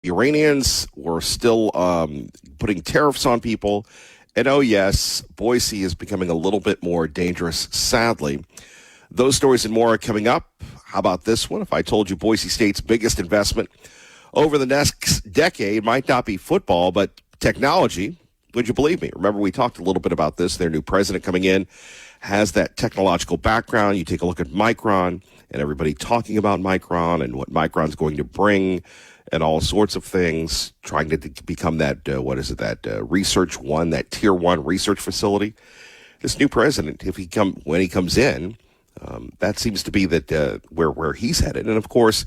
Iranians were still putting tariffs on people. And oh, yes, Boise is becoming a little bit more dangerous, sadly. Those stories and more are coming up. How about this one? If I told you Boise State's biggest investment over the next decade might not be football, but technology, would you believe me? Remember, we talked a little bit about this. Their new president coming in has that technological background. You take a look at Micron and everybody talking about Micron and what Micron's going to bring and all sorts of things, trying to become that, research one, that tier one research facility. This new president, when he comes in, that seems to be that where he's headed. And of course,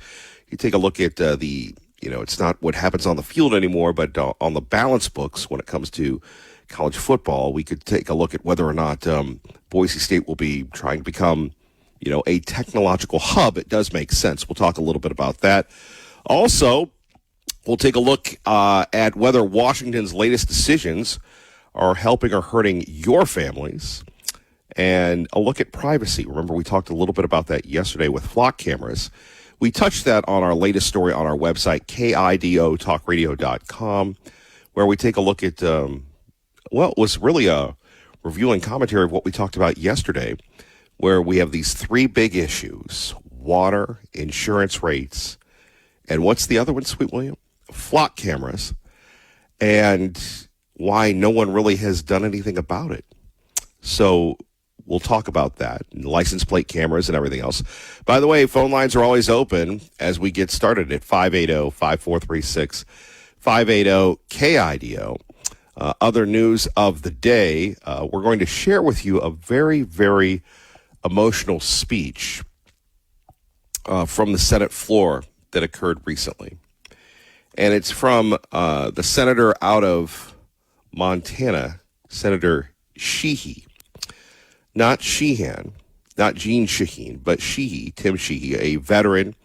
you take a look at it's not what happens on the field anymore, but on the balance books when it comes to college football, we could take a look at whether or not Boise State will be trying to become, a technological hub. It does make sense. We'll talk a little bit about that. Also, we'll take a look at whether Washington's latest decisions are helping or hurting your families, and a look at privacy. Remember, we talked a little bit about that yesterday with flock cameras. We touched that on our latest story on our website, KIDO where we take a look at, it was really a review and commentary of what we talked about yesterday, where we have these three big issues: water, insurance rates, and what's the other one, Sweet William? Flock cameras, and why no one really has done anything about it. So we'll talk about that, and license plate cameras and everything else. By the way, phone lines are always open as we get started at 580-5436, 580-KIDO. Other news of the day, we're going to share with you a very, very emotional speech from the Senate floor that occurred recently. And it's from the senator out of Montana, Senator Sheehy. Not Sheehan, not Gene Sheehan, but Sheehy, Tim Sheehy, a veteran,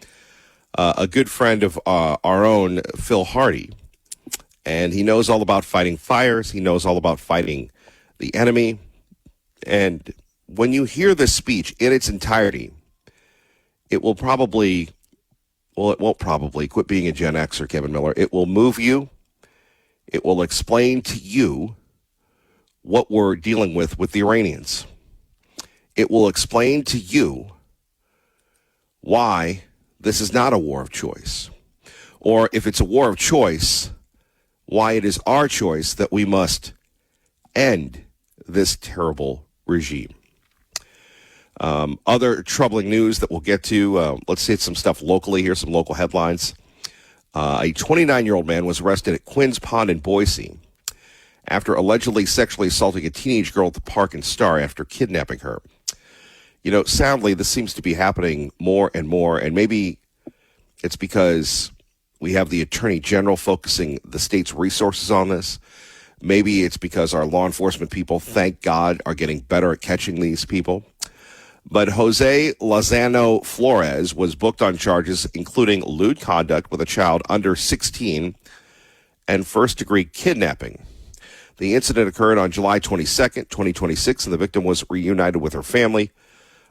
a good friend of our own Phil Hardy. And he knows all about fighting fires. He knows all about fighting the enemy. And when you hear this speech in its entirety, it won't probably, quit being a Gen Xer, Kevin Miller. It will move you. It will explain to you what we're dealing with the Iranians. It will explain to you why this is not a war of choice. Or if it's a war of choice, why it is our choice that we must end this terrible regime. Other troubling news that we'll get to, let's see some stuff locally here, some local headlines. A 29-year-old man was arrested at Quinn's Pond in Boise after allegedly sexually assaulting a teenage girl at the park in Star after kidnapping her. Sadly, this seems to be happening more and more, and maybe it's because we have the Attorney General focusing the state's resources on this. Maybe it's because our law enforcement people, thank God, are getting better at catching these people. But Jose Lozano Flores was booked on charges including lewd conduct with a child under 16 and first-degree kidnapping. The incident occurred on July 22nd, 2026, and the victim was reunited with her family.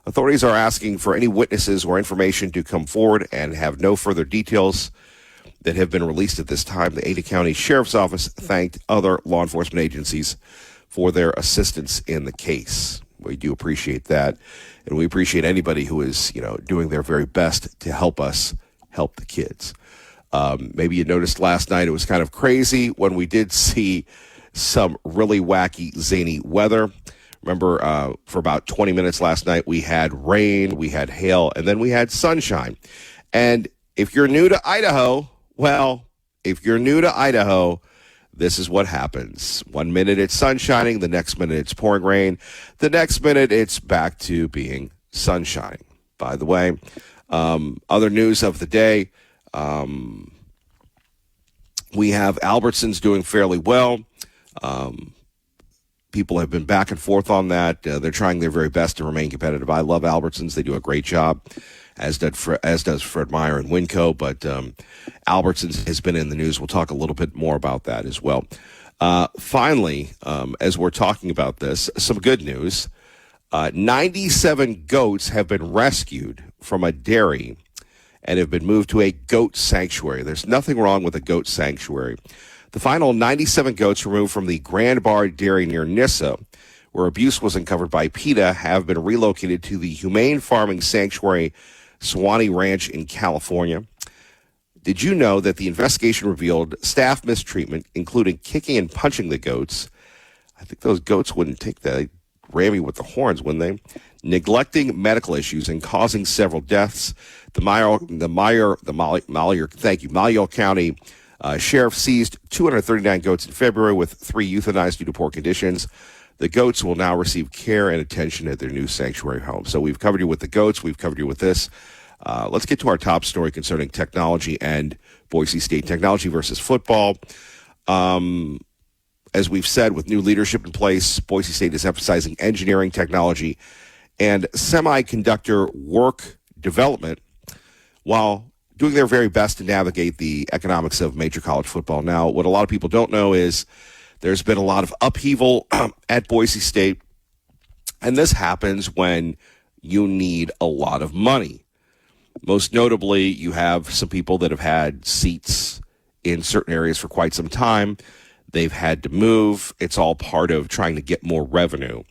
Authorities are asking for any witnesses or information to come forward and have no further details that have been released at this time. The Ada County Sheriff's Office thanked other law enforcement agencies for their assistance in the case. We do appreciate that, and we appreciate anybody who is, doing their very best to help us help the kids. Maybe you noticed last night it was kind of crazy when we did see some really wacky, zany weather. Remember, for about 20 minutes last night, we had rain, we had hail, and then we had sunshine. And if you're new to Idaho, this is what happens. 1 minute it's sun shining, the next minute it's pouring rain, the next minute it's back to being sunshine. By the way, other news of the day, we have Albertsons doing fairly well. People have been back and forth on that. They're trying their very best to remain competitive. I love Albertsons. They do a great job, as does Fred Meyer and Winco. But Albertsons has been in the news. We'll talk a little bit more about that as well. Finally, as we're talking about this, some good news. 97 goats have been rescued from a dairy and have been moved to a goat sanctuary. There's nothing wrong with a goat sanctuary. The final 97 goats removed from the Grand Bar Dairy near Nissa, where abuse was uncovered by PETA, have been relocated to the Humane Farming Sanctuary Suwannee Ranch in California. Did you know that the investigation revealed staff mistreatment, including kicking and punching the goats? I think those goats wouldn't take that. They'd ram you with the horns, wouldn't they? Neglecting medical issues and causing several deaths. The Malheur County sheriff seized 239 goats in February, with 3 euthanized due to poor conditions. The goats will now receive care and attention at their new sanctuary home. So we've covered you with the goats. We've covered you with this. Let's get to our top story concerning technology and Boise State. Technology versus football. As we've said, with new leadership in place, Boise State is emphasizing engineering, technology, and semiconductor work development while doing their very best to navigate the economics of major college football. Now, what a lot of people don't know is there's been a lot of upheaval at Boise State, and this happens when you need a lot of money. Most notably, you have some people that have had seats in certain areas for quite some time. They've had to move. It's all part of trying to get more revenue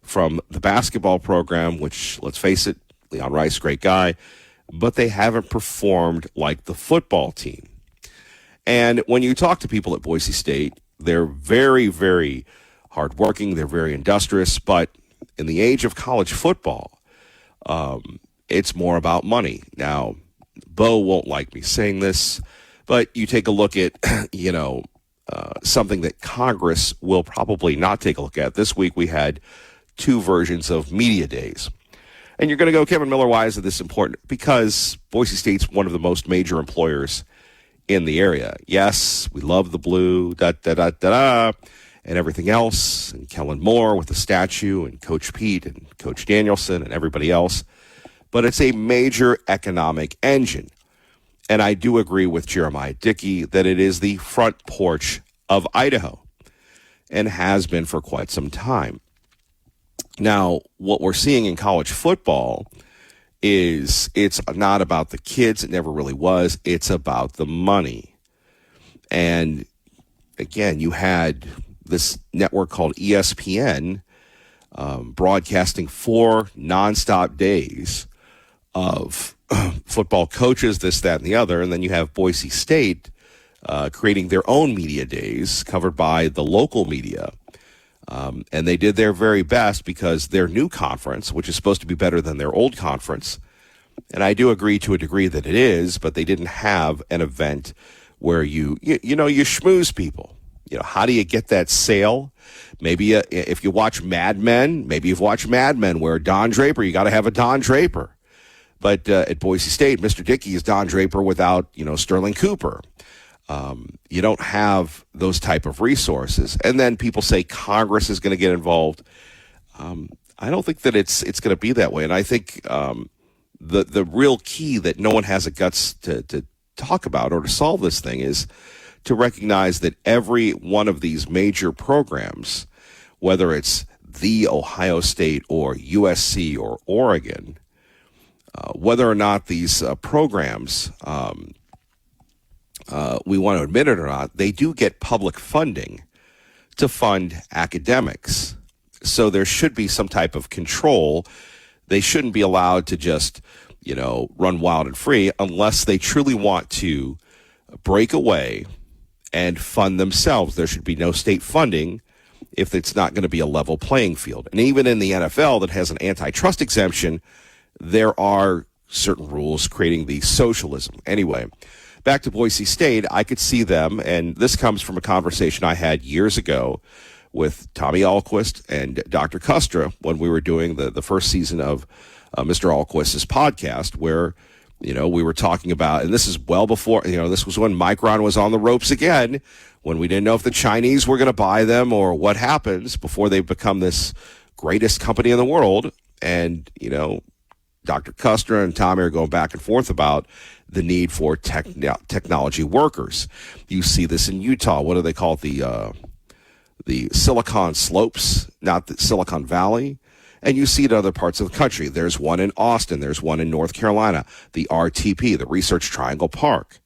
from the basketball program, which, let's face it, Leon Rice, great guy, but they haven't performed like the football team. And when you talk to people at Boise State, they're very, very hardworking. They're very industrious. But in the age of college football, it's more about money. Now, Bo won't like me saying this, but you take a look at, something that Congress will probably not take a look at. This week we had 2 versions of media days. And you're going to go, Kevin Miller, why is this important? Because Boise State's one of the most major employers in the area. Yes, we love the blue, and everything else, and Kellen Moore with the statue, and Coach Pete, and Coach Danielson, and everybody else. But it's a major economic engine. And I do agree with Jeremiah Dickey that it is the front porch of Idaho, and has been for quite some time. Now, what we're seeing in college football is it's not about the kids. It never really was. It's about the money. And again, you had this network called ESPN broadcasting 4 nonstop days of football coaches, this, that, and the other. And then you have Boise State creating their own media days covered by the local media. And they did their very best because their new conference, which is supposed to be better than their old conference, and I do agree to a degree that it is, but they didn't have an event where you schmooze people. How do you get that sale? Maybe if you watch Mad Men, maybe you've watched Mad Men where Don Draper, you got to have a Don Draper. But at Boise State, Mr. Dickey is Don Draper without, Sterling Cooper. You don't have those type of resources. And then people say Congress is going to get involved. I don't think that it's going to be that way. And I think the real key that no one has the guts to talk about or to solve this thing is to recognize that every one of these major programs, whether it's the Ohio State or USC or Oregon, whether or not these programs, we want to admit it or not, they do get public funding to fund academics. So there should be some type of control. They shouldn't be allowed to just, run wild and free unless they truly want to break away and fund themselves. There should be no state funding if it's not going to be a level playing field. And even in the NFL that has an antitrust exemption, there are certain rules creating the socialism. Anyway, back to Boise State, I could see them, and this comes from a conversation I had years ago with Tommy Ahlquist and Dr. Custra when we were doing the first season of Mr. Ahlquist's podcast, where, we were talking about, and this is well before, this was when Micron was on the ropes again, when we didn't know if the Chinese were going to buy them or what happens before they become this greatest company in the world. And, Dr. Custra and Tommy are going back and forth about the need for technology workers. You see this in Utah. What do they call it? The Silicon Slopes, not the Silicon Valley. And you see it in other parts of the country. There's one in Austin. There's one in North Carolina, the RTP, the Research Triangle Park.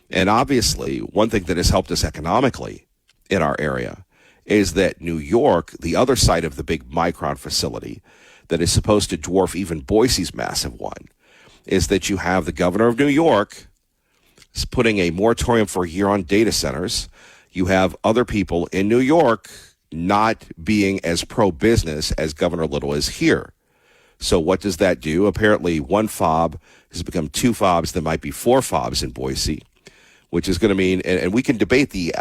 And obviously, one thing that has helped us economically in our area is that New York, the other side of the big Micron facility that is supposed to dwarf even Boise's massive one, is that you have the governor of New York putting a moratorium for a year on data centers. You have other people in New York not being as pro-business as Governor Little is here. So what does that do? Apparently, one fob has become two fobs. There might be four fobs in Boise, which is going to mean, and we can debate the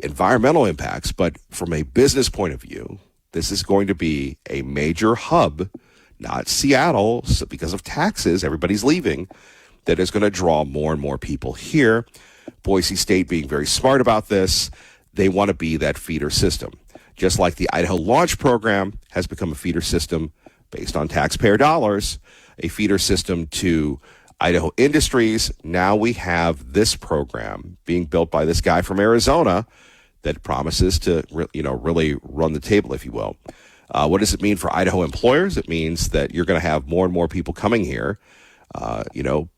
environmental impacts, but from a business point of view, this is going to be a major hub, not Seattle, so because of taxes, everybody's leaving, that is going to draw more and more people here. Boise State being very smart about this, they want to be that feeder system. Just like the Idaho Launch Program has become a feeder system based on taxpayer dollars, a feeder system to Idaho industries. Now we have this program being built by this guy from Arizona that promises to, really run the table, if you will. What does it mean for Idaho employers? It means that you're going to have more and more people coming here,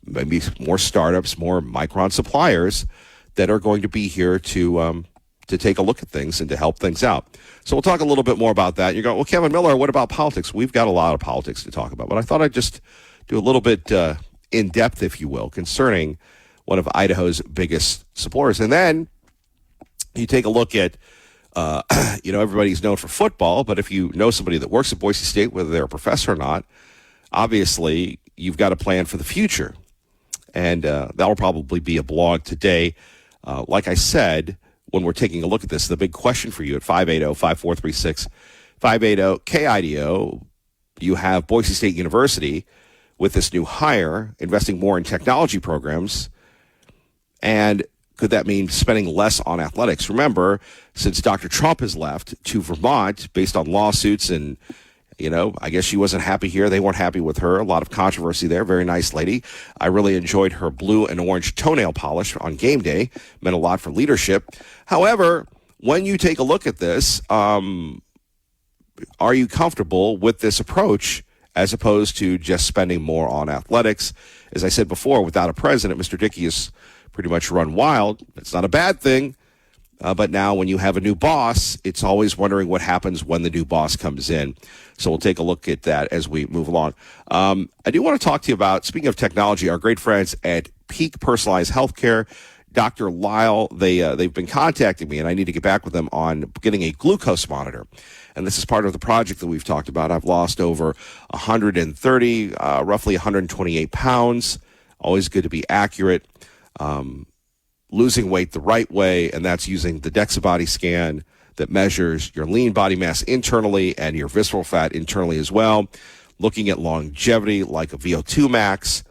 maybe more startups, more Micron suppliers that are going to be here to take a look at things and to help things out. So we'll talk a little bit more about that. You're going, well, Kevin Miller, what about politics? We've got a lot of politics to talk about, but I thought I'd just do a little bit in depth, if you will, concerning one of Idaho's biggest supporters. And then you take a look at, everybody's known for football, but if you know somebody that works at Boise State, whether they're a professor or not, obviously you've got a plan for the future. And that'll probably be a blog today. Like I said, when we're taking a look at this, the big question for you at 580-5436, 580-KIDO, you have Boise State University with this new hire, investing more in technology programs. And could that mean spending less on athletics? Remember, since Dr. Trump has left to Vermont based on lawsuits and, I guess she wasn't happy here. They weren't happy with her. A lot of controversy there. Very nice lady. I really enjoyed her blue and orange toenail polish on game day. Meant a lot for leadership. However, when you take a look at this, are you comfortable with this approach as opposed to just spending more on athletics? As I said before, without a president, Mr. Dickey has pretty much run wild. It's not a bad thing. But now when you have a new boss, it's always wondering what happens when the new boss comes in. So we'll take a look at that as we move along. I do want to talk to you about, speaking of technology, our great friends at Peak Personalized Healthcare, Dr. Lyle. They've been contacting me, and I need to get back with them on getting a glucose monitor. And this is part of the project that we've talked about. I've lost over 130, roughly 128 pounds. Always good to be accurate. Losing weight the right way, and that's using the DEXA body scan that measures your lean body mass internally and your visceral fat internally as well. Looking at longevity like a VO2 max.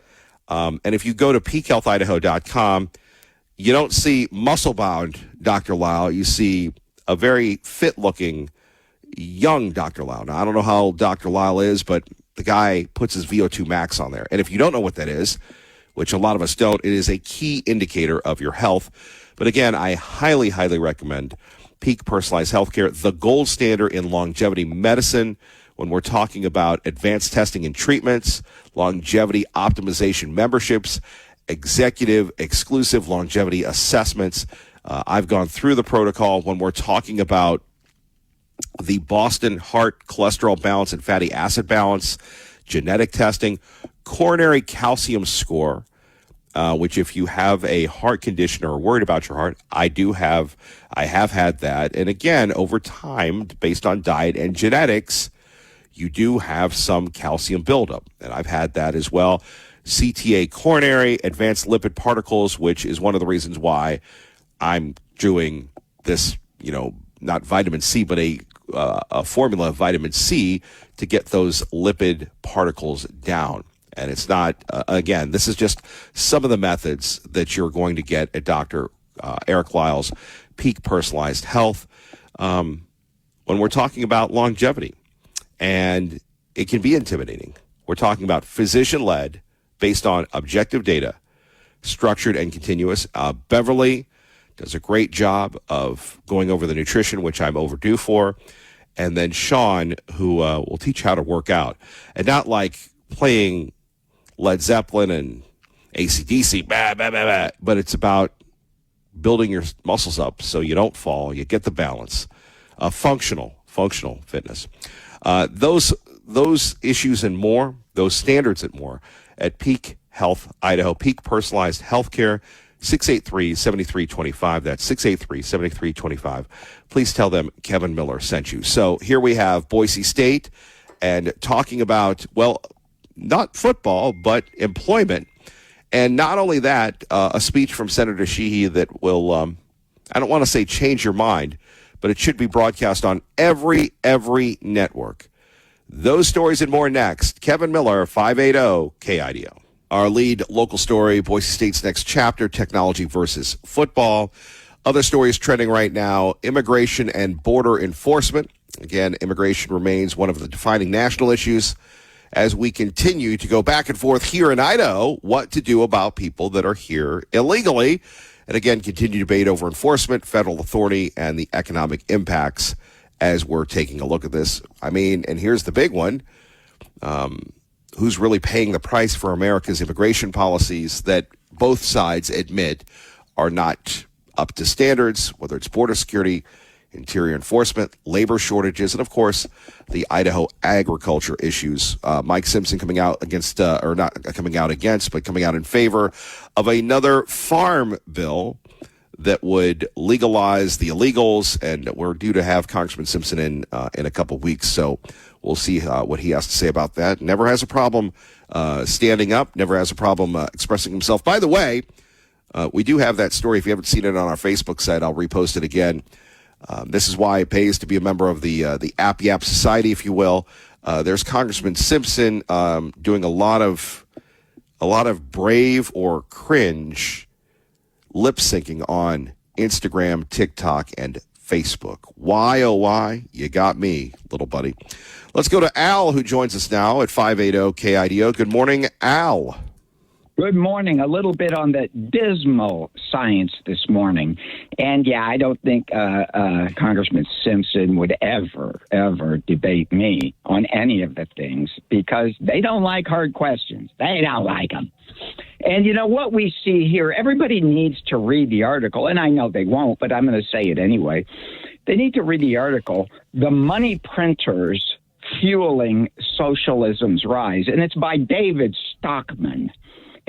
And if you go to peakhealthidaho.com, you don't see muscle-bound Dr. Lyle. You see a very fit-looking young Dr. Lyle. Now, I don't know how old Dr. Lyle is, but the guy puts his VO2 max on there. And if you don't know what that is, which a lot of us don't, it is a key indicator of your health. But again, I highly, highly recommend Peak Personalized Healthcare, the gold standard in longevity medicine. When we're talking about advanced testing and treatments, longevity optimization memberships, executive exclusive longevity assessments. I've gone through the protocol when we're talking about the Boston Heart Cholesterol Balance and Fatty Acid Balance, genetic testing, coronary calcium score, which if you have a heart condition or are worried about your heart, I have had that. And again, over time, based on diet and genetics, you do have some calcium buildup. And I've had that as well. CTA coronary, advanced lipid particles, which is one of the reasons why I'm doing this, not vitamin C, but a formula of vitamin C to get those lipid particles down. And it's not, again, this is just some of the methods that you're going to get at Dr. Eric Lyle's Peak Personalized Health when we're talking about longevity. And it can be intimidating. We're talking about physician-led, based on objective data, structured and continuous. Beverly does a great job of going over the nutrition, which I'm overdue for. and then Sean, who will teach you how to work out. And not like playing Led Zeppelin and AC/DC, but it's about building your muscles up so you don't fall, you get the balance. Functional fitness. Those issues and more, those standards and more at Peak Health Idaho, Peak Personalized Healthcare, 683-7325. That's 683-7325. Please tell them Kevin Miller sent you. So here we have Boise State and talking about, well, not football, but employment. And not only that, a speech from Senator Sheehy that will, I don't want to say change your mind, but it should be broadcast on every network. Those stories and more next. Kevin Miller, 580 KIDO. Our lead local story, Boise State's next chapter, technology versus football. Other stories trending right now, immigration and border enforcement. Again, immigration remains one of the defining national issues as we continue to go back and forth here in Idaho, what to do about people that are here illegally. And again, continue debate over enforcement, federal authority, and the economic impacts as we're taking a look at this. I mean, and here's the big one. Who's really paying the price for America's immigration policies that both sides admit are not up to standards, whether it's border security, interior enforcement, labor shortages, and of course, the Idaho agriculture issues. Mike Simpson coming out against, or not coming out against, but coming out in favor of another farm bill that would legalize the illegals, and we're due to have Congressman Simpson in a couple weeks, so we'll see what he has to say about that. Never has a problem standing up, never has a problem expressing himself. By the way, we do have that story. If you haven't seen it on our Facebook site, I'll repost it again. This is why it pays to be a member of the App Yap Society, if you will. There's Congressman Simpson doing a lot of brave or cringe lip syncing on Instagram, TikTok, and Facebook. Why, oh why? You got me, little buddy. Let's go to Al, who joins us now at 580 KIDO. Good morning, Al. Good morning. A little bit on the dismal science this morning. And, yeah, I don't think Congressman Simpson would ever debate me on any of the things because they don't like hard questions. They don't like them. And, you know, what we see here, everybody needs to read the article, and I know they won't, but I'm going to say it anyway. They need to read the article, The Money Printers Fueling Socialism's Rise, and it's by David Stockman.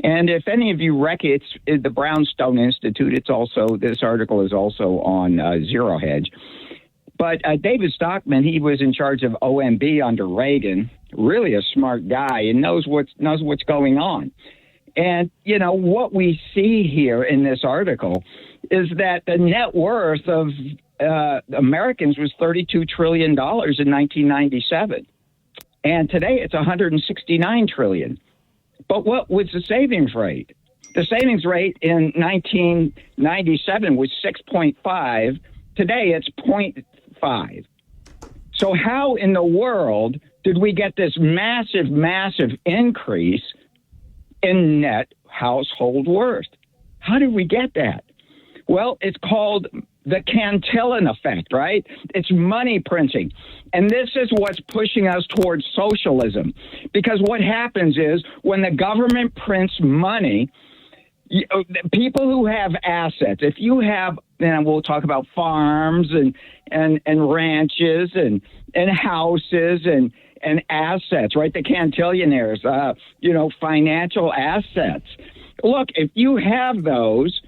And if any of you it's the Brownstone Institute. It's also, this article is also on Zero Hedge. But David Stockman, he was in charge of OMB under Reagan, really a smart guy and knows what's going on. And, you know, what we see here in this article is that the net worth of Americans was $32 trillion in 1997. And today it's $169 trillion. But what was the savings rate? The savings rate in 1997 was 6.5. Today it's 0.5. So how in the world did we get this massive increase in net household worth? How did we get that? Well, it's called the Cantillon effect, right? It's money printing. And this is what's pushing us towards socialism. Because what happens is when the government prints money, people who have assets, if you have, and we'll talk about farms and ranches and houses and assets, right? The cantillionaires, financial assets. Look, if you have those,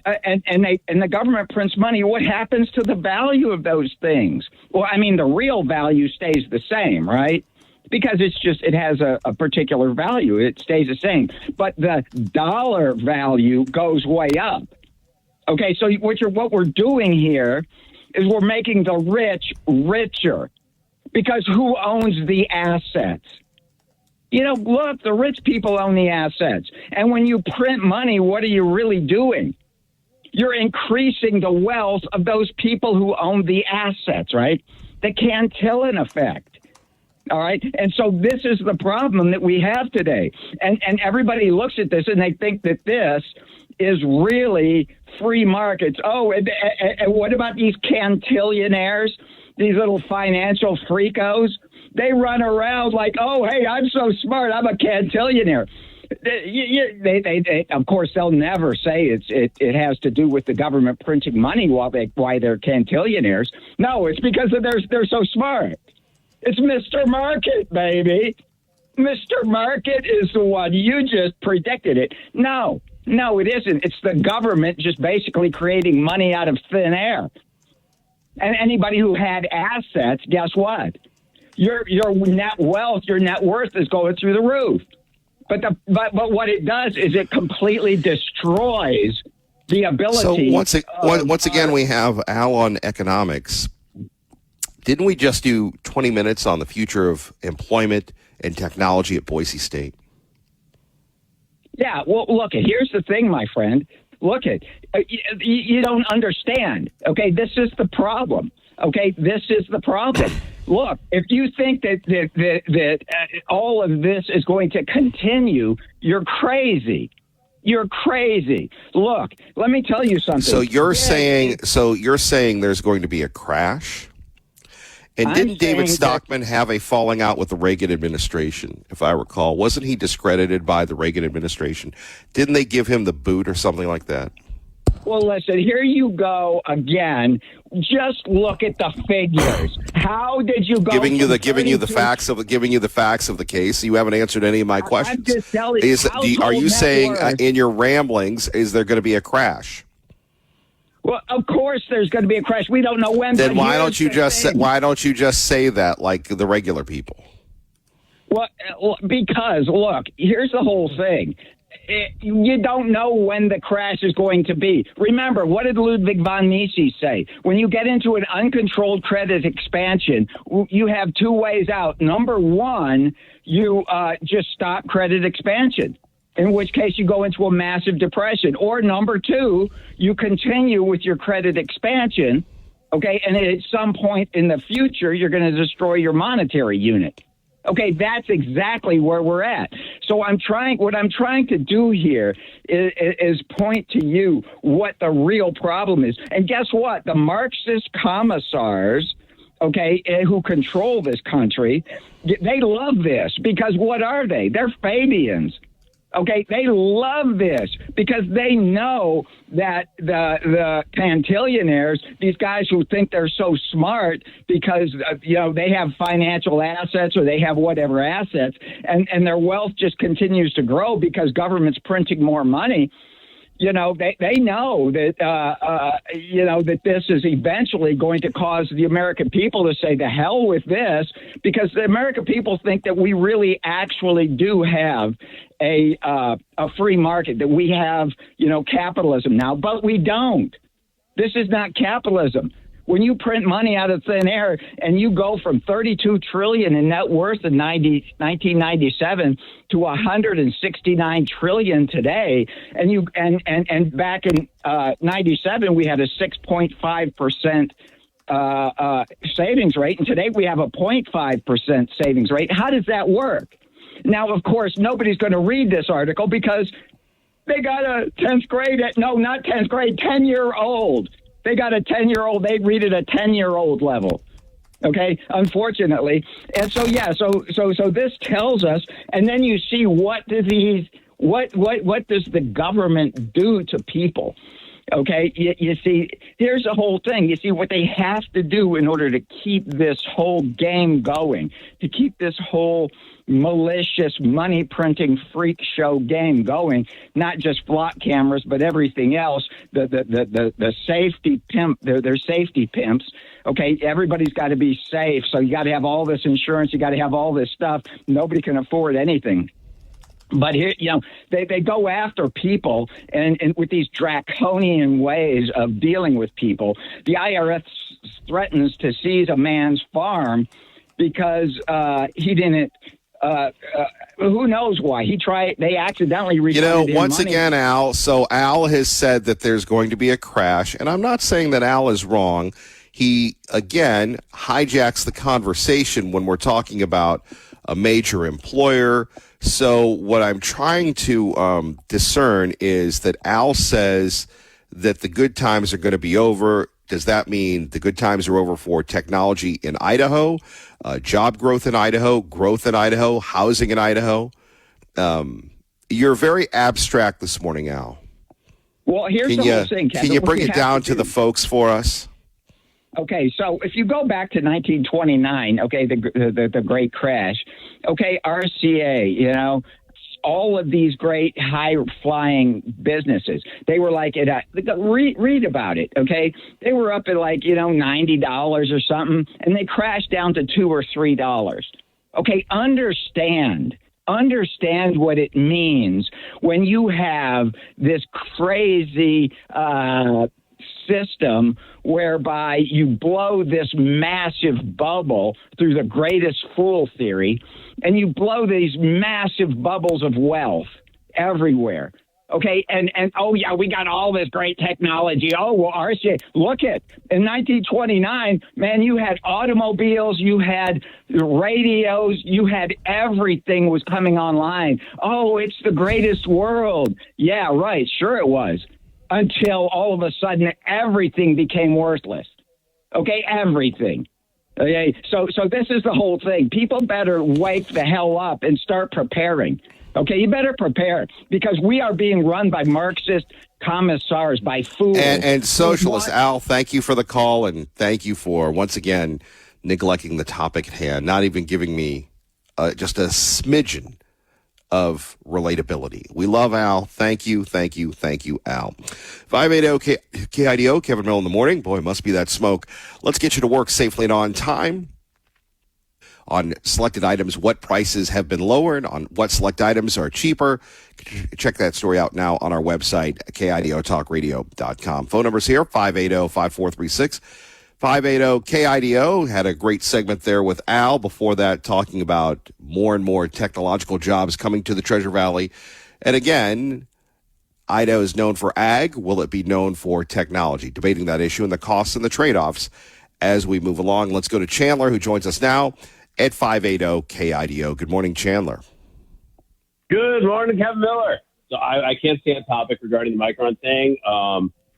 and the government prints money, what happens to the value of those things? Well, I mean, the real value stays the same, right? Because it has a particular value. It stays the same. But the dollar value goes way up. Okay, so what we're doing here is we're making the rich richer. Because who owns the assets? You know, look, the rich people own the assets. And when you print money, what are you really doing? You're increasing the wealth of those people who own the assets, right? The Cantillon effect. All right. And so this is the problem that we have today. And everybody looks at this and they think that this is really free markets. Oh, and what about these cantillionaires? these little financial freakos, they run around like, oh, hey, I'm so smart. I'm a cantillionaire. They of course, they'll never say it has to do with the government printing money why they're cantillionaires. No, it's because they're so smart. It's Mr. Market, baby. Mr. Market is the one. You just predicted it. No, it isn't. It's the government just basically creating money out of thin air. And anybody who had assets, guess what? Your net wealth, your net worth is going through the roof. But what it does is it completely destroys the ability. So once again, we have Al on economics. Didn't we just do 20 minutes on the future of employment and technology at Boise State? Yeah, well, look, here's the thing, my friend. Look, you don't understand. Okay, this is the problem. Okay, this is the problem. Look, if you think that all of this is going to continue, you're crazy. You're crazy. Look, let me tell you something. So you're saying there's going to be a crash? And didn't David Stockman have a falling out with the Reagan administration, if I recall? Wasn't he discredited by the Reagan administration? Didn't they give him the boot or something like that? Well, listen, here you go again. Just look at the figures. How did you go? Giving you the facts of the case. You haven't answered any of my questions. I'm just telling you. Are you saying in your ramblings is there going to be a crash? Well, of course there's going to be a crash. We don't know when. Then why don't you just say that like the regular people? Well, because look, here's the whole thing. You don't know when the crash is going to be. Remember, what did Ludwig von Mises say? When you get into an uncontrolled credit expansion, you have two ways out. Number one, you just stop credit expansion, in which case you go into a massive depression. Or number two, you continue with your credit expansion, okay, and at some point in the future, you're going to destroy your monetary unit. Okay, that's exactly where we're at. So what I'm trying to do here is point to you what the real problem is. And guess what? The Marxist commissars, okay, who control this country, they love this because what are they? They're Fabians. Okay, they love this because they know that the cantillionaires, these guys who think they're so smart because, they have financial assets or they have whatever assets and their wealth just continues to grow because government's printing more money. They know that, that this is eventually going to cause the American people to say the hell with this because the American people think that we really actually do have a free market, that we have, capitalism now, but we don't. This is not capitalism. When you print money out of thin air and you go from $32 trillion in net worth in 1997 to $169 trillion today, and back in 97 we had a 6.5% savings rate, and today we have a 0.5% savings rate. How does that work? Now, of course, nobody's going to read this article because they got a 10-year-old. They got a 10-year-old. They read it at 10-year-old level. Okay, unfortunately. And so, so this tells us, and then you see what does the government do to people? Okay, you see, here's the whole thing. You see what they have to do in order to keep this whole game going, to keep this whole malicious money printing freak show game going, not just flock cameras, but everything else, the safety pimp, they're safety pimps. Okay, everybody's got to be safe. So you got to have all this insurance. You got to have all this stuff. Nobody can afford anything. But here, they go after people and with these draconian ways of dealing with people. The IRS threatens to seize a man's farm because he didn't. Who knows why? They accidentally refunded him once money. Again, Al. So Al has said that there's going to be a crash, and I'm not saying that Al is wrong. He again hijacks the conversation when we're talking about a major employer. So what I'm trying to discern is that Al says that the good times are going to be over. Does that mean the good times are over for technology in Idaho, job growth in Idaho, housing in Idaho? You're very abstract this morning, Al. Well, here's the whole thing, Kevin. Can you bring it down to the folks for us? Okay, so if you go back to 1929, okay, the great crash, okay, RCA, all of these great high-flying businesses, they were like, read about it, okay? They were up at like, $90 or something, and they crashed down to $2 or $3. Okay, understand what it means when you have this crazy system whereby you blow this massive bubble through the greatest fool theory, and you blow these massive bubbles of wealth everywhere. Okay, and oh yeah, we got all this great technology. Oh well, RCA, look at in 1929, man, you had automobiles, you had radios, you had everything was coming online. Oh, it's the greatest world. Yeah, right, sure it was. Until all of a sudden everything became worthless. Okay, everything. Okay, so this is the whole thing. People better wake the hell up and start preparing. Okay, you better prepare because we are being run by Marxist commissars, by fools. And socialists. Al, thank you for the call, and thank you for, once again, neglecting the topic at hand, not even giving me just a smidgen of relatability. We love Al. Thank you, Al. 580 KIDO, Kevin Mill in the morning. Boy, must be that smoke. Let's get you to work safely and on time. On selected items, what prices have been lowered, on what select items are cheaper. Check that story out now on our website, KIDOtalkradio.com. Phone numbers here, 580-5436. 580-KIDO. Had a great segment there with Al. Before that, talking about more and more technological jobs coming to the Treasure Valley. And again, Idaho is known for ag. Will it be known for technology? Debating that issue and the costs and the trade-offs as we move along. Let's go to Chandler, who joins us now at 580-KIDO. Good morning, Chandler. Good morning, Kevin Miller. So I can't stay on topic regarding the Micron thing.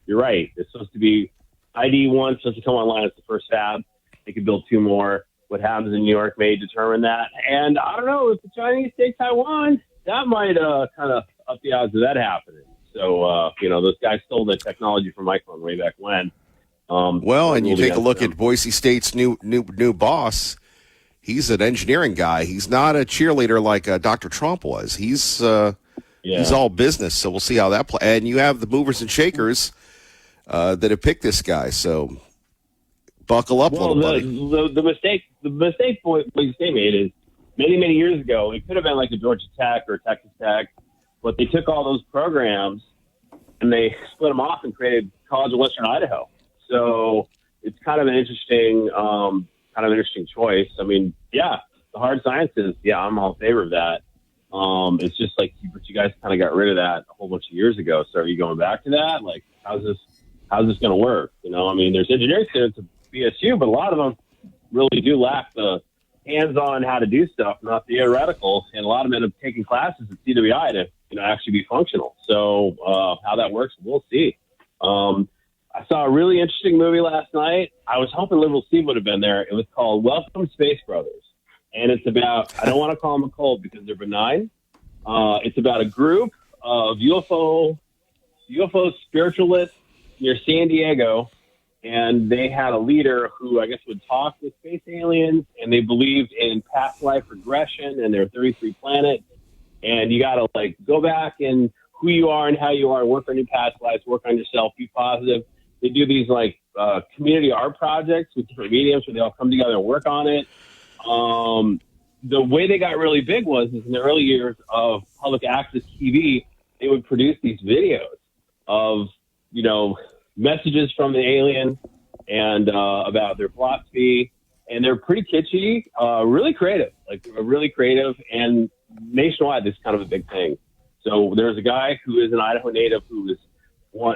You're right. It's supposed to be ID1 supposed to come online as the first fab. They could build 2 more. What happens in New York may determine that. And I don't know, if the Chinese take Taiwan, that might kind of up the odds of that happening. So, those guys stole the technology from Micron way back when. Well, and you take a look at Boise State's new boss. He's an engineering guy. He's not a cheerleader like Dr. Trump was. He's all business. So we'll see how that plays. And you have the movers and shakers that have picked this guy. So buckle up, little buddy. The mistake Boise State made is many years ago. It could have been like a Georgia Tech or Texas Tech, but they took all those programs and they split them off and created College of Western Idaho. So it's kind of an interesting choice. I mean, yeah, the hard sciences, yeah, I'm all in favor of that. It's just like, but you guys kind of got rid of that a whole bunch of years ago. So are you going back to that? Like, how's this going to work? I mean, there's engineering students at BSU, but a lot of them really do lack the hands-on how to do stuff, not the theoretical. And a lot of them end up taking classes at CWI to, actually be functional. So how that works, we'll see. I saw a really interesting movie last night. I was hoping Liberal Steve would have been there. It was called Welcome Space Brothers. And it's about, I don't want to call them a cult because they're benign. It's about a group of UFO spiritualists near San Diego. And they had a leader who I guess would talk with space aliens. And they believed in past life regression and there are 33 planets. And you got to go back and who you are and how you are, work on your past lives, work on yourself, be positive. They do these community art projects with different mediums where they all come together and work on it. The way they got really big was in the early years of public access TV, they would produce these videos of, messages from the alien and about their philosophy. And they're pretty kitschy, really creative, and nationwide, this is kind of a big thing. So there's a guy who is an Idaho native who is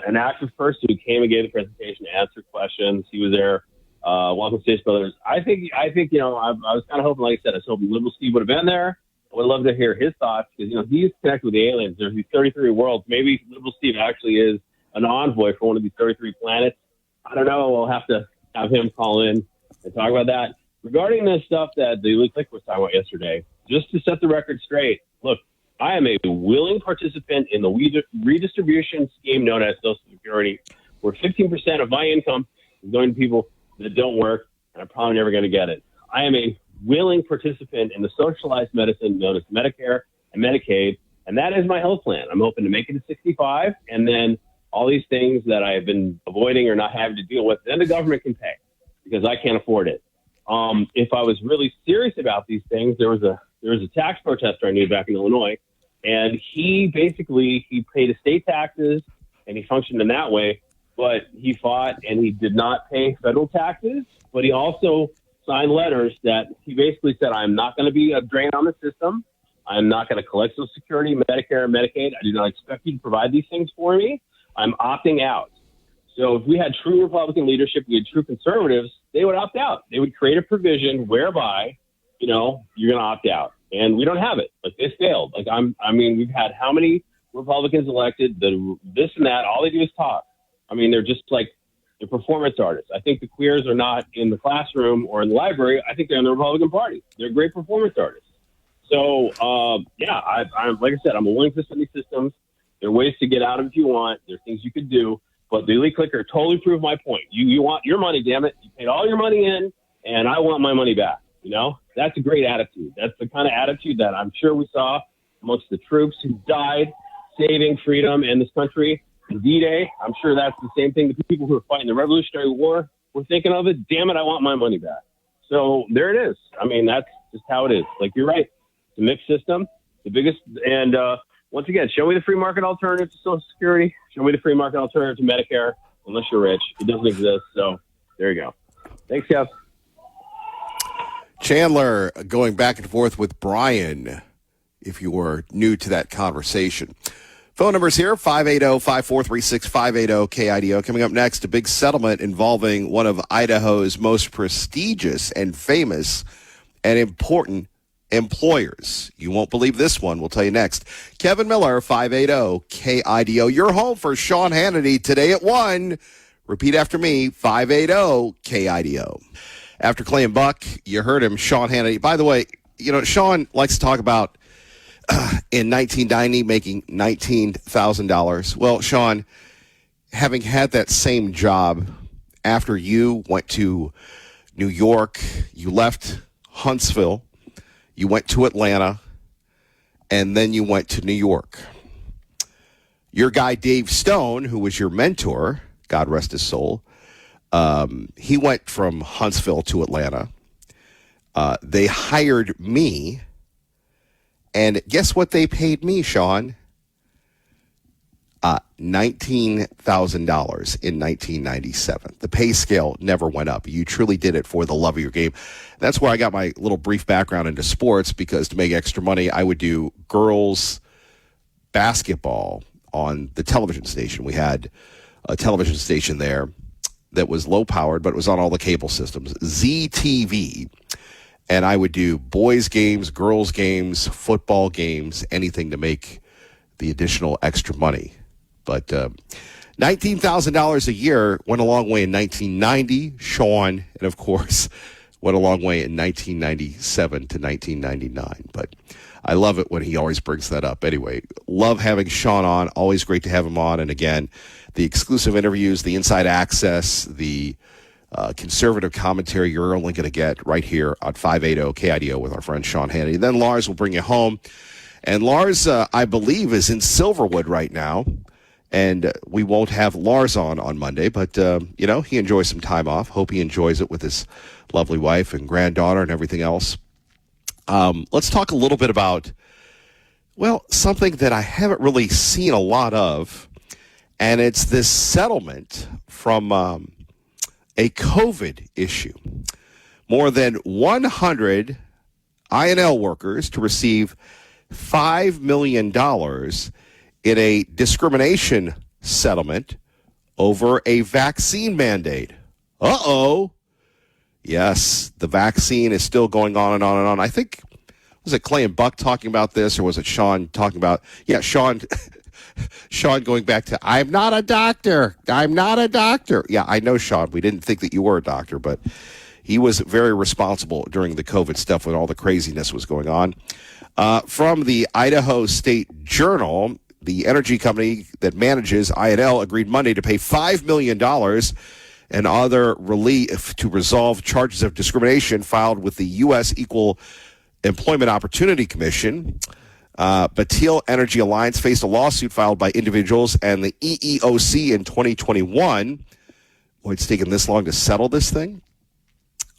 an active person who came and gave the presentation, answered questions. He was there. Welcome Space Brothers. I think. I was kind of hoping, like I said, I was hoping Liberal Steve would have been there. I would love to hear his thoughts because he's connected with the aliens. There's these 33 worlds. Maybe Liberal Steve actually is an envoy for one of these 33 planets. I don't know. We'll have to have him call in and talk about that. Regarding the stuff that the Elite Click was talking about yesterday, just to set the record straight, look, I am a willing participant in the redistribution scheme known as Social Security, where 15% of my income is going to people that don't work, and I'm probably never going to get it. I am a willing participant in the socialized medicine known as Medicare and Medicaid, and that is my health plan. I'm hoping to make it to 65, and then all these things that I have been avoiding or not having to deal with, then the government can pay because I can't afford it. If I was really serious about these things, there was a tax protester I knew back in Illinois, and he paid estate taxes and he functioned in that way, but he fought and he did not pay federal taxes, but he also signed letters that he basically said, I'm not going to be a drain on the system. I'm not going to collect Social Security, Medicare, and Medicaid. I do not expect you to provide these things for me. I'm opting out. So if we had true Republican leadership, we had true conservatives, they would opt out. They would create a provision whereby, you're going to opt out. And we don't have it. Like, they failed. We've had how many Republicans elected, this and that, all they do is talk. They're just like, they're performance artists. I think the queers are not in the classroom or in the library. I think they're in the Republican Party. They're great performance artists. So, I'm like I said, I'm a willing participant in these systems. There are ways to get out of it if you want. There are things you could do. But the Elite Clicker totally proved my point. You want your money, damn it. You paid all your money in, and I want my money back. That's a great attitude. That's the kind of attitude that I'm sure we saw amongst the troops who died saving freedom in this country. In D-Day, I'm sure that's the same thing the people who are fighting the Revolutionary War were thinking of it. Damn it, I want my money back. So there it is. That's just how it is. Like, you're right. It's a mixed system. The biggest, and once again, show me the free market alternative to Social Security. Show me the free market alternative to Medicare. Unless you're rich, it doesn't exist. So there you go. Thanks, Kev. Chandler going back and forth with Brian, if you were new to that conversation. Phone numbers here, 580-5436, 580-KIDO. Coming up next, a big settlement involving one of Idaho's most prestigious and famous and important employers. You won't believe this one. We'll tell you next. Kevin Miller, 580-KIDO. You're home for Sean Hannity today at 1. Repeat after me, 580-KIDO. After Clay and Buck, you heard him, Sean Hannity. By the way, Sean likes to talk about in 1990 making $19,000. Well, Sean, having had that same job after you went to New York, you left Huntsville, you went to Atlanta, and then you went to New York. Your guy, Dave Stone, who was your mentor, God rest his soul, he went from Huntsville to Atlanta. They hired me, and guess what they paid me, Sean? $19,000 in 1997. The pay scale never went up. You truly did it for the love of your game. That's where I got my little brief background into sports, because to make extra money, I would do girls basketball on the television station. We had a television station there that was low powered, but it was on all the cable systems, ZTV. And I would do boys games, girls games, football games, anything to make the additional extra money. But $19,000 a year went a long way in 1990, Sean, and of course went a long way in 1997 to 1999. But I love it when he always brings that up. Anyway, love having Sean on. Always great to have him on. And again, the exclusive interviews, the inside access, the conservative commentary you're only going to get right here on 580 KIDO with our friend Sean Hannity. Then Lars will bring you home. And Lars, I believe, is in Silverwood right now. And we won't have Lars on Monday, but, he enjoys some time off. Hope he enjoys it with his lovely wife and granddaughter and everything else. Let's talk a little bit about, something that I haven't really seen a lot of, and it's this settlement from a COVID issue. More than 100 INL workers to receive $5 million in a discrimination settlement over a vaccine mandate. Uh-oh. Yes, the vaccine is still going on and on and on. I think, was it Clay and Buck talking about this, or was it Sean talking about? Yeah, Sean Sean going back to, I'm not a doctor. I'm not a doctor. Yeah, I know, Sean. We didn't think that you were a doctor, but he was very responsible during the COVID stuff when all the craziness was going on. From the Idaho State Journal, the energy company that manages INL agreed Monday to pay $5 million and other relief to resolve charges of discrimination filed with the U.S. Equal Employment Opportunity Commission. Batil Energy Alliance faced a lawsuit filed by individuals and the EEOC in 2021. Boy, it's taken this long to settle this thing.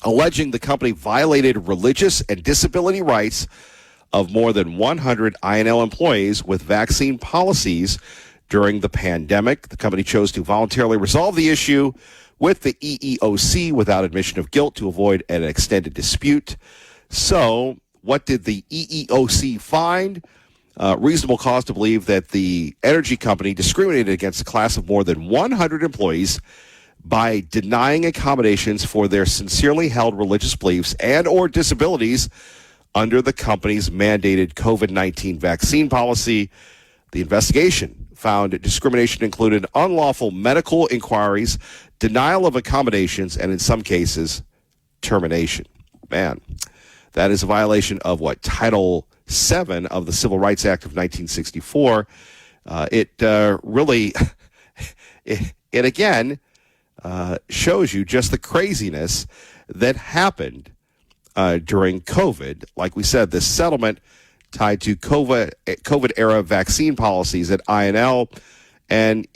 Alleging the company violated religious and disability rights of more than 100 INL employees with vaccine policies during the pandemic. The company chose to voluntarily resolve the issue with the EEOC without admission of guilt to avoid an extended dispute. So, what did the EEOC find? Reasonable cause to believe that the energy company discriminated against a class of more than 100 employees by denying accommodations for their sincerely held religious beliefs and or disabilities under the company's mandated COVID-19 vaccine policy. The investigation found discrimination included unlawful medical inquiries, denial of accommodations, and in some cases, termination. Man, that is a violation of what? Title VII of the Civil Rights Act of 1964. It really, it again shows you just the craziness that happened during COVID. Like we said, this settlement tied to COVID-era vaccine policies at INL and,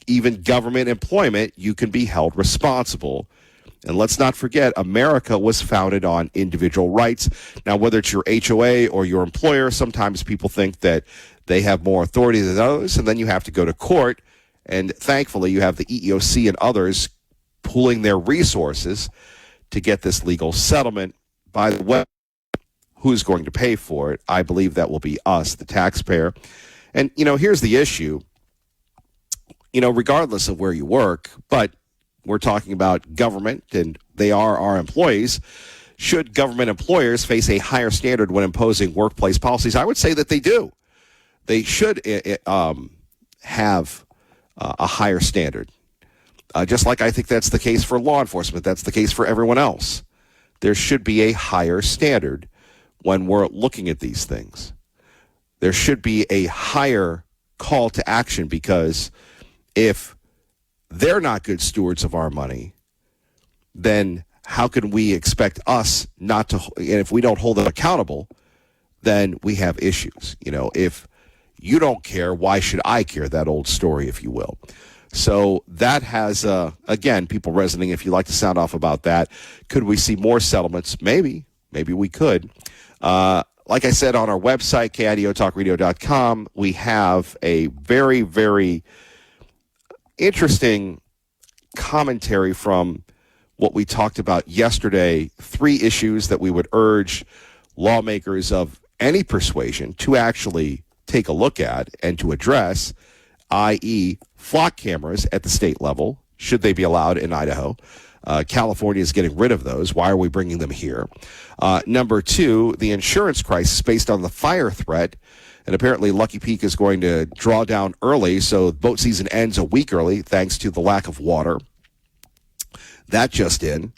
even government employment, you can be held responsible. And let's not forget, America was founded on individual rights. Now, whether it's your HOA or your employer, sometimes people think that they have more authority than others, and then you have to go to court. And thankfully, you have the EEOC and others pooling their resources to get this legal settlement. By the way, who's going to pay for it? I believe that will be us, the taxpayer. And, here's the issue. Regardless of where you work, but we're talking about government, and they are our employees. Should government employers face a higher standard when imposing workplace policies? I would say that they do. They should have a higher standard. Just like I think that's the case for law enforcement, that's the case for everyone else. There should be a higher standard when we're looking at these things. There should be a higher call to action, because if they're not good stewards of our money, then how can we expect us not to? And if we don't hold them accountable, then we have issues. If you don't care, why should I care? That old story, if you will. So that has, again, people resonating. If you'd like to sound off about that, could we see more settlements? Maybe we could. Like I said, on our website, KIDOtalkradio.com, we have a very, very interesting commentary from what we talked about yesterday. 3 issues that we would urge lawmakers of any persuasion to actually take a look at and to address, i.e., flock cameras at the state level. Should they be allowed in Idaho? California is getting rid of those. Why are we bringing them here? Number 2, the insurance crisis based on the fire threat. And apparently Lucky Peak is going to draw down early, so boat season ends a week early thanks to the lack of water. That just in.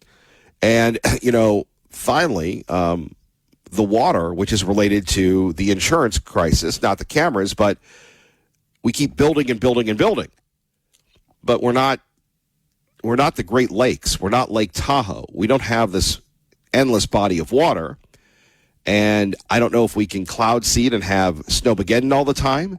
And, finally, the water, which is related to the insurance crisis, not the cameras, but we keep building and building and building. But we're not the Great Lakes. We're not Lake Tahoe. We don't have this endless body of water. And I don't know if we can cloud seed and have snowmageddon all the time.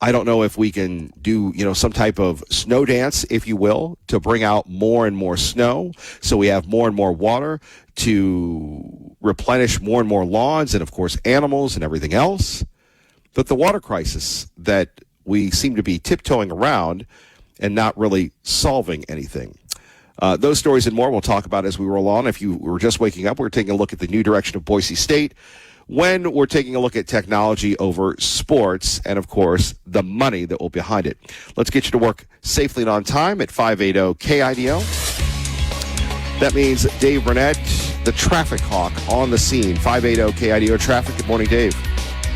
I don't know if we can do, some type of snow dance, if you will, to bring out more and more snow so we have more and more water to replenish more and more lawns and, of course, animals and everything else. But the water crisis that we seem to be tiptoeing around and not really solving anything. Those stories and more we'll talk about as we roll on. If you were just waking up, we're taking a look at the new direction of Boise State when we're taking a look at technology over sports and, of course, the money that will be behind it. Let's get you to work safely and on time at 580 KIDO. That means Dave Burnett, the traffic hawk, on the scene. 580 KIDO traffic. Good morning, Dave.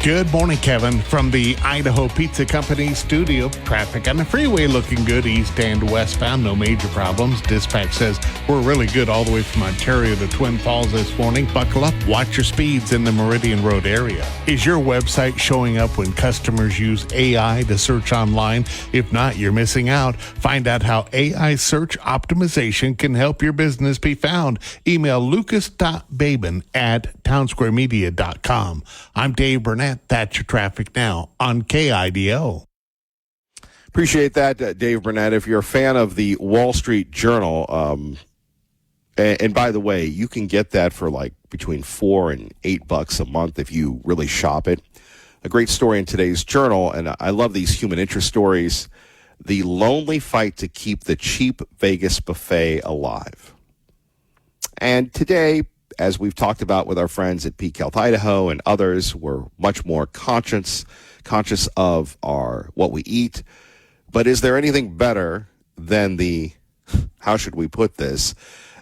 Good morning, Kevin. From the Idaho Pizza Company studio, traffic on the freeway looking good east and westbound. No major problems. Dispatch says we're really good all the way from Ontario to Twin Falls this morning. Buckle up. Watch your speeds in the Meridian Road area. Is your website showing up when customers use AI to search online? If not, you're missing out. Find out how AI search optimization can help your business be found. Email lucas.babin@townsquaremedia.com. I'm Dave Burnett. That's your traffic now on KIDO. Appreciate that, Dave Burnett. If you're a fan of the Wall Street Journal, and by the way, you can get that for like between $4 and $8 a month if you really shop it. A great story in today's Journal, and I love these human interest stories. The lonely fight to keep the cheap Vegas buffet alive. And today, as we've talked about with our friends at Peak Health Idaho and others, we're much more conscious of what we eat. But is there anything better than the, how should we put this,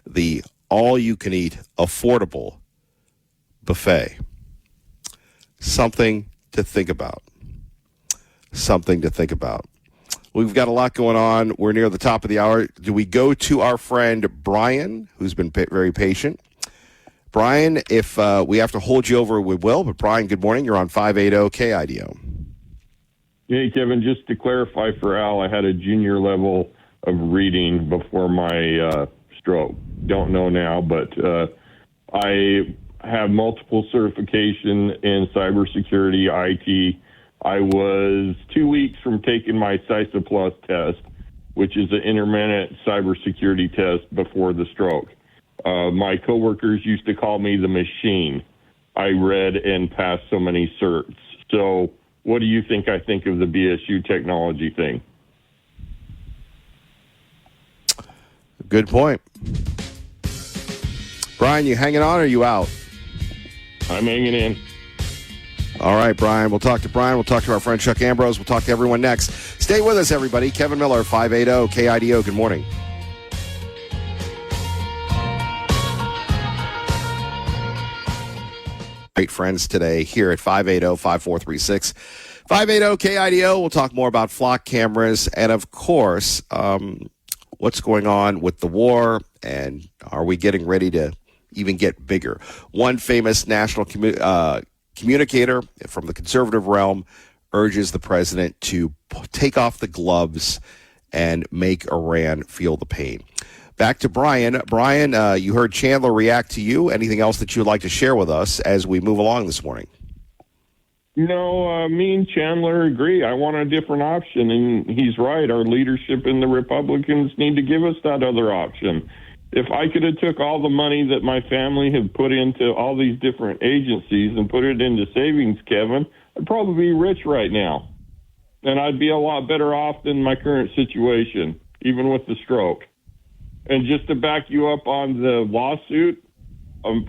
the all-you-can-eat affordable buffet? Something to think about. Something to think about. We've got a lot going on. We're near the top of the hour. Do we go to our friend Brian, who's been very patient? Brian, if we have to hold you over, we will. But, Brian, good morning. You're on 580 KIDO. Hey, Kevin, just to clarify for Al, I had a junior level of reading before my stroke. Don't know now, but I have multiple certification in cybersecurity, IT. I was 2 weeks from taking my CISA Plus test, which is an intermittent cybersecurity test before the stroke. My coworkers used to call me the machine. I read and passed so many certs. So what do you think I think of the BSU technology thing? Good point. Brian, you hanging on or are you out? I'm hanging in. All right, Brian. We'll talk to Brian. We'll talk to our friend Chuck Ambrose. We'll talk to everyone next. Stay with us, everybody. Kevin Miller, 580 KIDO. Good morning. Great friends today here at 580-5436. 580 KIDO. We'll talk more about flock cameras and, of course, what's going on with the war and are we getting ready to even get bigger. One famous national communicator from the conservative realm urges the president to take off the gloves and make Iran feel the pain. Back to Brian. Brian, you heard Chandler react to you. Anything else that you would like to share with us as we move along this morning? No, me and Chandler agree. I want a different option, and he's right. Our leadership and the Republicans need to give us that other option. If I could have took all the money that my family had put into all these different agencies and put it into savings, Kevin, I'd probably be rich right now. And I'd be a lot better off than my current situation, even with the stroke. And just to back you up on the lawsuit,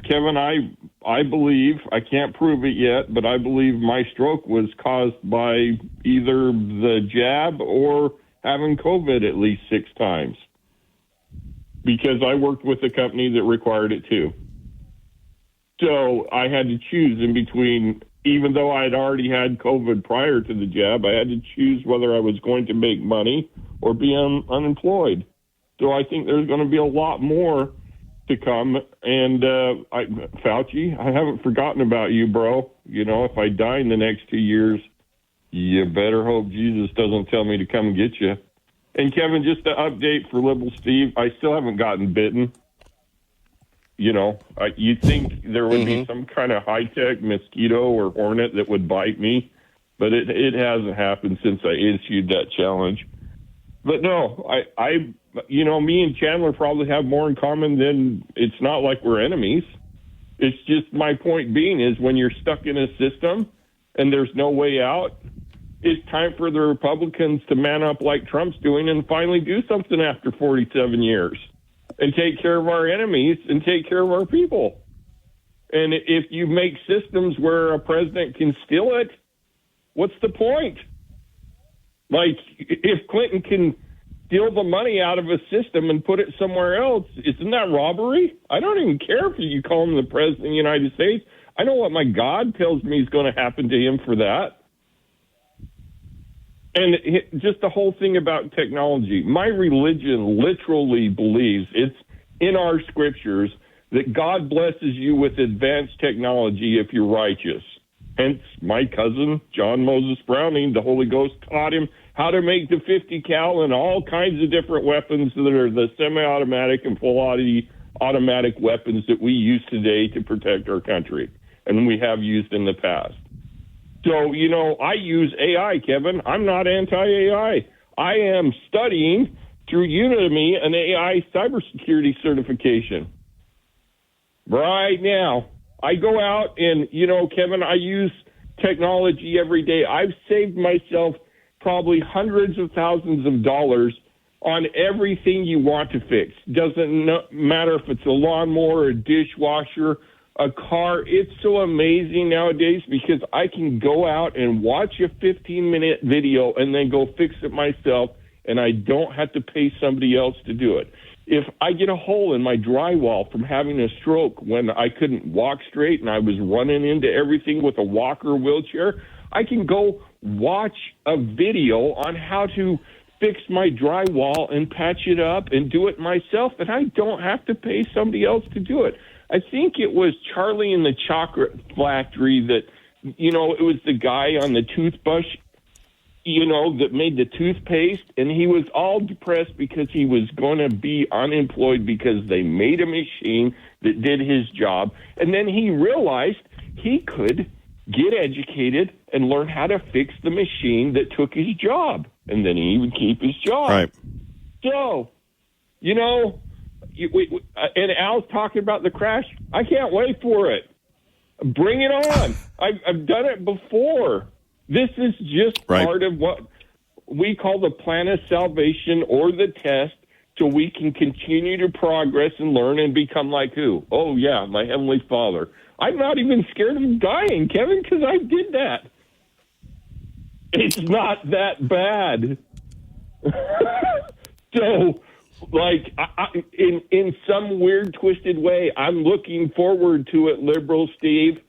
Kevin, I believe, I can't prove it yet, but I believe my stroke was caused by either the jab or having COVID at least 6 times. Because I worked with a company that required it too. So I had to choose in between, even though I had already had COVID prior to the jab, I had to choose whether I was going to make money or be unemployed. So I think there's going to be a lot more to come. And Fauci, I haven't forgotten about you, bro. You know, if I die in the next 2 years, you better hope Jesus doesn't tell me to come get you. And Kevin, just to update for Liberal Steve, I still haven't gotten bitten. You know, you'd think there would be some kind of high-tech mosquito or hornet that would bite me, but it hasn't happened since I issued that challenge. But no, I you know, me and Chandler probably have more in common than it's not like we're enemies. It's just my point being is when you're stuck in a system and there's no way out, it's time for the Republicans to man up like Trump's doing and finally do something after 47 years and take care of our enemies and take care of our people. And if you make systems where a president can steal it, what's the point? Like, if Clinton can steal the money out of a system and put it somewhere else, isn't that robbery? I don't even care if you call him the president of the United States. I know what my God tells me is going to happen to him for that. And just the whole thing about technology. My religion literally believes, it's in our scriptures, that God blesses you with advanced technology if you're righteous. Hence, my cousin, John Moses Browning, the Holy Ghost taught him how to make the 50 cal and all kinds of different weapons that are the semi-automatic and full automatic weapons that we use today to protect our country, and we have used in the past. So, I use AI, Kevin. I'm not anti-AI. I am studying through Udemy an AI cybersecurity certification. Right now, I go out and, Kevin, I use technology every day. I've saved myself probably hundreds of thousands of dollars on everything you want to fix. Doesn't matter if it's a lawnmower, a dishwasher, a car. It's so amazing nowadays because I can go out and watch a 15-minute video and then go fix it myself, and I don't have to pay somebody else to do it. If I get a hole in my drywall from having a stroke when I couldn't walk straight and I was running into everything with a walker wheelchair, I can go watch a video on how to fix my drywall and patch it up and do it myself, and I don't have to pay somebody else to do it. I think it was Charlie in the Chocolate Factory that, it was the guy on the toothbrush, that made the toothpaste, and he was all depressed because he was going to be unemployed because they made a machine that did his job. And then he realized he could get educated and learn how to fix the machine that took his job, and then he would keep his job. Right. So, and Al's talking about the crash. I can't wait for it. Bring it on. I've done it before. This is just part of what we call the plan of salvation or the test, so we can continue to progress and learn and become like who? Oh, yeah, my Heavenly Father. I'm not even scared of dying, Kevin, because I did that. It's not that bad. So, in some weird, twisted way, I'm looking forward to it, Liberal Steve.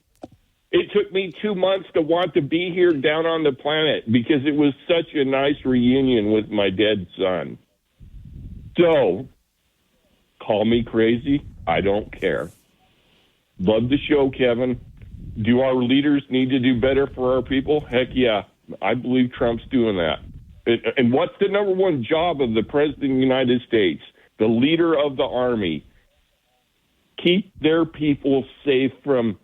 It took me 2 months to want to be here down on the planet because it was such a nice reunion with my dead son. So, call me crazy. I don't care. Love the show, Kevin. Do our leaders need to do better for our people? Heck yeah. I believe Trump's doing that. And what's the number one job of the President of the United States? The leader of the army. Keep their people safe from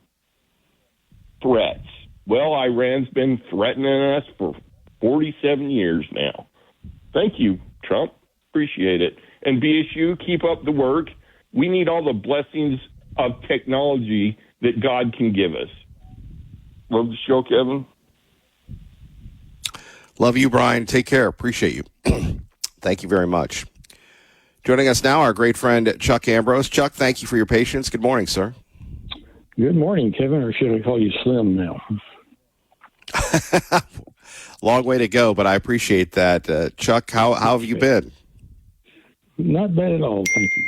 threats. Well, Iran's been threatening us for 47 years now. Thank you, Trump. Appreciate it. And BSU, keep up the work. We need all the blessings of technology that God can give us. Love the show, Kevin. Love you, Brian. Take care. Appreciate you. Thank you very much. Joining us now, our great friend Chuck Ambrose. Chuck, thank you for your patience. Good morning, sir. Good morning, Kevin, or should I call you Slim now? Long way to go, but I appreciate that. Chuck, how have you been? Not bad at all, thank you.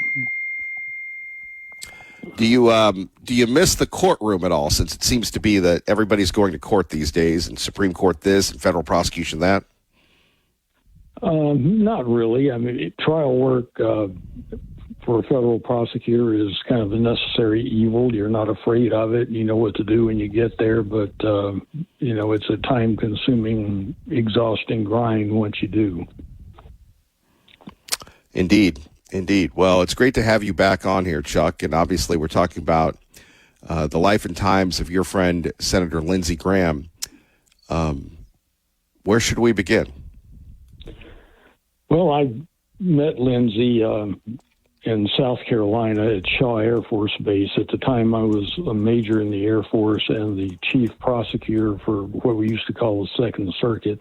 Do you miss the courtroom at all, since it seems to be that everybody's going to court these days, and Supreme Court this and federal prosecution that? Not really. I mean, trial work for a federal prosecutor is kind of a necessary evil. You're not afraid of it. You know what to do when you get there, but, it's a time-consuming, exhausting grind once you do. Indeed. Well, it's great to have you back on here, Chuck, and obviously we're talking about the life and times of your friend, Senator Lindsey Graham. Where should we begin? Well, I met Lindsey in South Carolina at Shaw Air Force Base. At the time, I was a major in the Air Force and the chief prosecutor for what we used to call the Second Circuit,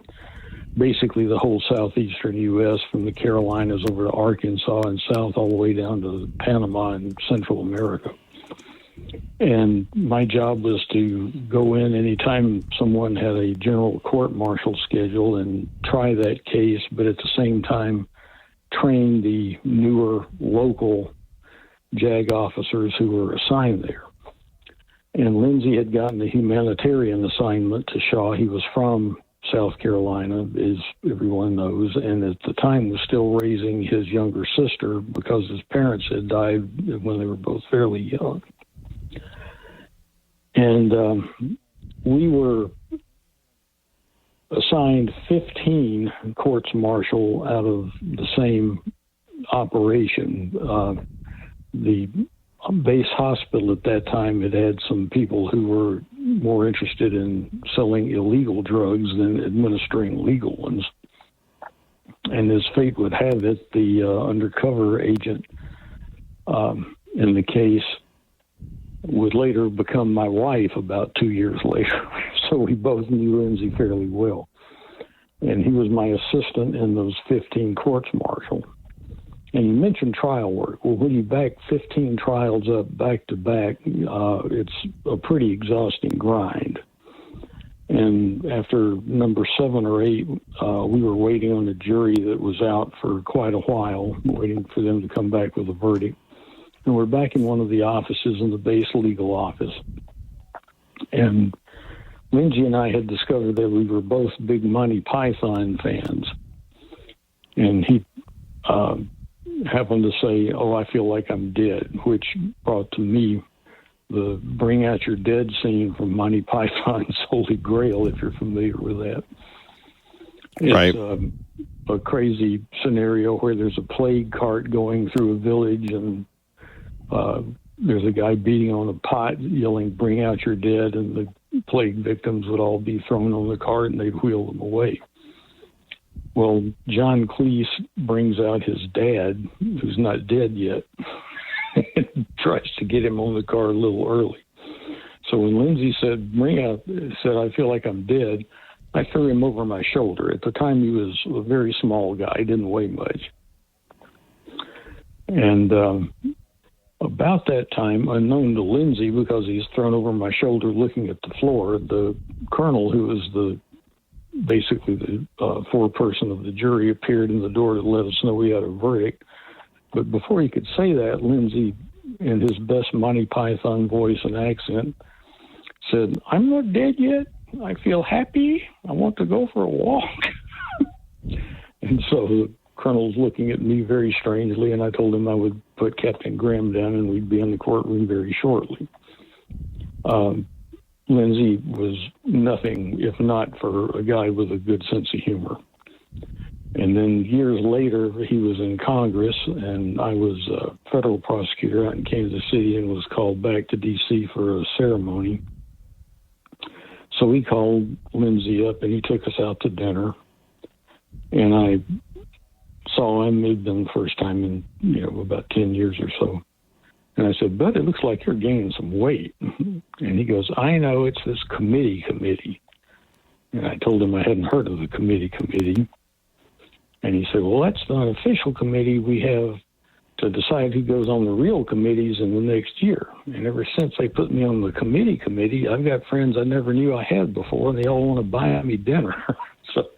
basically the whole southeastern U.S. from the Carolinas over to Arkansas and south all the way down to Panama and Central America. And my job was to go in anytime someone had a general court-martial schedule and try that case, but at the same time train the newer local JAG officers who were assigned there. And Lindsay had gotten a humanitarian assignment to Shaw. He was from South Carolina, as everyone knows, and at the time was still raising his younger sister because his parents had died when they were both fairly young. And we were assigned 15 courts martial out of the same operation. The base hospital at that time had some people who were more interested in selling illegal drugs than administering legal ones. And as fate would have it, the undercover agent in the case would later become my wife about 2 years later. So we both knew Lindsay fairly well. And he was my assistant in those 15 courts martial. And you mentioned trial work. Well, when you back 15 trials up back to back, it's a pretty exhausting grind. And after number 7 or 8, we were waiting on a jury that was out for quite a while, waiting for them to come back with a verdict. And we're back in one of the offices in the base legal office. And Lindsay and I had discovered that we were both big Monty Python fans. And he happened to say, "Oh, I feel like I'm dead," which brought to me the "Bring Out Your Dead" scene from Monty Python's Holy Grail, if you're familiar with that. It's right. A crazy scenario where there's a plague cart going through a village, and there's a guy beating on a pot yelling, "Bring out your dead," and the plague victims would all be thrown on the cart and they'd wheel them away. Well, John Cleese brings out his dad, who's not dead yet, and tries to get him on the car a little early. So when Lindsay said, "I feel like I'm dead," I threw him over my shoulder. At the time, he was a very small guy, didn't weigh much. And about that time, unknown to Lindsay, because he's thrown over my shoulder looking at the floor, the colonel, who was basically the foreperson of the jury, appeared in the door to let us know we had a verdict. But before he could say that, Lindsay, in his best Monty Python voice and accent, said, "I'm not dead yet. I feel happy. I want to go for a walk." And so the colonel's looking at me very strangely, and I told him I would put Captain Graham down and we'd be in the courtroom very shortly. Lindsay was nothing if not for a guy with a good sense of humor. And then years later, he was in Congress, and I was a federal prosecutor out in Kansas City and was called back to D.C. for a ceremony. So he called Lindsay up, and he took us out to dinner. And I saw him. It had been the first time in about 10 years or so. And I said, "Bud, it looks like you're gaining some weight." And he goes, "I know, it's this committee." And I told him I hadn't heard of the committee. And he said, "Well, that's the unofficial committee we have to decide who goes on the real committees in the next year. And ever since they put me on the committee, I've got friends I never knew I had before, and they all want to buy me dinner." So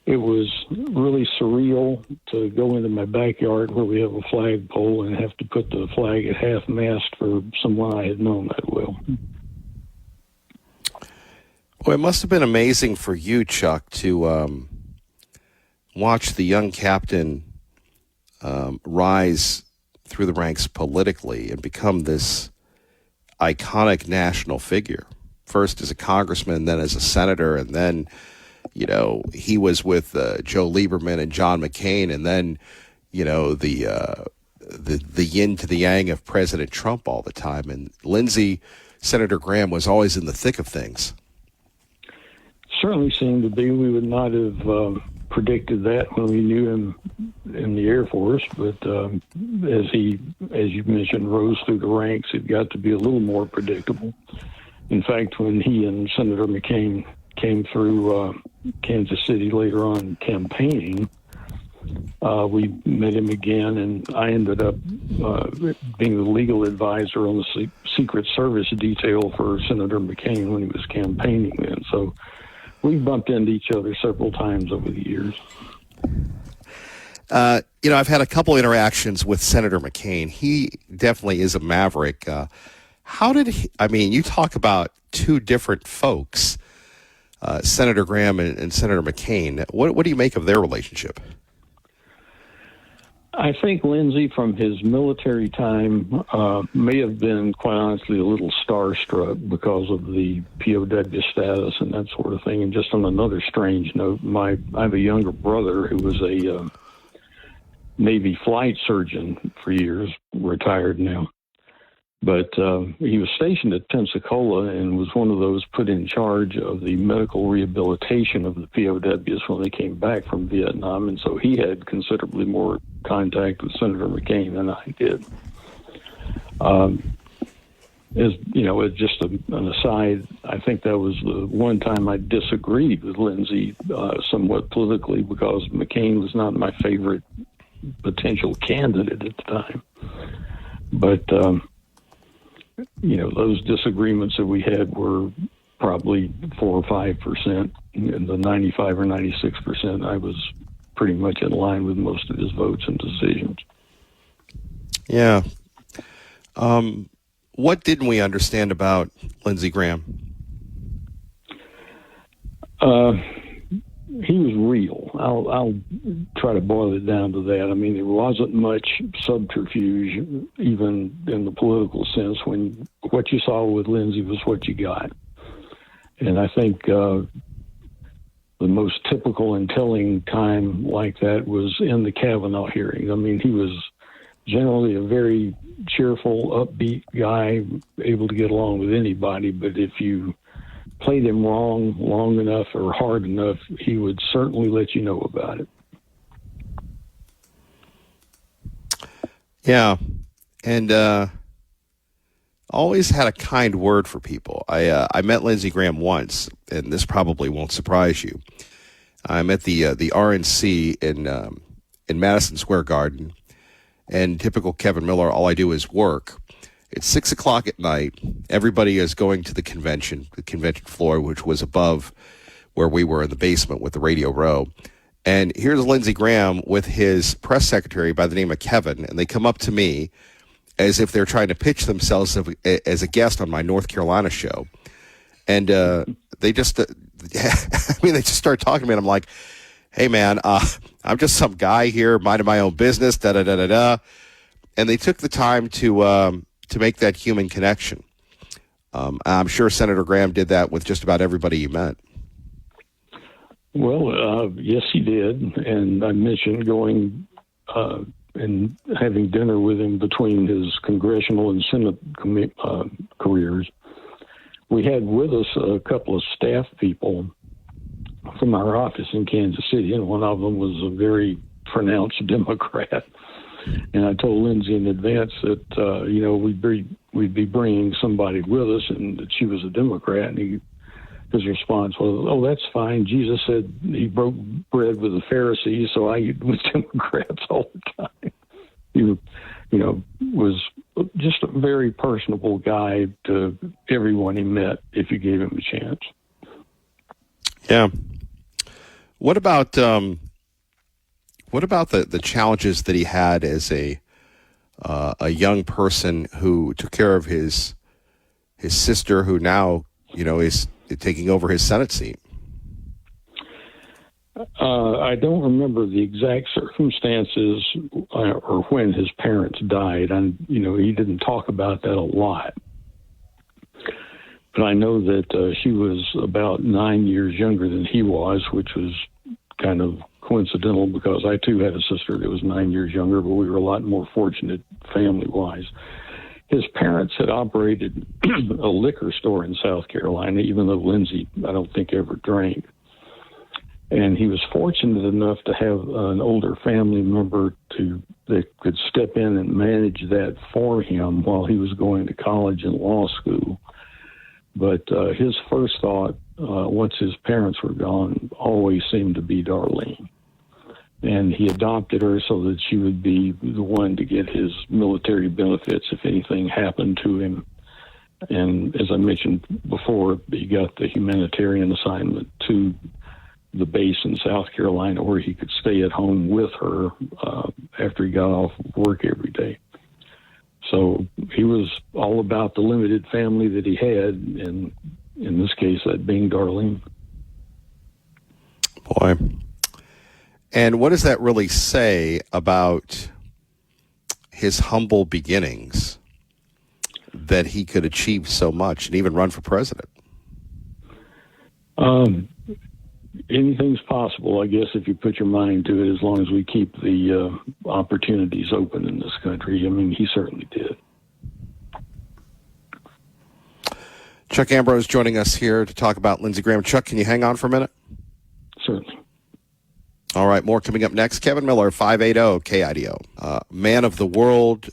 it was really surreal to go into my backyard where we have a flagpole and have to put the flag at half-mast for someone I had known that well. Well, it must have been amazing for you, Chuck, to watch the young captain rise through the ranks politically and become this iconic national figure. First as a congressman, then as a senator, and then he was with Joe Lieberman and John McCain, and then, the yin to the yang of President Trump all the time. And Lindsey, Senator Graham, was always in the thick of things. Certainly seemed to be. We would not have predicted that when we knew him in the Air Force, but as you mentioned, rose through the ranks, it got to be a little more predictable. In fact, when he and Senator McCain came through Kansas City later on campaigning, we met him again, and I ended up being the legal advisor on the Secret Service detail for Senator McCain when he was campaigning then. So we bumped into each other several times over the years. I've had a couple interactions with Senator McCain. He definitely is a maverick. How did he, you talk about two different folks, Senator Graham and Senator McCain. What do you make of their relationship? I think Lindsey, from his military time, may have been, quite honestly, a little starstruck because of the POW status and that sort of thing. And just on another strange note, I have a younger brother who was a Navy flight surgeon for years, retired now. But he was stationed at Pensacola and was one of those put in charge of the medical rehabilitation of the POWs when they came back from Vietnam. And so he had considerably more contact with Senator McCain than I did. As just an aside, I think that was the one time I disagreed with Lindsey somewhat politically, because McCain was not my favorite potential candidate at the time. But those disagreements that we had were probably 4 or 5%, and the 95 or 96%, I was pretty much in line with most of his votes and decisions. Yeah. What didn't we understand about Lindsey Graham? He was real. I'll try to boil it down to that. There wasn't much subterfuge, even in the political sense, when what you saw with Lindsey was what you got. And I think the most typical and telling time like that was in the Kavanaugh hearing. He was generally a very cheerful, upbeat guy, able to get along with anybody, but if you played him wrong long enough or hard enough, he would certainly let you know about it. Yeah, and always had a kind word for people. I met Lindsey Graham once, and this probably won't surprise you. I'm at the RNC in Madison Square Garden, and typical Kevin Miller, all I do is work. It's 6 o'clock at night. Everybody is going to the convention floor, which was above where we were in the basement with the Radio Row. And here's Lindsey Graham with his press secretary by the name of Kevin, and they come up to me as if they're trying to pitch themselves as a guest on my North Carolina show. And they just, they just start talking to me, and I'm like, hey, man, I'm just some guy here, minding my own business, da-da-da-da-da. And they took the time to make that human connection. I'm sure Senator Graham did that with just about everybody you met. Well, yes, he did. And I mentioned going and having dinner with him between his congressional and Senate careers. We had with us a couple of staff people from our office in Kansas City, and one of them was a very pronounced Democrat. And I told Lindsey in advance that, we'd be bringing somebody with us and that she was a Democrat. And his response was, oh, that's fine. Jesus said he broke bread with the Pharisees, so I eat with Democrats all the time. He, was just a very personable guy to everyone he met if you gave him a chance. Yeah. What about the challenges that he had as a young person who took care of his sister, who now is taking over his Senate seat? I don't remember the exact circumstances or when his parents died. And he didn't talk about that a lot. But I know that she was about 9 years younger than he was, which was kind of coincidental because I too had a sister that was 9 years younger, but we were a lot more fortunate family-wise. His parents had operated a liquor store in South Carolina, even though Lindsey, I don't think, ever drank. And he was fortunate enough to have an older family member that could step in and manage that for him while he was going to college and law school. But his first thought, once his parents were gone, always seemed to be Darlene. And he adopted her so that she would be the one to get his military benefits if anything happened to him. And as I mentioned before, he got the humanitarian assignment to the base in South Carolina where he could stay at home with her after he got off work every day. So he was all about the limited family that he had, and in this case, that being Darlene. Boy. And what does that really say about his humble beginnings, that he could achieve so much and even run for president? Anything's possible, I guess, if you put your mind to it, as long as we keep the opportunities open in this country. I mean, he certainly did. Chuck Ambrose joining us here to talk about Lindsey Graham. Chuck, can you hang on for a minute? Certainly. All right, more coming up next. Kevin Miller, 580 KIDO. Man of the world,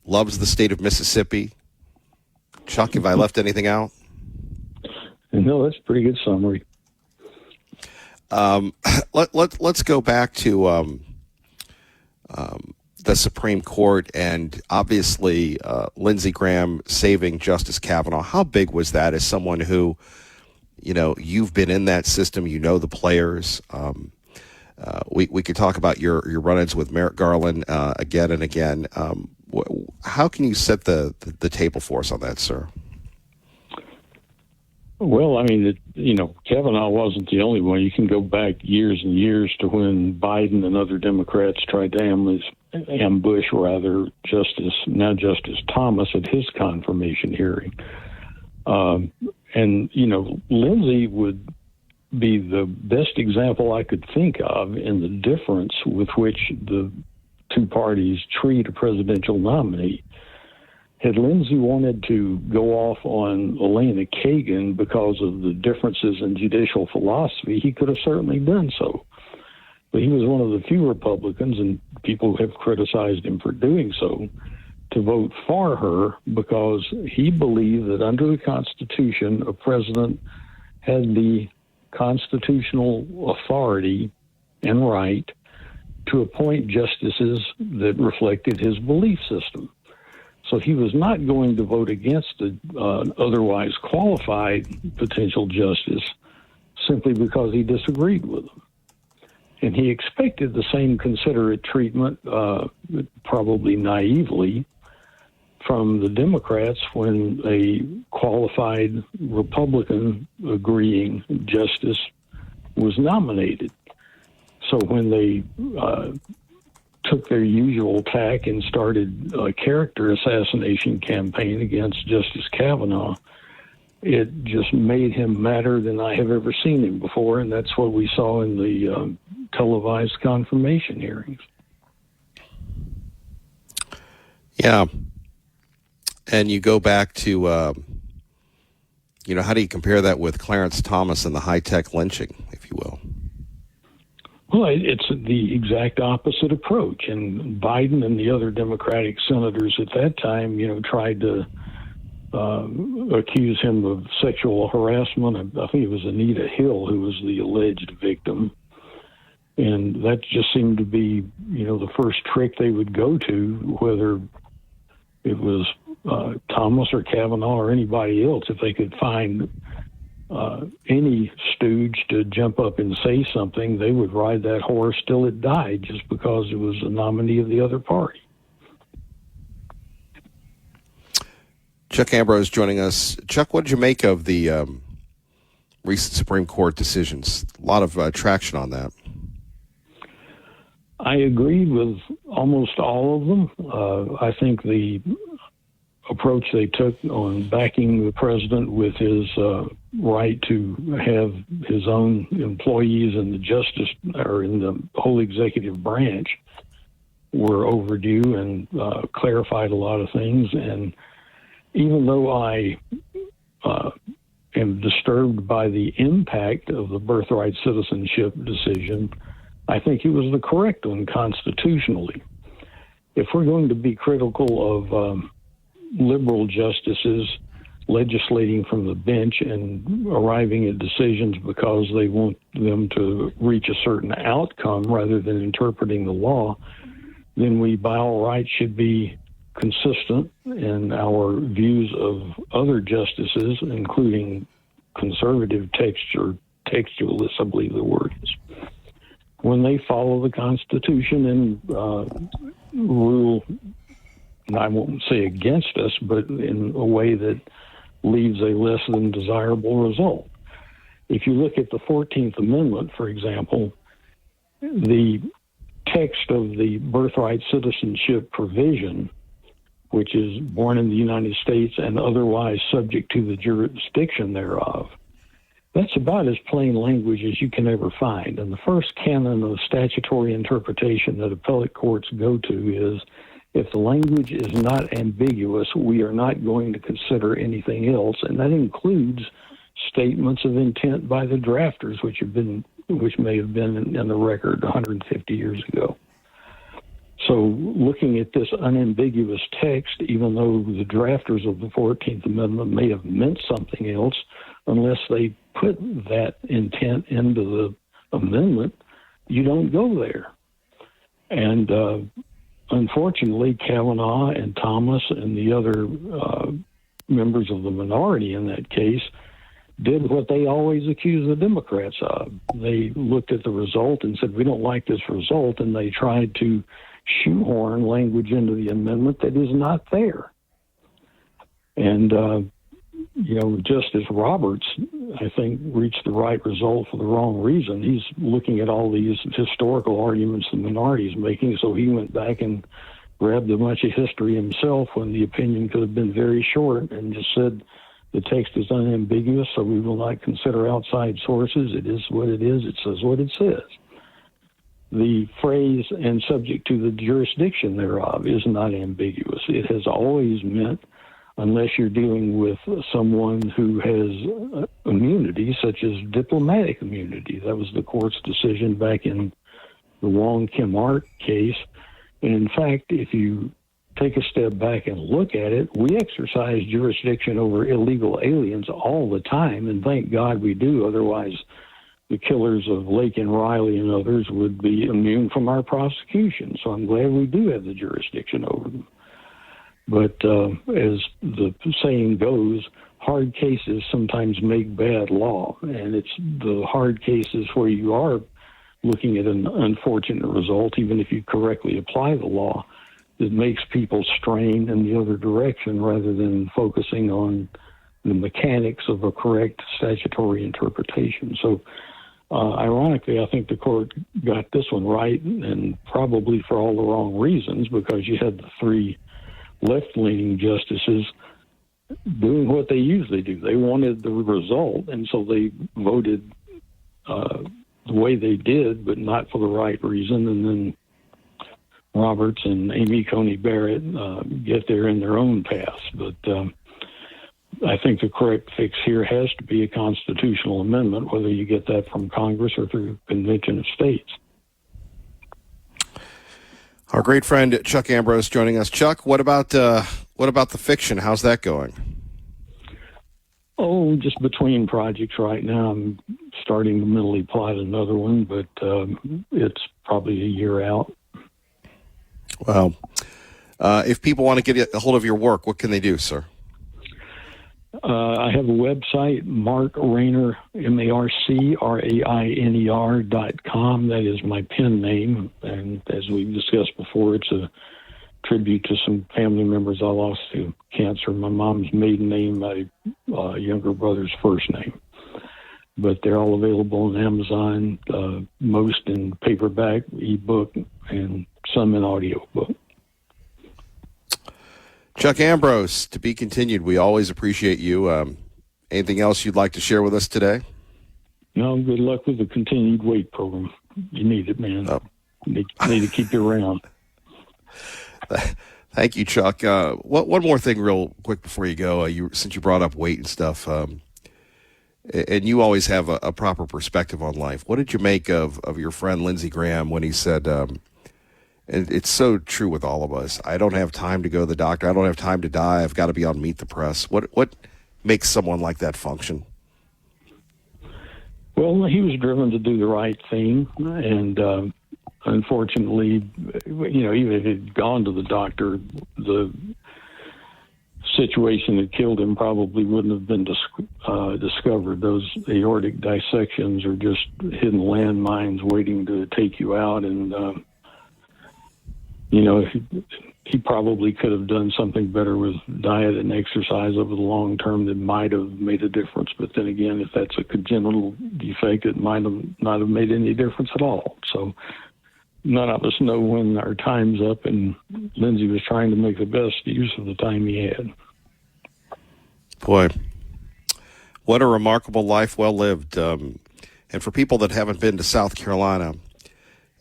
loves the state of Mississippi. Chuck, have I left anything out? No, that's a pretty good summary. Let's go back to the Supreme Court and obviously Lindsey Graham saving Justice Kavanaugh. How big was that as someone who, you know, you've been in that system, you know the players. We could talk about your run-ins with Merrick Garland again and again. How can you set the table for us on that, sir? Well, I mean, Kavanaugh wasn't the only one. You can go back years and years to when Biden and other Democrats tried to ambush Justice Thomas at his confirmation hearing. And, Lindsey would be the best example I could think of in the difference with which the two parties treat a presidential nominee. Had Lindsey wanted to go off on Elena Kagan because of the differences in judicial philosophy, he could have certainly done so. But he was one of the few Republicans, and people have criticized him for doing so, to vote for her because he believed that under the Constitution, a president had the constitutional authority and right to appoint justices that reflected his belief system. So he was not going to vote against an otherwise qualified potential justice simply because he disagreed with them. And he expected the same considerate treatment, probably naively, from the Democrats when a qualified Republican agreeing justice was nominated. So when they took their usual tack and started a character assassination campaign against Justice Kavanaugh, it just made him madder than I have ever seen him before, and that's what we saw in the televised confirmation hearings. Yeah. And you go back to, how do you compare that with Clarence Thomas and the high-tech lynching, if you will? Well, it's the exact opposite approach. And Biden and the other Democratic senators at that time, tried to accuse him of sexual harassment. I think it was Anita Hill who was the alleged victim. And that just seemed to be, the first trick they would go to, whether it was Thomas or Kavanaugh or anybody else. If they could find any stooge to jump up and say something, they would ride that horse till it died just because it was a nominee of the other party. Chuck Ambrose joining us. Chuck, what did you make of the recent Supreme Court decisions? A lot of traction on that. I agreed with almost all of them. I think the approach they took on backing the president with his right to have his own employees in the justice or in the whole executive branch were overdue and clarified a lot of things. And even though I am disturbed by the impact of the birthright citizenship decision, I think it was the correct one constitutionally. If we're going to be critical of liberal justices legislating from the bench and arriving at decisions because they want them to reach a certain outcome rather than interpreting the law, then we by all rights should be consistent in our views of other justices, including conservative textualists, I believe the word is, when they follow the Constitution and rule, and I won't say against us, but in a way that leaves a less than desirable result. If you look at the 14th Amendment, for example, the text of the birthright citizenship provision, which is born in the United States and otherwise subject to the jurisdiction thereof, that's about as plain language as you can ever find. And the first canon of statutory interpretation that appellate courts go to is, if the language is not ambiguous, we are not going to consider anything else, and that includes statements of intent by the drafters, which may have been in the record 150 years ago. So looking at this unambiguous text, even though the drafters of the 14th Amendment may have meant something else, unless they put that intent into the amendment, you don't go there. And unfortunately, Kavanaugh and Thomas and the other members of the minority in that case did what they always accuse the Democrats of. They looked at the result and said, we don't like this result, and they tried to shoehorn language into the amendment that is not there. And, Justice Roberts, I think, reached the right result for the wrong reason. He's looking at all these historical arguments the minority is making, so he went back and grabbed a bunch of history himself when the opinion could have been very short and just said, the text is unambiguous, so we will not consider outside sources. It is what it is. It says what it says. The phrase, and subject to the jurisdiction thereof, is not ambiguous. It has always meant, unless you're dealing with someone who has immunity, such as diplomatic immunity. That was the court's decision back in the Wong Kim Ark case. And in fact, if you take a step back and look at it, we exercise jurisdiction over illegal aliens all the time, and thank God we do. Otherwise, the killers of Lake and Riley and others would be immune from our prosecution. So I'm glad we do have the jurisdiction over them. But as the saying goes, hard cases sometimes make bad law, and it's the hard cases where you are looking at an unfortunate result, even if you correctly apply the law, that makes people strain in the other direction rather than focusing on the mechanics of a correct statutory interpretation. So, ironically, I think the court got this one right, and probably for all the wrong reasons, because you had the three left-leaning justices doing what they usually do. They wanted the result, and so they voted the way they did, but not for the right reason, and then Roberts and Amy Coney Barrett get there in their own paths. But I think the correct fix here has to be a constitutional amendment, whether you get that from Congress or through Convention of States. Our great friend Chuck Ambrose joining us. Chuck, what about the fiction? How's that going? Oh, just between projects right now. I'm starting to mentally plot another one, but it's probably a year out. Well, if people want to get a hold of your work, what can they do, sir? I have a website, Mark Rainer, MarcRainer.com. That is my pen name. And as we've discussed before, it's a tribute to some family members I lost to cancer. My mom's maiden name, my younger brother's first name. But they're all available on Amazon, most in paperback, ebook, and some in audiobook. Chuck Ambrose, to be continued. We always appreciate you. Anything else you'd like to share with us today? No, good luck with the continued weight program. You need it, man. Oh. You need to keep you around. Thank you, Chuck. One more thing real quick before you go. Since you brought up weight and stuff, and you always have a proper perspective on life, what did you make of your friend Lindsey Graham when he said, and it's so true with all of us, I don't have time to go to the doctor, I don't have time to die, I've got to be on Meet the Press. What makes someone like that function? Well, he was driven to do the right thing, and unfortunately, even if he'd gone to the doctor, the situation that killed him probably wouldn't have been discovered. Those aortic dissections are just hidden landmines waiting to take you out. And, he probably could have done something better with diet and exercise over the long term that might have made a difference. But then again, if that's a congenital defect, it might have not have made any difference at all. So none of us know when our time's up, and Lindsay was trying to make the best use of the time he had. Boy, what a remarkable life, well lived. And for people that haven't been to South Carolina,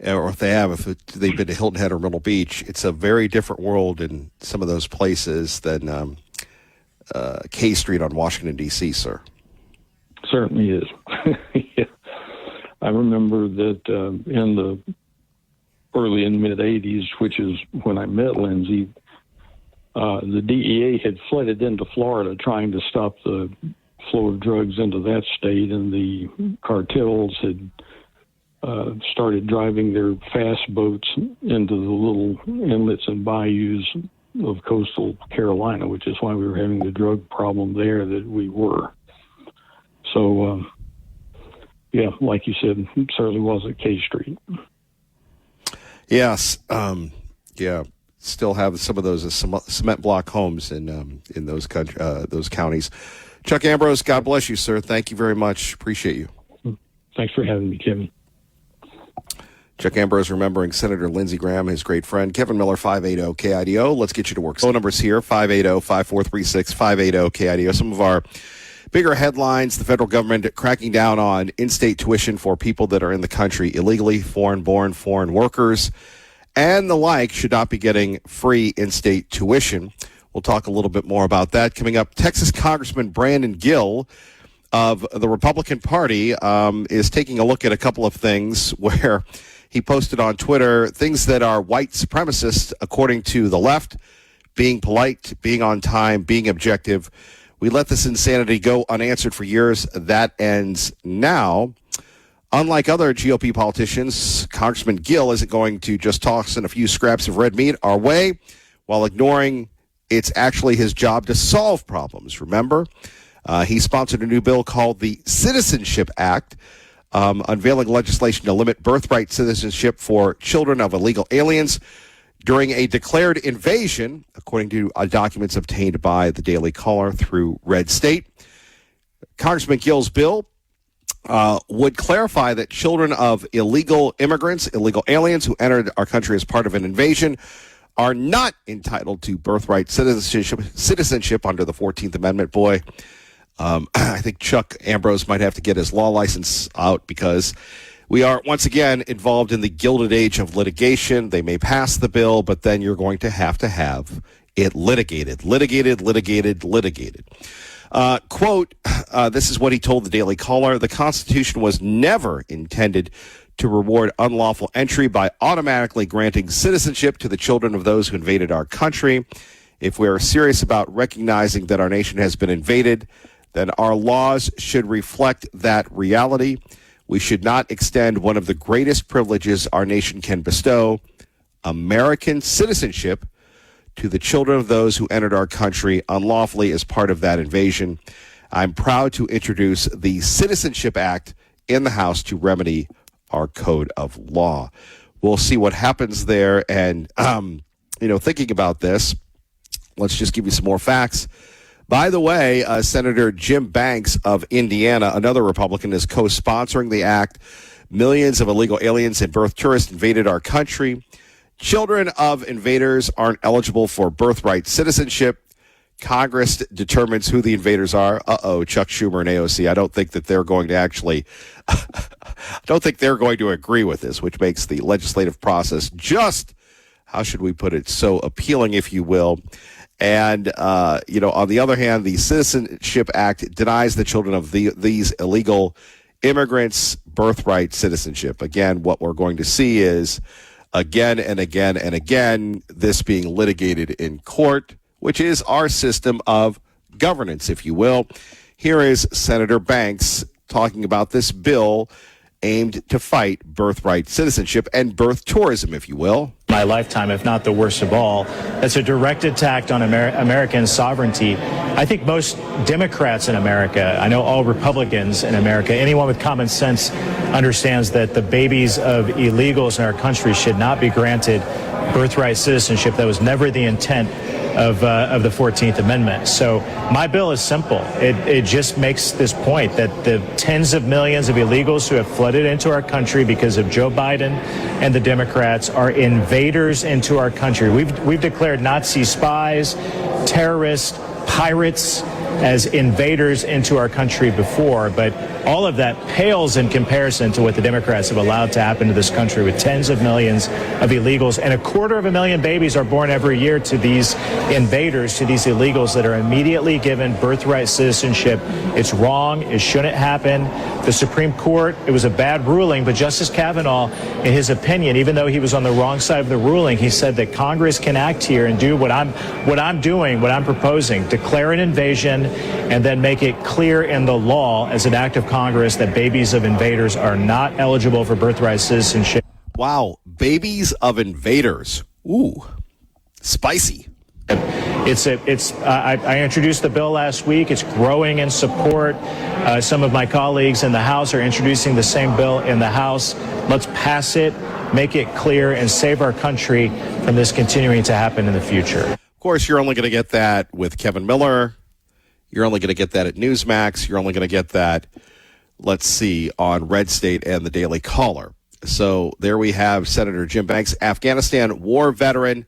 or if they have, if they've been to Hilton Head or Myrtle Beach, it's a very different world in some of those places than K Street on Washington, D.C., sir. Certainly is. Yeah. I remember that in the early and mid-'80s, which is when I met Lindsay, the DEA had flooded into Florida trying to stop the flow of drugs into that state, and the cartels had started driving their fast boats into the little inlets and bayous of coastal Carolina, which is why we were having the drug problem there that we were. So, like you said, it certainly was at K Street. Yes. Still have some of those cement block homes in those counties. Chuck Ambrose, God bless you, sir. Thank you very much. Appreciate you. Thanks for having me, Kevin. Chuck Ambrose remembering Senator Lindsey Graham, his great friend. Kevin Miller, 580-KIDO. Let's get you to work. Phone numbers here, 580-5436, 580-KIDO. Some of our bigger headlines: the federal government cracking down on in-state tuition for people that are in the country illegally, foreign-born, foreign workers, and the like should not be getting free in-state tuition. We'll talk a little bit more about that coming up. Texas Congressman Brandon Gill of the Republican Party is taking a look at a couple of things where he posted on Twitter things that are white supremacist, according to the left: being polite, being on time, being objective. We let this insanity go unanswered for years. That ends now. Unlike other GOP politicians, Congressman Gill isn't going to just toss in a few scraps of red meat our way while ignoring it's actually his job to solve problems. Remember, he sponsored a new bill called the Citizenship Act, unveiling legislation to limit birthright citizenship for children of illegal aliens during a declared invasion, according to documents obtained by the Daily Caller through Red State. Congressman Gill's bill would clarify that children of illegal immigrants, illegal aliens who entered our country as part of an invasion are not entitled to birthright citizenship under the 14th Amendment. Boy, I think Chuck Ambrose might have to get his law license out, because we are once again involved in the Gilded Age of litigation. They may pass the bill, but then you're going to have it litigated. Quote, this is what he told the Daily Caller: the Constitution was never intended to reward unlawful entry by automatically granting citizenship to the children of those who invaded our country. If we are serious about recognizing that our nation has been invaded, then our laws should reflect that reality. We should not extend one of the greatest privileges our nation can bestow, American citizenship, to the children of those who entered our country unlawfully as part of that invasion. I'm proud to introduce the Citizenship Act in the House to remedy our code of law. We'll see what happens there. And, thinking about this, let's just give you some more facts. By the way, Senator Jim Banks of Indiana, another Republican, is co-sponsoring the act. Millions of illegal aliens and birth tourists invaded our country. Children of invaders aren't eligible for birthright citizenship. Congress determines who the invaders are. Chuck Schumer and AOC. I don't think that they're going to actually, I don't think they're going to agree with this, which makes the legislative process just, how should we put it, so appealing, if you will. And, on the other hand, the Citizenship Act denies the children of these illegal immigrants birthright citizenship. Again, what we're going to see is again and again and again, this being litigated in court, which is our system of governance, if you will. Here is Senator Banks talking about this bill aimed to fight birthright citizenship and birth tourism, if you will. my lifetime, if not the worst of all. That's a direct attack on American sovereignty. I think most Democrats in America, I know all Republicans in America, anyone with common sense understands that the babies of illegals in our country should not be granted birthright citizenship. That was never the intent of the 14th Amendment. So my bill is simple. It just makes this point that the tens of millions of illegals who have flooded into our country because of Joe Biden and the Democrats are invaders into our country. We've declared Nazi spies, terrorists, pirates as invaders into our country before, but all of that pales in comparison to what the Democrats have allowed to happen to this country with tens of millions of illegals, and 250,000 babies are born every year to these invaders, to these illegals that are immediately given birthright citizenship. It's wrong. It shouldn't happen. The Supreme Court, it was a bad ruling, but Justice Kavanaugh, in his opinion, even though he was on the wrong side of the ruling, he said that Congress can act here and do what I'm proposing, declare an invasion and then make it clear in the law as an act of Congress that babies of invaders are not eligible for birthright citizenship. Wow, babies of invaders. Ooh, spicy. I introduced the bill last week. It's growing in support. Some of my colleagues in the House are introducing the same bill in the House. Let's pass it, make it clear, and save our country from this continuing to happen in the future. Of course, you're only going to get that with Kevin Miller. You're only going to get that at Newsmax. You're only going to get that, let's see, on Red State and the Daily Caller. So there we have Senator Jim Banks, Afghanistan war veteran,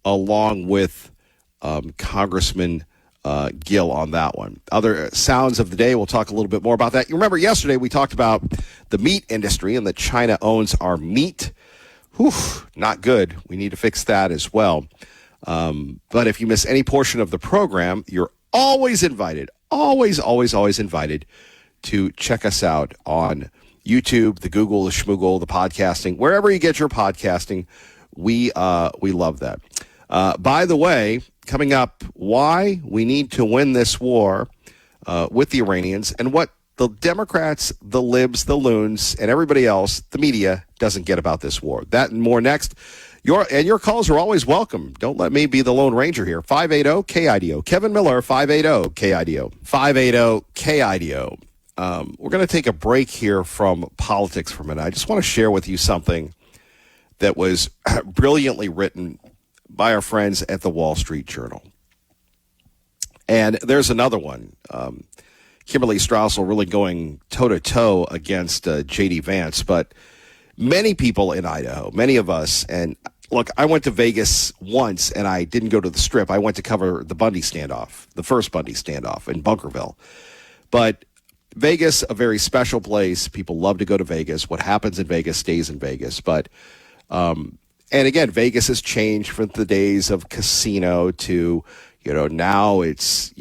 along with Congressman Gill on that one. Other sounds of the day, we'll talk a little bit more about that. You remember yesterday we talked about the meat industry and that China owns our meat. Whew, not good. We need to fix that as well. But if you miss any portion of the program, you're always invited, always invited to check us out on YouTube, the Google, the Schmoogle, the podcasting, wherever you get your podcasting. We love that. By the way, coming up, why we need to win this war with the Iranians and what the Democrats, the libs, the loons, and everybody else, the media, doesn't get about this war. That and more next. Your calls are always welcome. Don't let me be the Lone Ranger here. 580-KIDO. Kevin Miller, 580-KIDO. 580-KIDO. We're going to take a break here from politics for a minute. I just want to share with you something that was brilliantly written by our friends at the Wall Street Journal. And there's another one. Kimberly Strassel really going toe-to-toe against J.D. Vance, but many people in Idaho, many of us, and look, I went to Vegas once and I didn't go to the Strip. I went to cover the Bundy standoff, the first Bundy standoff in Bunkerville. But Vegas, a very special place. People love to go to Vegas. What happens in Vegas stays in Vegas. But, and again, Vegas has changed from the days of casino to, now it's,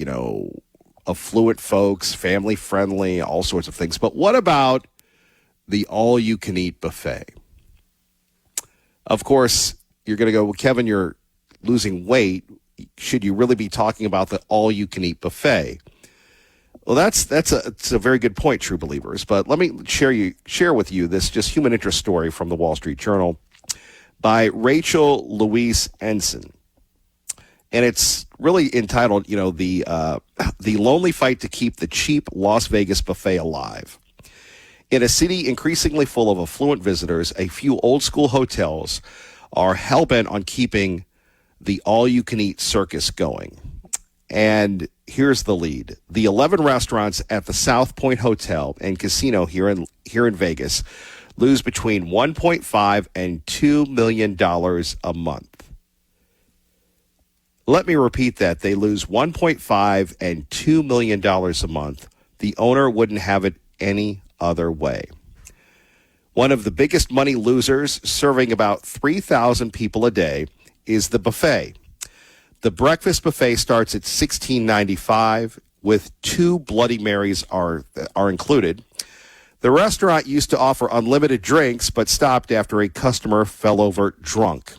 affluent folks, family friendly, all sorts of things. But what about the all-you-can-eat buffet? Of course, you're going to go, well, Kevin, you're losing weight. Should you really be talking about the all-you-can-eat buffet? Well, that's a very good point, true believers. But let me share with you this just human interest story from the Wall Street Journal by Rachel Louise Ensign. And it's really entitled, the lonely fight to keep the cheap Las Vegas buffet alive. In a city increasingly full of affluent visitors, a few old-school hotels are hell-bent on keeping the all-you-can-eat circus going. And here's the lead. The 11 restaurants at the South Point Hotel and Casino here in Vegas lose between $1.5 and $2 million a month. Let me repeat that. They lose $1.5 and $2 million a month. The owner wouldn't have it any other way. One of the biggest money losers, serving about 3,000 people a day, is the buffet. The breakfast buffet starts at $16.95, with 2 Bloody Marys are included. The restaurant used to offer unlimited drinks, but stopped after a customer fell over drunk.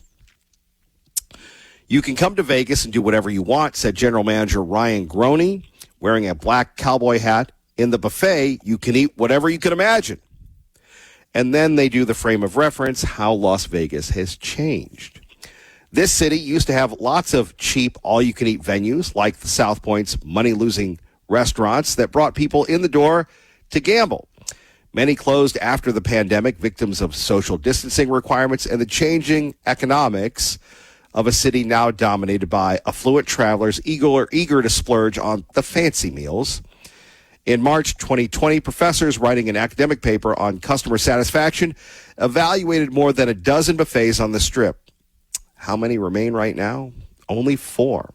You can come to Vegas and do whatever you want, said General Manager Ryan Groney, wearing a black cowboy hat. In the buffet, you can eat whatever you can imagine. And then they do the frame of reference, how Las Vegas has changed. This city used to have lots of cheap all-you-can-eat venues like the South Point's money-losing restaurants that brought people in the door to gamble. Many closed after the pandemic, victims of social distancing requirements and the changing economics of a city now dominated by affluent travelers eager to splurge on the fancy meals. In March 2020, professors writing an academic paper on customer satisfaction evaluated more than a dozen buffets on the Strip. How many remain right now? Only 4.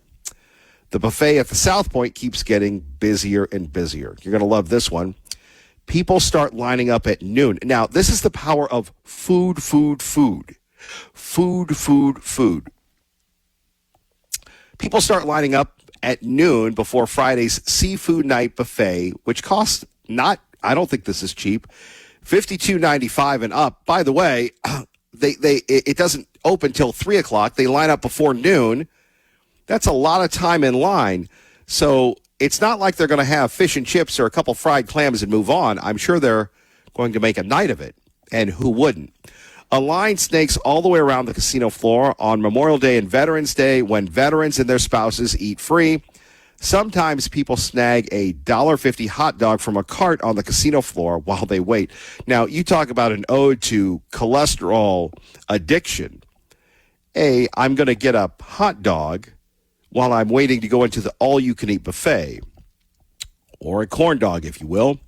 The buffet at the South Point keeps getting busier and busier. You're going to love this one. People start lining up at noon. Now, this is the power of food. People start lining up at noon before Friday's seafood night buffet, which costs I don't think this is cheap, $52.95 and up. By the way, it doesn't open till 3 o'clock. They line up before noon. That's a lot of time in line. So it's not like they're going to have fish and chips or a couple fried clams and move on. I'm sure they're going to make a night of it. And who wouldn't? A line snakes all the way around the casino floor on Memorial Day and Veterans Day when veterans and their spouses eat free. Sometimes people snag a $1.50 hot dog from a cart on the casino floor while they wait. Now, you talk about an ode to cholesterol addiction. I'm going to get a hot dog while I'm waiting to go into the all-you-can-eat buffet, or a corn dog, if you will.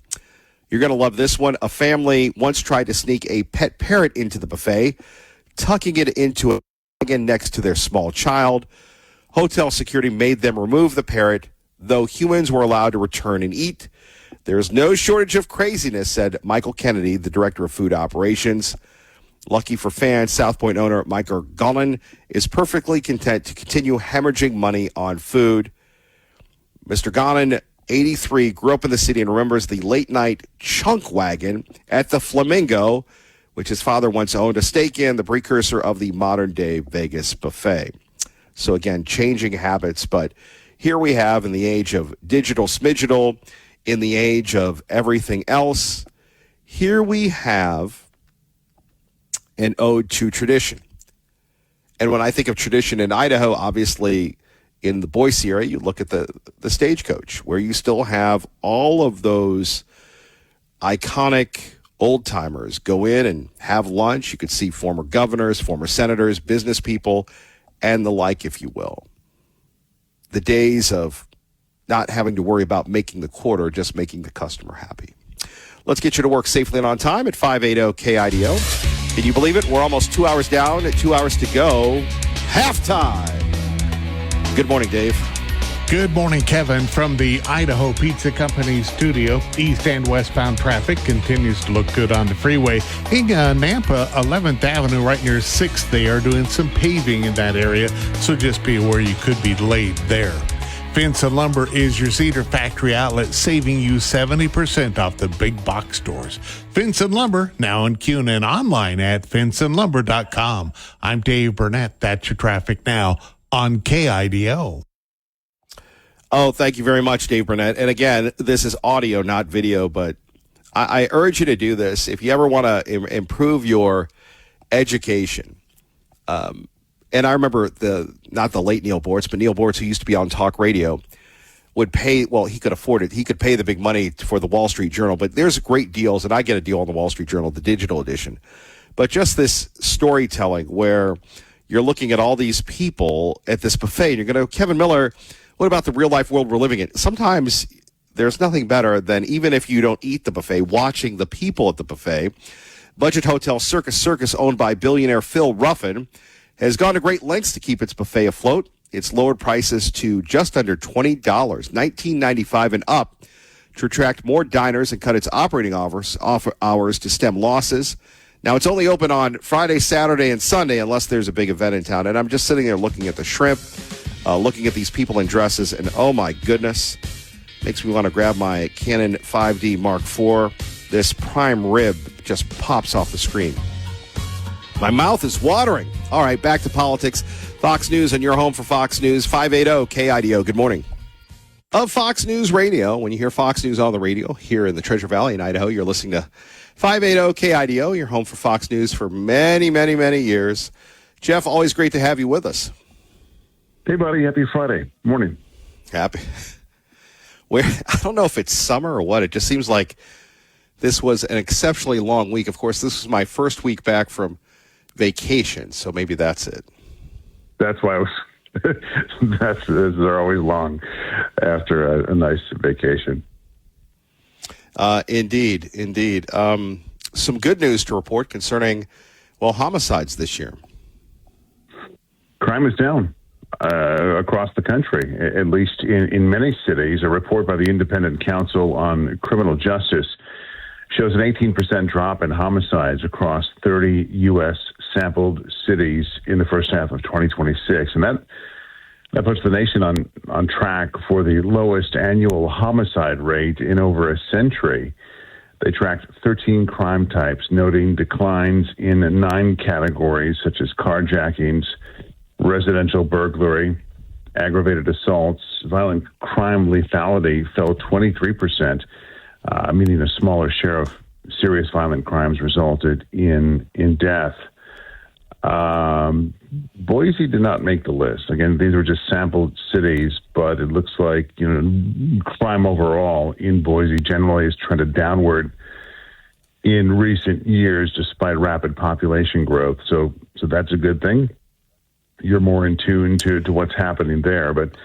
You're going to love this one. A family once tried to sneak a pet parrot into the buffet, tucking it into a wagon next to their small child. Hotel security made them remove the parrot, though humans were allowed to return and eat. There's no shortage of craziness, said Michael Kennedy, the director of food operations. Lucky for fans, South Point owner Michael Gollin is perfectly content to continue hemorrhaging money on food. Mr. Gollin, 83, grew up in the city and remembers the late-night chunk wagon at the Flamingo, which his father once owned a stake in, the precursor of the modern-day Vegas buffet. So, again, changing habits. But here we have, in the age of digital smidgital, in the age of everything else, here we have an ode to tradition. And when I think of tradition in Idaho, obviously in the Boise area, you look at the Stagecoach, where you still have all of those iconic old-timers go in and have lunch. You could see former governors, former senators, business people, and the like, if you will. The days of not having to worry about making the quarter, just making the customer happy. Let's get you to work safely and on time at 580 KIDO. Can you believe it? We're almost 2 hours down, 2 hours to go. Halftime. Good morning, Dave. Good morning, Kevin. From the Idaho Pizza Company studio, east and westbound traffic continues to look good on the freeway. In Nampa, 11th Avenue, right near 6th, they are doing some paving in that area, so just be aware you could be delayed there. Fence and Lumber is your Cedar Factory outlet, saving you 70% off the big box stores. Fence and Lumber, now in Kuhn and online at fenceandlumber.com. I'm Dave Burnett. That's your traffic now on KIDO. Oh, thank you very much, Dave Burnett. And again, this is audio, not video, but I urge you to do this. If you ever want to improve your education, and I remember not the late Neil Bortz, but Neil Bortz, who used to be on talk radio, would pay, well, he could afford it. He could pay the big money for the Wall Street Journal, but there's great deals, and I get a deal on the Wall Street Journal, the digital edition. But just this storytelling where you're looking at all these people at this buffet, and you're going to, Kevin Miller, what about the real-life world we're living in? Sometimes there's nothing better than, even if you don't eat the buffet, watching the people at the buffet. Budget hotel Circus, owned by billionaire Phil Ruffin, has gone to great lengths to keep its buffet afloat. It's lowered prices to just under $20, $19.95 and up, to attract more diners and cut its operating hours to stem losses. Now, it's only open on Friday, Saturday, and Sunday unless there's a big event in town. And I'm just sitting there looking at the shrimp, looking at these people in dresses, and oh my goodness, makes me want to grab my Canon 5D Mark IV. This prime rib just pops off the screen. My mouth is watering. All right, back to politics. Fox News and your home for Fox News, 580 KIDO. Good morning. Of Fox News Radio. When you hear Fox News on the radio here in the Treasure Valley in Idaho, you're listening to 580 KIDO, your home for Fox News for many, many, many years. Jeff, always great to have you with us. Hey, buddy. Happy Friday. Morning. Happy. I don't know if it's summer or what. It just seems like this was an exceptionally long week. Of course, this was my first week back from vacation, so maybe that's it. That's why I was. They're always long after a nice vacation. Indeed. Some good news to report concerning, homicides this year. Crime is down across the country, at least in many cities. A report by the Independent Council on Criminal Justice shows an 18% drop in homicides across 30 U.S. sampled cities in the first half of 2026. And that puts the nation on track for the lowest annual homicide rate in over a century. They tracked 13 crime types, noting declines in 9 categories, such as carjackings, residential burglary, aggravated assaults. Violent crime lethality fell 23%, meaning a smaller share of serious violent crimes resulted in death. Boise did not make the list. Again, these were just sampled cities, but it looks like, crime overall in Boise generally has trended downward in recent years despite rapid population growth. So that's a good thing. You're more in tune to what's happening there. But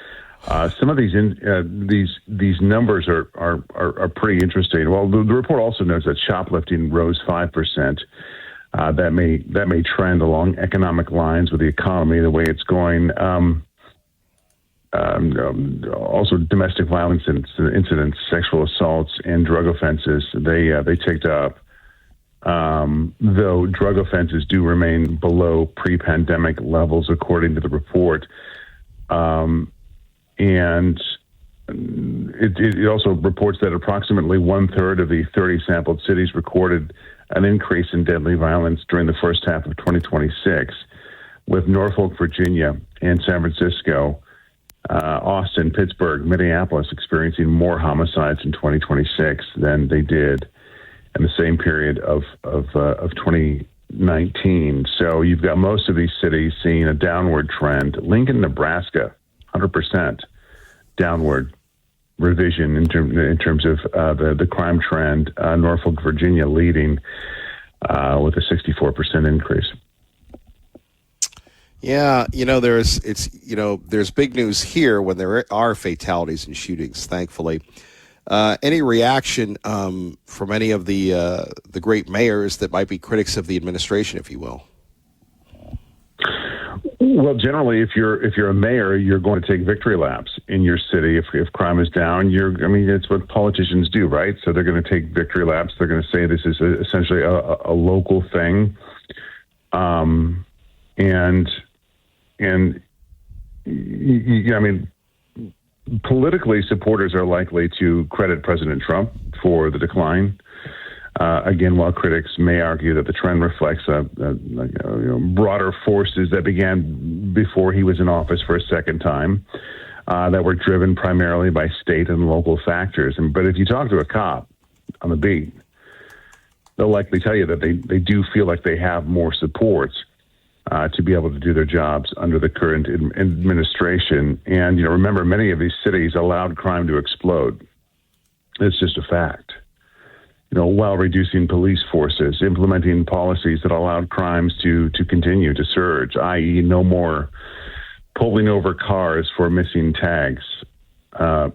some of these numbers are pretty interesting. Well, the report also notes that shoplifting rose 5%. That may trend along economic lines with the economy the way it's going. Also, domestic violence incidents, sexual assaults, and drug offenses they ticked up. Though drug offenses do remain below pre-pandemic levels, according to the report. And it also reports that approximately 1/3 of the 30 sampled cities recorded an increase in deadly violence during the first half of 2026, with Norfolk, Virginia, and San Francisco, Austin, Pittsburgh, Minneapolis experiencing more homicides in 2026 than they did in the same period of 2019. So you've got most of these cities seeing a downward trend. Lincoln, Nebraska, 100% downward revision in terms of the crime trend. Norfolk, Virginia leading with a 64% increase. Yeah, there's big news here when there are fatalities and shootings, thankfully. Any reaction from any of the great mayors that might be critics of the administration, if you will? Well, generally, if you're a mayor, you're going to take victory laps in your city. If crime is down, it's what politicians do, right? So they're going to take victory laps. They're going to say this is essentially a local thing, politically, supporters are likely to credit President Trump for the decline. Again, while critics may argue that the trend reflects broader forces that began before he was in office for a second time, that were driven primarily by state and local factors. But if you talk to a cop on the beat, they'll likely tell you that they do feel like they have more support to be able to do their jobs under the current administration. And, remember, many of these cities allowed crime to explode. It's just a fact. While reducing police forces, implementing policies that allowed crimes to continue to surge, i.e. no more pulling over cars for missing tags.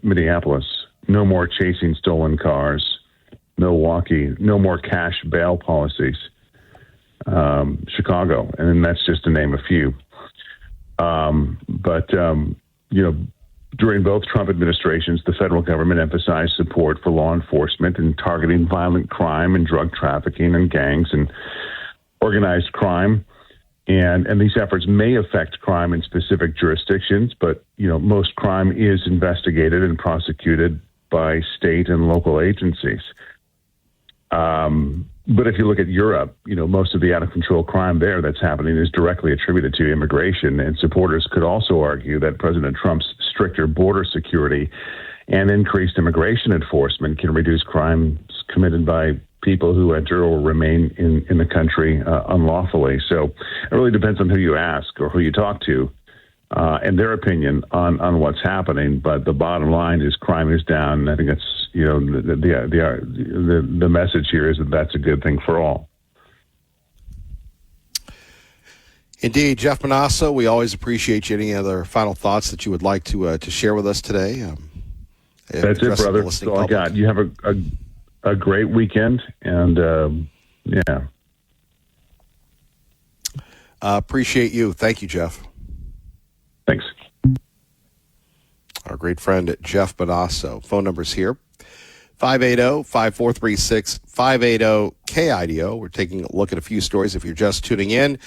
Minneapolis, no more chasing stolen cars. Milwaukee, no more cash bail policies. Chicago, and that's just to name a few. During both Trump administrations, the federal government emphasized support for law enforcement and targeting violent crime and drug trafficking and gangs and organized crime. And these efforts may affect crime in specific jurisdictions, but, most crime is investigated and prosecuted by state and local agencies. But if you look at Europe, most of the out-of-control crime there that's happening is directly attributed to immigration, and supporters could also argue that President Trump's stricter border security and increased immigration enforcement can reduce crimes committed by people who enter or remain in the country unlawfully. So it really depends on who you ask or who you talk to and their opinion on what's happening. But the bottom line is crime is down. And I think that's, the message here is that that's a good thing for all. Indeed, Jeff Manasso, we always appreciate you. Any other final thoughts that you would like to share with us today? That's it, brother. That's all I got. You have a great weekend, and yeah. Appreciate you. Thank you, Jeff. Thanks. Our great friend, Jeff Manasso. Phone number's here. 580-5436, 580-KIDO. We're taking a look at a few stories if you're just tuning in.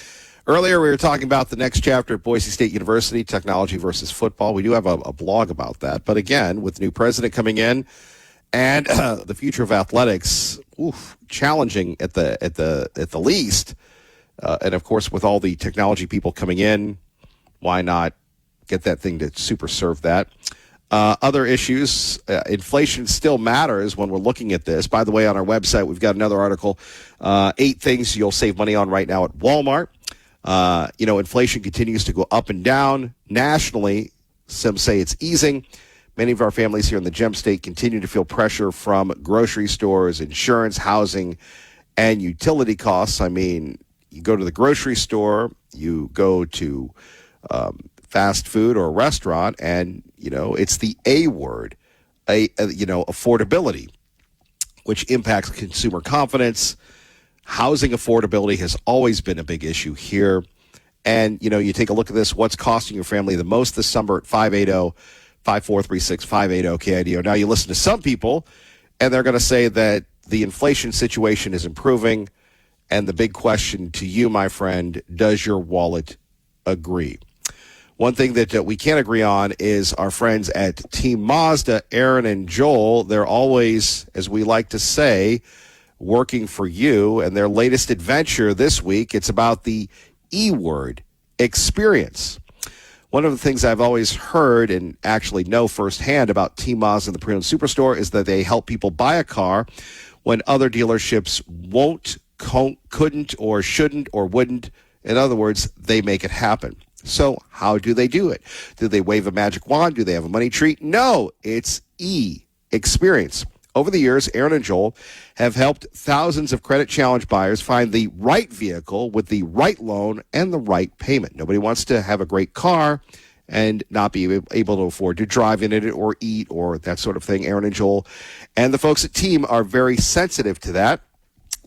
Earlier, we were talking about the next chapter at Boise State University, technology versus football. We do have a blog about that. But again, with the new president coming in and the future of athletics, challenging at the least. And of course, with all the technology people coming in, why not get that thing to super serve that? Other issues, inflation still matters when we're looking at this. By the way, on our website, we've got another article, 8 things you'll save money on right now at Walmart. Inflation continues to go up and down nationally. Some say it's easing. Many of our families here in the Gem State continue to feel pressure from grocery stores, insurance, housing, and utility costs. I mean, you go to the grocery store, you go to fast food or a restaurant, and, it's the A word, affordability, which impacts consumer confidence. Housing affordability has always been a big issue here. And, you take a look at this, what's costing your family the most this summer at 580-5436, 580-KIDO. Now, you listen to some people, and they're going to say that the inflation situation is improving. And the big question to you, my friend, does your wallet agree? One thing that we can't agree on is our friends at Team Mazda, Aaron and Joel. They're always, as we like to say, working for you, and their latest adventure this week, it's about the E-word experience. One of the things I've always heard and actually know firsthand about Team Mazda and the Pre-Owned Superstore is that they help people buy a car when other dealerships won't, couldn't, or shouldn't, or wouldn't. In other words, they make it happen. So how do they do it? Do they wave a magic wand? Do they have a money tree? No, it's E-experience. Over the years, Aaron and Joel have helped thousands of credit challenge buyers find the right vehicle with the right loan and the right payment. Nobody wants to have a great car and not be able to afford to drive in it or eat or that sort of thing. Aaron and Joel and the folks at Team are very sensitive to that.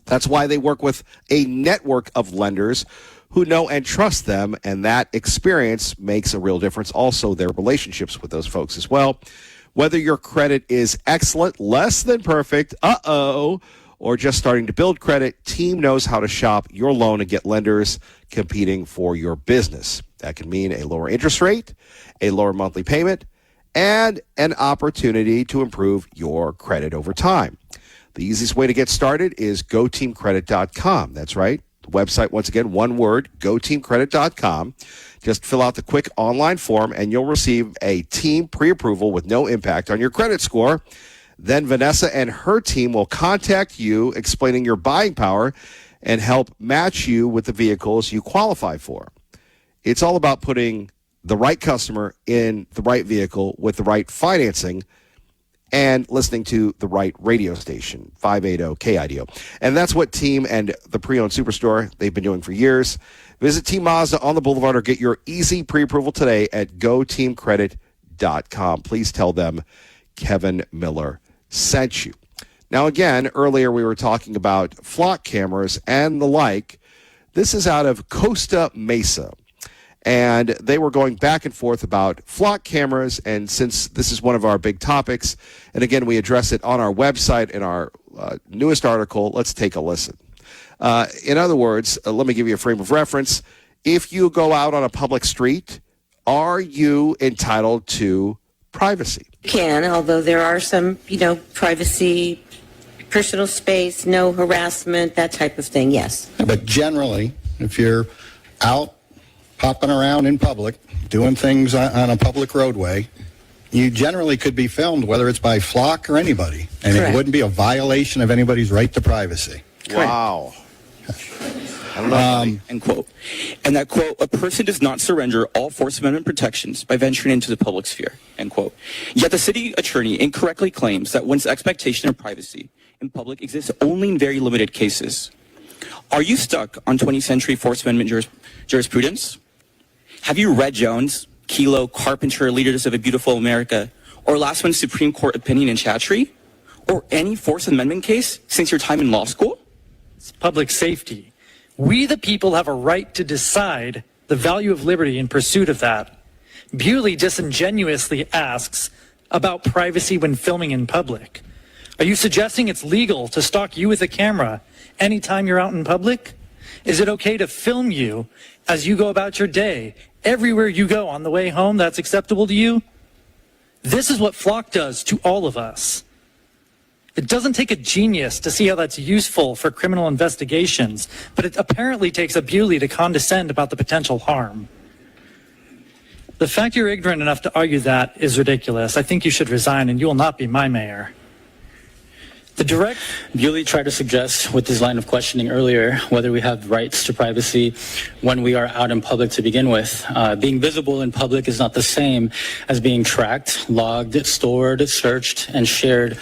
That's why they work with a network of lenders who know and trust them, and that experience makes a real difference. Also, their relationships with those folks as well. Whether your credit is excellent, less than perfect, or just starting to build credit, Team knows how to shop your loan and get lenders competing for your business. That can mean a lower interest rate, a lower monthly payment, and an opportunity to improve your credit over time. The easiest way to get started is goteamcredit.com. That's right. The website, once again, one word, goteamcredit.com. Just fill out the quick online form, and you'll receive a team pre-approval with no impact on your credit score. Then Vanessa and her team will contact you, explaining your buying power, and help match you with the vehicles you qualify for. It's all about putting the right customer in the right vehicle with the right financing and listening to the right radio station, 580-KIDO. And that's what Team and the Pre-Owned Superstore, they've been doing for years. Visit Team Mazda on the Boulevard or get your easy pre-approval today at goteamcredit.com. Please tell them Kevin Miller sent you. Now, again, earlier we were talking about flock cameras and the like. This is out of Costa Mesa. And they were going back and forth about flock cameras. And since this is one of our big topics, and again, we address it on our website in our newest article, let's take a listen. In other words, let me give you a frame of reference. If you go out on a public street, are you entitled to privacy? You can, although there are some, privacy, personal space, no harassment, that type of thing, yes. But generally, if you're out popping around in public, doing things on a public roadway, you generally could be filmed, whether it's by Flock or anybody, and Correct. it wouldn't be a violation of anybody's right to privacy. Wow. I don't know. End quote. And that quote, a person does not surrender all Fourth Amendment protections by venturing into the public sphere, end quote. Yet the city attorney incorrectly claims that one's expectation of privacy in public exists only in very limited cases. Are you stuck on 20th century Fourth Amendment jurisprudence? Have you read Jones, KIDO, Carpenter, Leaders of a Beautiful America, or last month's Supreme Court opinion in Chattree? Or any Fourth Amendment case since your time in law school? It's public safety. We, the people, have a right to decide the value of liberty in pursuit of that. Bewley disingenuously asks about privacy when filming in public. Are you suggesting it's legal to stalk you with a camera anytime you're out in public? Is it okay to film you as you go about your day? Everywhere you go on the way home, that's acceptable to you? This is what Flock does to all of us. It doesn't take a genius to see how that's useful for criminal investigations, but it apparently takes a Bewley to condescend about the potential harm. The fact you're ignorant enough to argue that is ridiculous. I think you should resign and you will not be my mayor. Bewley tried to suggest with his line of questioning earlier whether we have rights to privacy when we are out in public to begin with. Being visible in public is not the same as being tracked, logged, stored, searched, and shared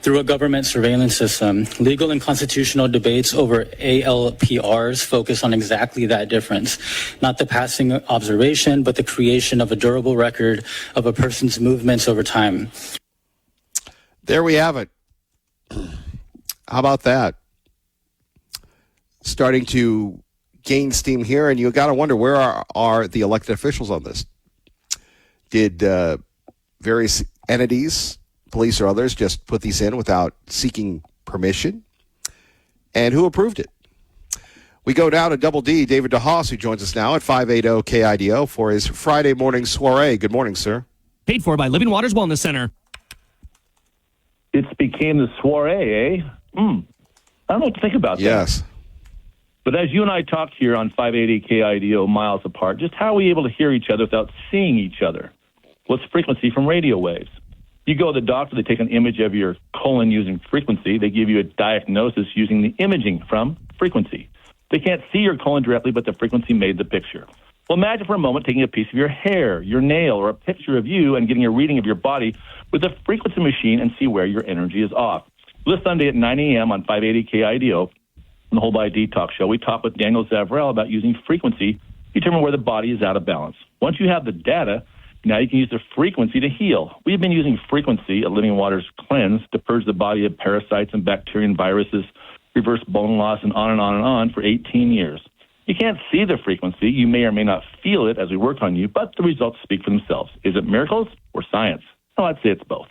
through a government surveillance system. Legal and constitutional debates over ALPRs focus on exactly that difference, not the passing observation, but the creation of a durable record of a person's movements over time. There we have it. How about that? Starting to gain steam here, and you got to wonder, where are the elected officials on this? Did various entities, police or others, just put these in without seeking permission? And who approved it? We go now to Double D, David DeHaas, who joins us now at 580 KIDO for his Friday morning soiree. Good morning, sir. Paid for by Living Waters Wellness Center. It's became the soiree, eh? I don't know what to think about that. Yes. But as you and I talked here on 580 KIDO miles apart, just how are we able to hear each other without seeing each other? What's frequency from radio waves? You go to the doctor, they take an image of your colon using frequency. They give you a diagnosis using the imaging from frequency. They can't see your colon directly, but the frequency made the picture. Well, imagine for a moment taking a piece of your hair, your nail, or a picture of you and getting a reading of your body with a frequency machine and see where your energy is off. This Sunday at 9 a.m. on 580 KIDO, on the Whole Body Detox Show, we talk with Daniel Zavrell about using frequency to determine where the body is out of balance. Once you have the data, now you can use the frequency to heal. We've been using frequency at Living Waters Cleanse to purge the body of parasites and bacteria and viruses, reverse bone loss, and on and on and on for 18 years. You can't see the frequency. You may or may not feel it as we work on you, but the results speak for themselves. Is it miracles or science? Well, I'd say it's both.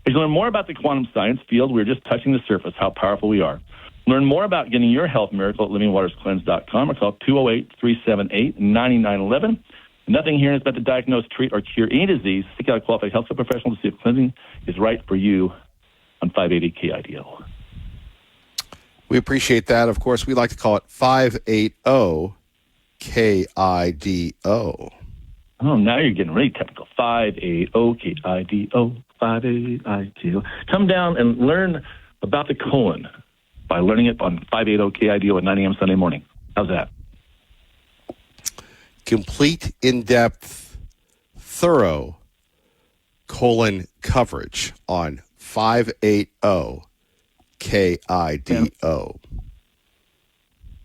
As you learn more about the quantum science field, we're just touching the surface, how powerful we are. Learn more about getting your health miracle at livingwaterscleanse.com or call 208-378-9911. Nothing here is meant to diagnose, treat, or cure any disease. Seek out a qualified healthcare professional to see if cleansing is right for you on 580 KIDO. We appreciate that. Of course, we like to call it 580 KIDO. Oh, now you're getting really technical. 580 KIDO, 580 KIDO. Come down and learn about the colon by learning it on 580 KIDO at 9 a.m. Sunday morning. How's that? Complete, in-depth, thorough colon coverage on 580 KIDO.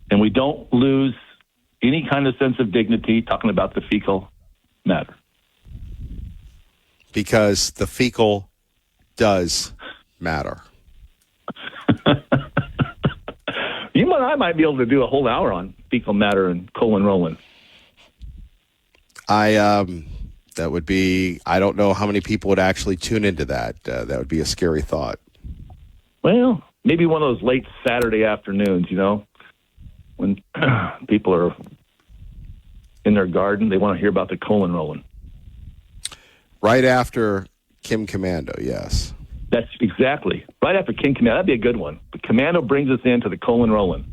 And we don't lose any kind of sense of dignity talking about the fecal matter. Because the fecal does matter. You and I might be able to do a whole hour on fecal matter and colon rolling. That would be, I don't know how many people would actually tune into that. That would be a scary thought. Well, maybe one of those late Saturday afternoons, you know, when people are in their garden, they want to hear about the colon rolling. Right after Kim Commando, yes. That's exactly. Right after Kim Commando. That'd be a good one. But Commando brings us into the colon rolling.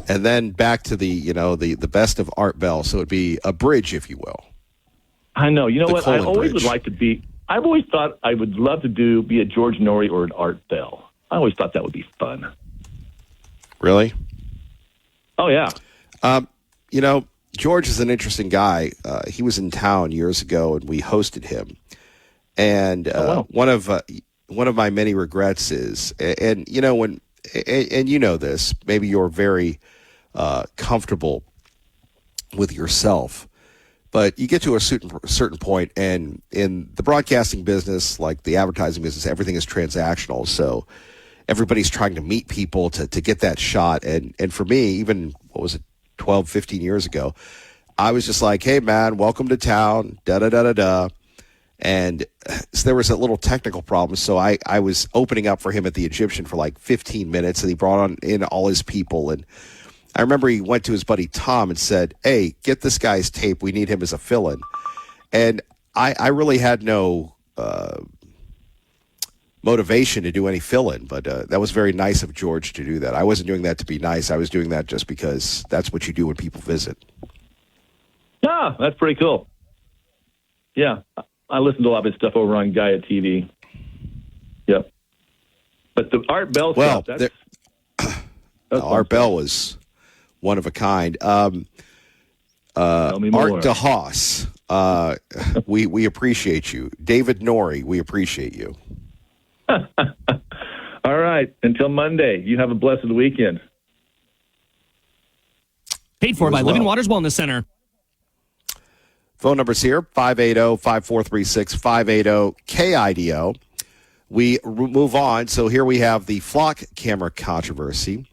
And then back to the best of Art Bell. So it'd be a bridge, if you will. I know. You know The what? I Colon always Bridge. would like to be. I've always thought I would love to be a George Norrie or an Art Bell. I always thought that would be fun. Really? Oh yeah. You know, George is an interesting guy. He was in town years ago, and we hosted him. And one of my many regrets is, and you know, and you know this, maybe you're very comfortable with yourself, but you get to a certain point, and in the broadcasting business, like the advertising business, everything is transactional. So everybody's trying to meet people to get that shot. And for me, even, 12, 15 years ago, I was just like, hey, man, welcome to town, da-da-da-da-da. And so there was a little technical problem. So I was opening up for him at the Egyptian for like 15 minutes, and he brought in all his people. And I remember he went to his buddy Tom and said, hey, get this guy's tape. We need him as a fill-in. And I really had no motivation to do any fill-in, but that was very nice of George to do that. I wasn't doing that to be nice. I was doing that just because that's what you do when people visit. Yeah, that's pretty cool. Yeah, I listened to a lot of his stuff over on Gaia TV. Yep. But the Art Bell stuff, that's Art Bell was one of a kind. Tell me more. Art DeHaas, we appreciate you. David Norrie, we appreciate you. All right. Until Monday, you have a blessed weekend. Paid for by Living Waters Wellness Center. Phone numbers here, 580-5436, 580-KIDO. We move on. So here we have the flock camera controversy.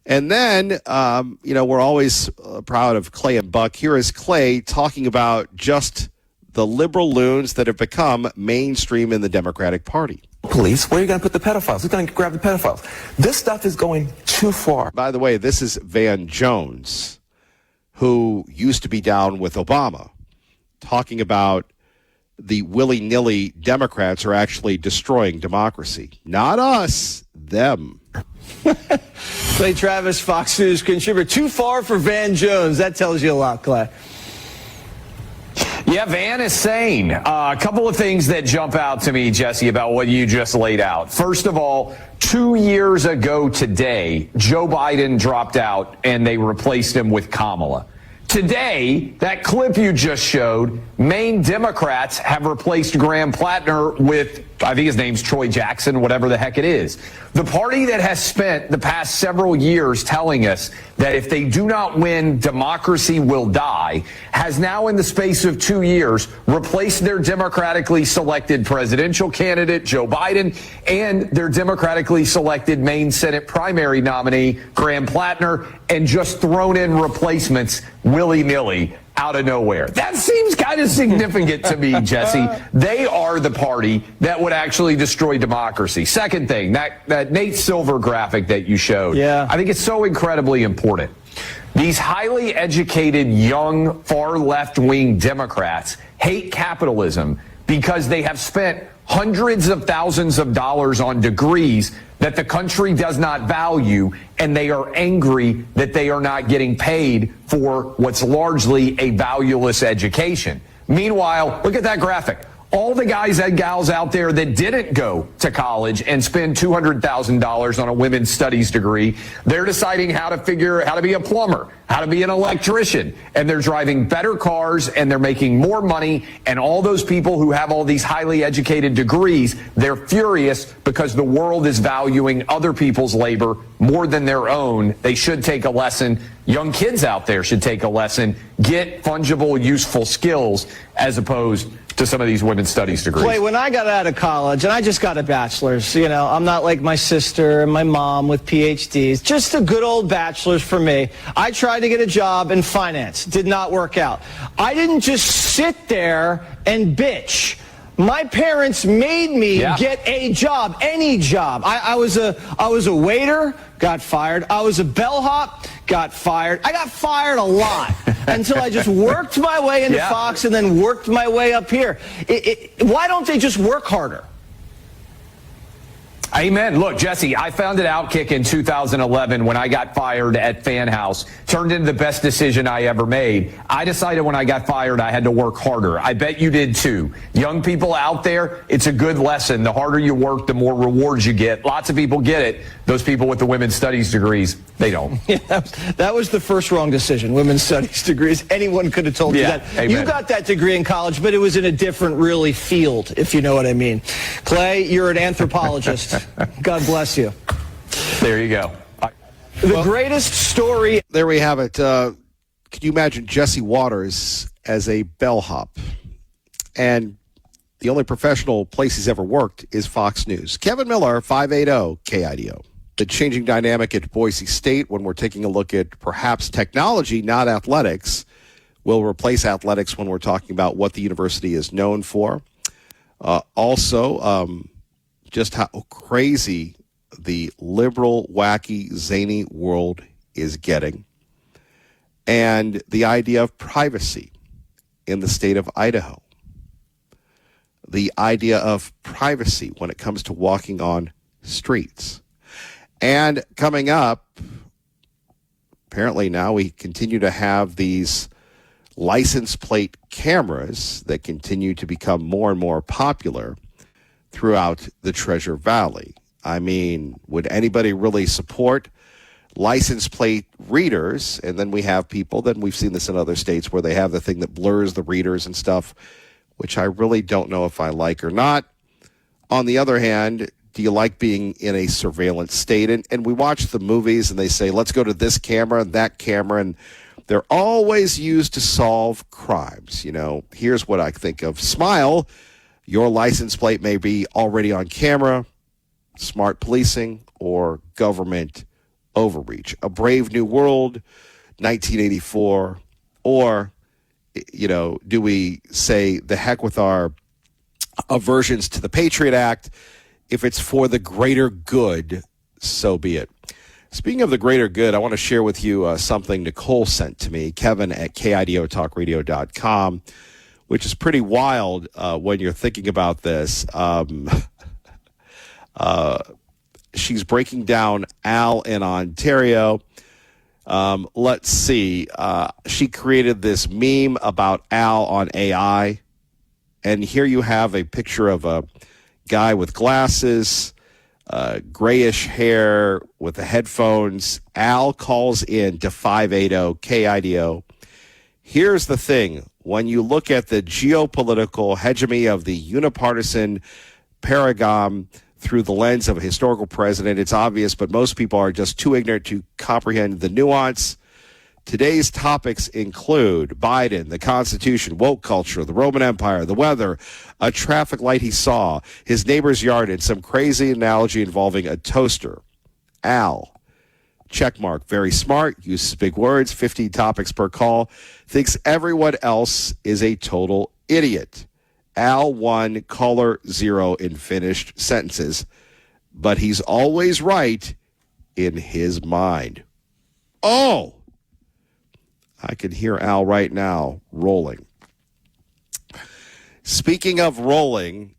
And then, we're always proud of Clay and Buck. Here is Clay talking about just the liberal loons that have become mainstream in the Democratic Party. Police, where are you going to put the pedophiles? Who's going to grab the pedophiles? This stuff is going too far. By the way, this is Van Jones, who used to be down with Obama, talking about the willy-nilly Democrats are actually destroying democracy. Not us, them. Clay Travis, Fox News contributor. Too far for Van Jones. That tells you a lot, Clay. Yeah, Van is sane. A couple of things that jump out to me, Jesse, about what you just laid out. First of all, 2 years ago today, Joe Biden dropped out and they replaced him with Kamala. Today, that clip you just showed, Maine Democrats have replaced Graham Plattner with, I think his name's Troy Jackson, whatever the heck it is. The party that has spent the past several years telling us that if they do not win, democracy will die, has now in the space of 2 years replaced their democratically selected presidential candidate, Joe Biden, and their democratically selected Maine Senate primary nominee, Graham Plattner, and just thrown in replacements willy-nilly out of nowhere. That seems kind of significant to me, Jesse. They are the party that would actually destroy democracy. Second thing, that Nate Silver graphic that you showed, I think it's so incredibly important. These highly educated, young, far left-wing Democrats hate capitalism because they have spent hundreds of thousands of dollars on degrees that the country does not value, and they are angry that they are not getting paid for what's largely a valueless education. Meanwhile, look at that graphic. All the guys and gals out there that didn't go to college and spend $200,000 on a women's studies degree, they're deciding how to be a plumber, how to be an electrician, and they're driving better cars and they're making more money. And all those people who have all these highly educated degrees, they're furious because the world is valuing other people's labor more than their own. They should take a lesson. Young kids out there should take a lesson. Get fungible, useful skills as opposed to some of these women's studies degrees. Clay, when I got out of college, and I just got a bachelor's, I'm not like my sister and my mom with PhDs, just a good old bachelor's for me. I tried to get a job in finance. Did not work out. I didn't just sit there and bitch. My parents made me get a job, any job. I was a waiter, got fired. I was a bellhop, got fired. I got fired a lot until I just worked my way into Fox and then worked my way up here. Why don't they just work harder? Amen. Look, Jesse, I found it Outkick in 2011 when I got fired at Fan House. Turned into the best decision I ever made. I decided when I got fired I had to work harder. I bet you did too. Young people out there, it's a good lesson. The harder you work, the more rewards you get. Lots of people get it. Those people with the women's studies degrees, they don't. Yeah, that was the first wrong decision, women's studies degrees. Anyone could have told you that. Amen. You got that degree in college, but it was in a different, really, field, if you know what I mean. Clay, you're an anthropologist. God bless you. There you go. The greatest story. There we have it. Can you imagine Jesse Waters as a bellhop? And the only professional place he's ever worked is Fox News. Kevin Miller, 580 KIDO. The changing dynamic at Boise State when we're taking a look at perhaps technology, not athletics, will replace athletics when we're talking about what the university is known for. Also, just how crazy the liberal, wacky, zany world is getting. And the idea of privacy in the state of Idaho. The idea of privacy when it comes to walking on streets. And coming up, apparently now we continue to have these license plate cameras that continue to become more and more popular throughout the Treasure Valley. I mean, would anybody really support license plate readers? And then we have people, then we've seen this in other states where they have the thing that blurs the readers and stuff, which I really don't know if I like or not. On the other hand, do you like being in a surveillance state? And we watch the movies and they say, let's go to this camera and that camera, and they're always used to solve crimes. You know, here's what I think of. Smile, your license plate may be already on camera, smart policing, or government overreach. A Brave New World, 1984, or, you know, do we say the heck with our aversions to the Patriot Act? If it's for the greater good, so be it. Speaking of the greater good, I want to share with you something Nicole sent to me, Kevin at KIDOTalkRadio.com, which is pretty wild when you're thinking about this. She's breaking down Al in Ontario. Let's see. She created this meme about Al on AI. And here you have a picture of a guy with glasses, grayish hair with the headphones. Al calls in to 580 KIDO. Here's the thing. When you look at the geopolitical hegemony of the unipartisan paradigm through the lens of a historical president, it's obvious, but most people are just too ignorant to comprehend the nuance. Today's topics include Biden, the Constitution, woke culture, the Roman Empire, the weather, a traffic light he saw, his neighbor's yard, and some crazy analogy involving a toaster. Al, checkmark, very smart, uses big words, 15 topics per call, thinks everyone else is a total idiot. Al 1, caller 0 in finished sentences, but he's always right in his mind. Oh! I can hear Al right now rolling. Speaking of rolling,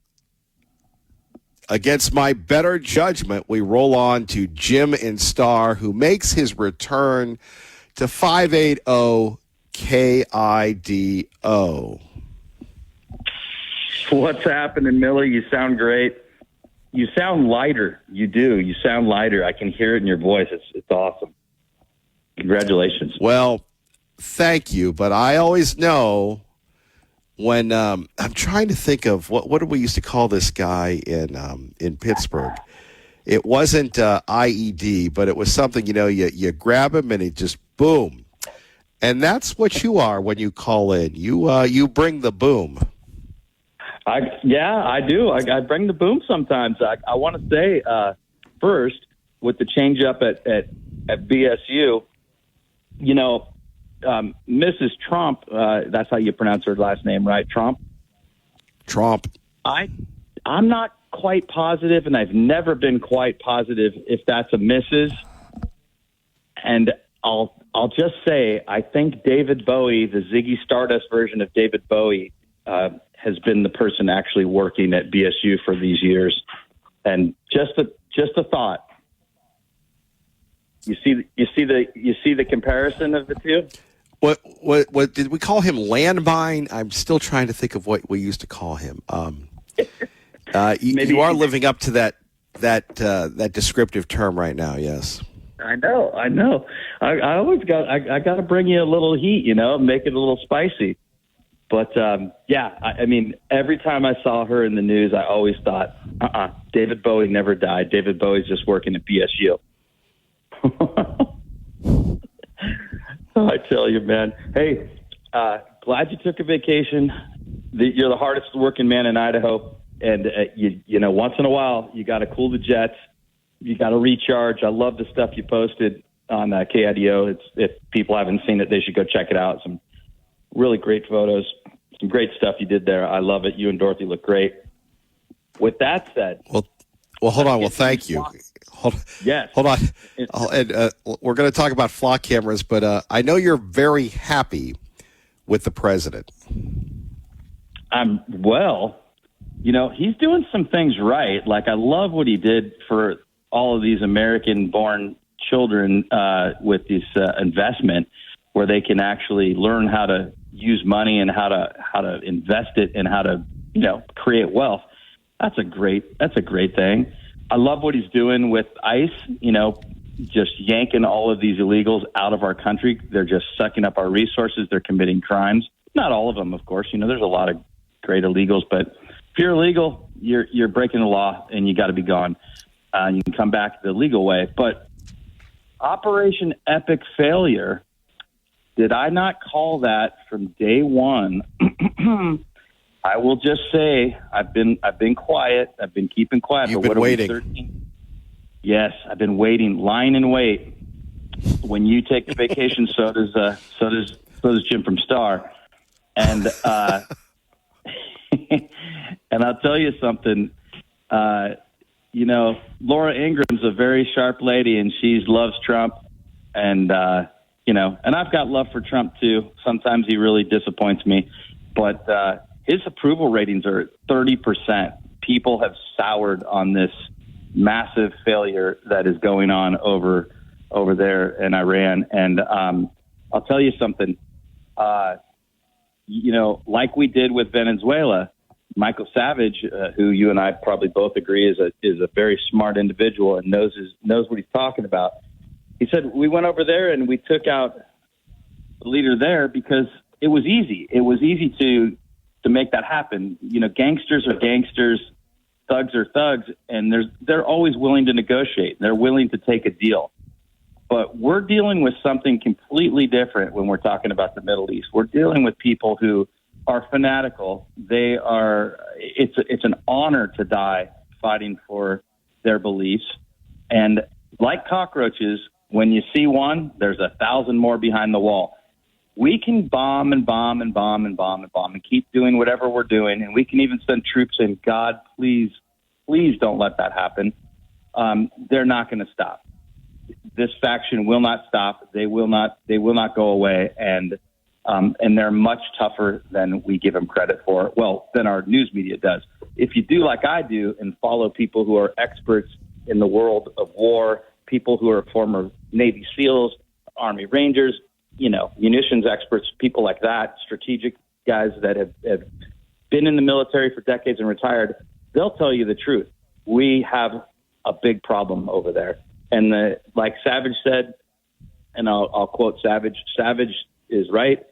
against my better judgment, we roll on to Jim in Star, who makes his return to 580 KIDO. What's happening, Miller? You sound great. You sound lighter. You do. You sound lighter. I can hear it in your voice. It's awesome. Congratulations. Well, thank you, but I always know when I'm trying to think of what did we used to call this guy in Pittsburgh. It wasn't IED, but it was something, you know, you grab him and it just boom. And that's what you are when you call in. You bring the boom. I do. I bring the boom sometimes. I want to say first, with the change up at BSU, you know, Mrs. Trump, that's how you pronounce her last name, right? Trump? I'm not quite positive, and I've never been quite positive if that's a Mrs. And I'll just say, I think David Bowie, the Ziggy Stardust version of David Bowie, has been the person actually working at BSU for these years. And just Just a thought. You see the comparison of the two? What did we call him? Landmine? I'm still trying to think of what we used to call him. You are living up to that descriptive term right now. Yes. I know. I always got to bring you a little heat, make it a little spicy. But I mean, every time I saw her in the news, I always thought, David Bowie never died. David Bowie's just working at BSU. I tell you, man. Hey, glad you took a vacation. You're the hardest working man in Idaho, and once in a while you got to cool the jets. You got to recharge. I love the stuff you posted on KIDO. If people haven't seen it, they should go check it out. Some really great photos, some great stuff you did there. I love it. You and Dorothy look great. With that said, well, hold on. Well, thank you. Hold on. And we're going to talk about flock cameras, but I know you're very happy with the president. Well, he's doing some things right. Like, I love what he did for all of these American-born children with this investment, where they can actually learn how to use money and how to invest it and how to create wealth. That's a great thing. I love what he's doing with ICE, just yanking all of these illegals out of our country. They're just sucking up our resources. They're committing crimes. Not all of them, of course. There's a lot of great illegals, but if you're illegal, you're breaking the law and you got to be gone. You can come back the legal way. But Operation Epic Failure, did I not call that from day one? I will just say I've been quiet. I've been keeping quiet. You've been waiting. Yes, I've been waiting, lying in wait. When you take a vacation, so does Jim from Star, and and I'll tell you something. Laura Ingram's a very sharp lady, and she loves Trump, and and I've got love for Trump too. Sometimes he really disappoints me, but his approval ratings are 30%. People have soured on this massive failure that is going on over there in Iran. And I'll tell you something, like we did with Venezuela, Michael Savage, who you and I probably both agree is a very smart individual and knows what he's talking about. He said, we went over there and we took out the leader there because it was easy. It was easy to make that happen. Gangsters are gangsters, thugs are thugs, and they're always willing to negotiate. They're willing to take a deal. But we're dealing with something completely different when we're talking about the Middle East. We're dealing with people who are fanatical. It's an honor to die fighting for their beliefs. And like cockroaches, when you see one, there's 1,000 more behind the wall. We can bomb and bomb and bomb and bomb and bomb and keep doing whatever we're doing. And we can even send troops in. God, please don't let that happen. They're not going to stop. This faction will not stop. They will not go away. And they're much tougher than we give them credit for. Well, than our news media does. If you do like I do and follow people who are experts in the world of war, people who are former Navy SEALs, Army Rangers, munitions experts, people like that, strategic guys that have been in the military for decades and retired, they'll tell you the truth. We have a big problem over there. And like Savage said, and I'll quote Savage, Savage is right.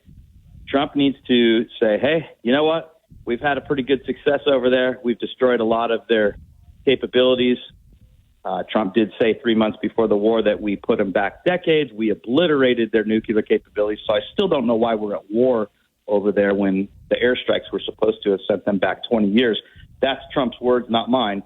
Trump needs to say, hey, you know what? We've had a pretty good success over there. We've destroyed a lot of their capabilities. Trump did say 3 months before the war that we put them back decades. We obliterated their nuclear capabilities. So I still don't know why we're at war over there when the airstrikes were supposed to have sent them back 20 years. That's Trump's words, not mine.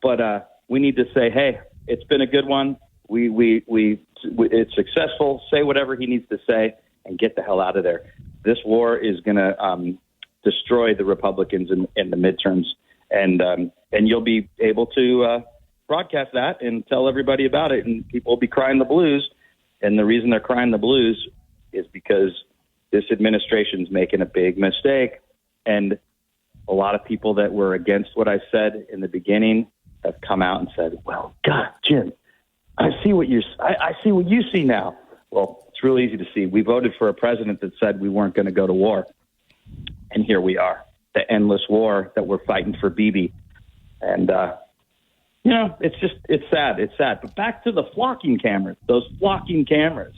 But we need to say, hey, it's been a good one. It's successful. Say whatever he needs to say and get the hell out of there. This war is going to destroy the Republicans in the midterms. And you'll be able to broadcast that and tell everybody about it, and people will be crying the blues. And the reason they're crying the blues is because this administration's making a big mistake. And a lot of people that were against what I said in the beginning have come out and said, well, God, Jim, I see what you see now. Well, it's real easy to see. We voted for a president that said we weren't going to go to war. And here we are, the endless war that we're fighting for Bibi. And, it's sad. It's sad. But back to the flocking cameras, those flocking cameras.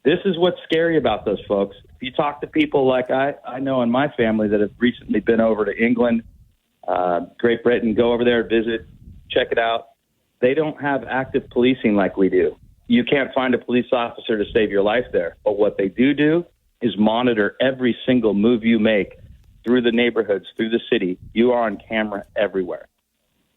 This is what's scary about those folks. If you talk to people like I know in my family that have recently been over to England, Great Britain, go over there, visit, check it out. They don't have active policing like we do. You can't find a police officer to save your life there. But what they do is monitor every single move you make through the neighborhoods, through the city. You are on camera everywhere.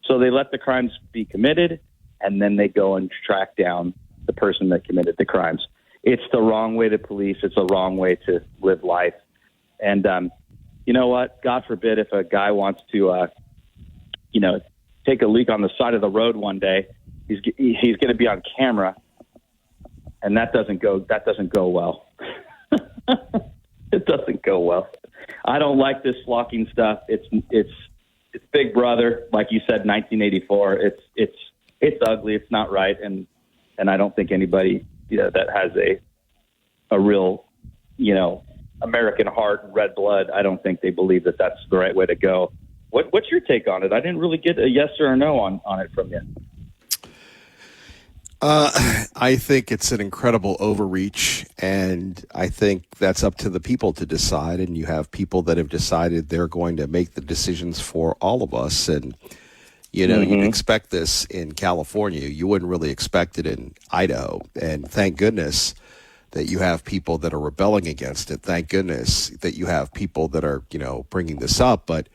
So they let the crimes be committed, and then they go and track down the person that committed the crimes. It's the wrong way to police. It's the wrong way to live life. And you know what? God forbid if a guy wants to, take a leak on the side of the road one day, he's going to be on camera, and that doesn't go well. It doesn't go well. I don't like this flocking stuff. It's Big Brother, like you said, 1984. It's ugly. It's not right, and I don't think anybody that has a real American heart and red blood, I don't think they believe that that's the right way to go. What's your take on it? I didn't really get a yes or a no on it from you. I think it's an incredible overreach, and I think that's up to the people to decide. And you have people that have decided they're going to make the decisions for all of us. And, you'd expect this in California. You wouldn't really expect it in Idaho. And thank goodness that you have people that are rebelling against it. Thank goodness that you have people that are, bringing this up. But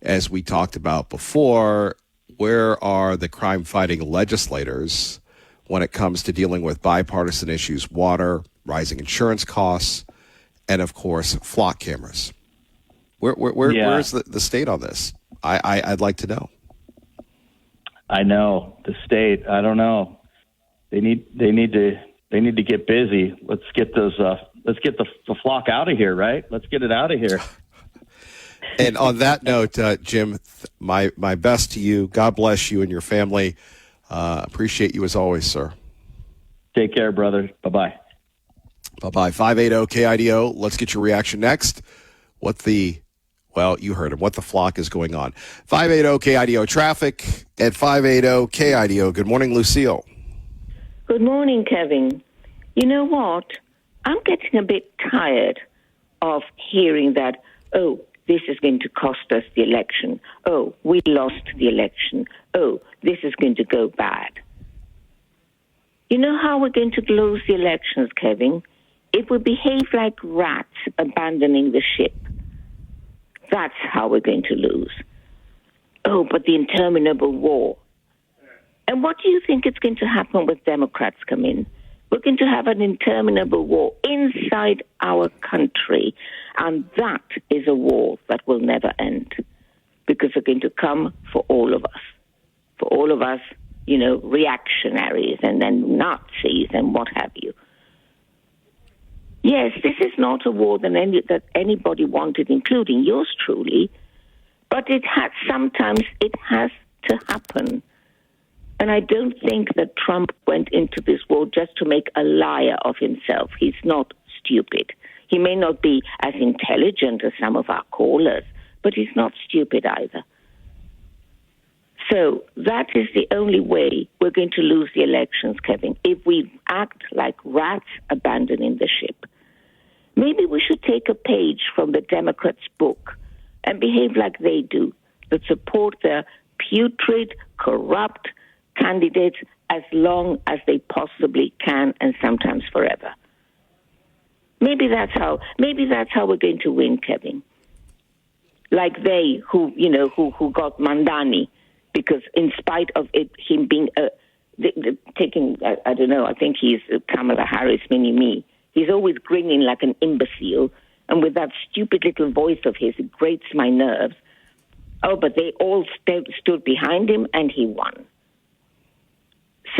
as we talked about before, where are the crime-fighting legislators when it comes to dealing with bipartisan issues, water, rising insurance costs, and, of course, flock cameras? Where's the state on this? I'd like to know. I know the state. I don't know. They need to get busy. Let's get the flock out of here, right? Let's get it out of here. And on that note, Jim, my best to you. God bless you and your family. Appreciate you as always, sir. Take care, brother. Bye-bye. Bye-bye. 580-KIDO. Let's get your reaction next. You heard him. What the flock is going on. 580-KIDO traffic at 580-KIDO. Good morning, Lucille. Good morning, Kevin. You know what? I'm getting a bit tired of hearing that, this is going to cost us the election. Oh, we lost the election. Oh, this is going to go bad. You know how we're going to lose the elections, Kevin? If we behave like rats abandoning the ship. That's how we're going to lose. Oh, but the interminable war. And what do you think is going to happen when Democrats come in? We're going to have an interminable war inside our country. And that is a war that will never end. Because they're going to come for all of us. For all of us, reactionaries and then Nazis and what have you. Yes, this is not a war that anybody wanted, including yours truly. But sometimes it has to happen. And I don't think that Trump went into this war just to make a liar of himself. He's not stupid. He may not be as intelligent as some of our callers, but he's not stupid either. So that is the only way we're going to lose the elections, Kevin, if we act like rats abandoning the ship. Maybe we should take a page from the Democrats' book and behave like they do, that support their putrid, corrupt candidates as long as they possibly can and sometimes forever. Maybe that's how we're going to win, Kevin. Like they who got Mandani, because in spite of him being taking, I don't know, I think he's Kamala Harris mini-me. He's always grinning like an imbecile, and with that stupid little voice of his, it grates my nerves. Oh, but they all stood behind him, and he won.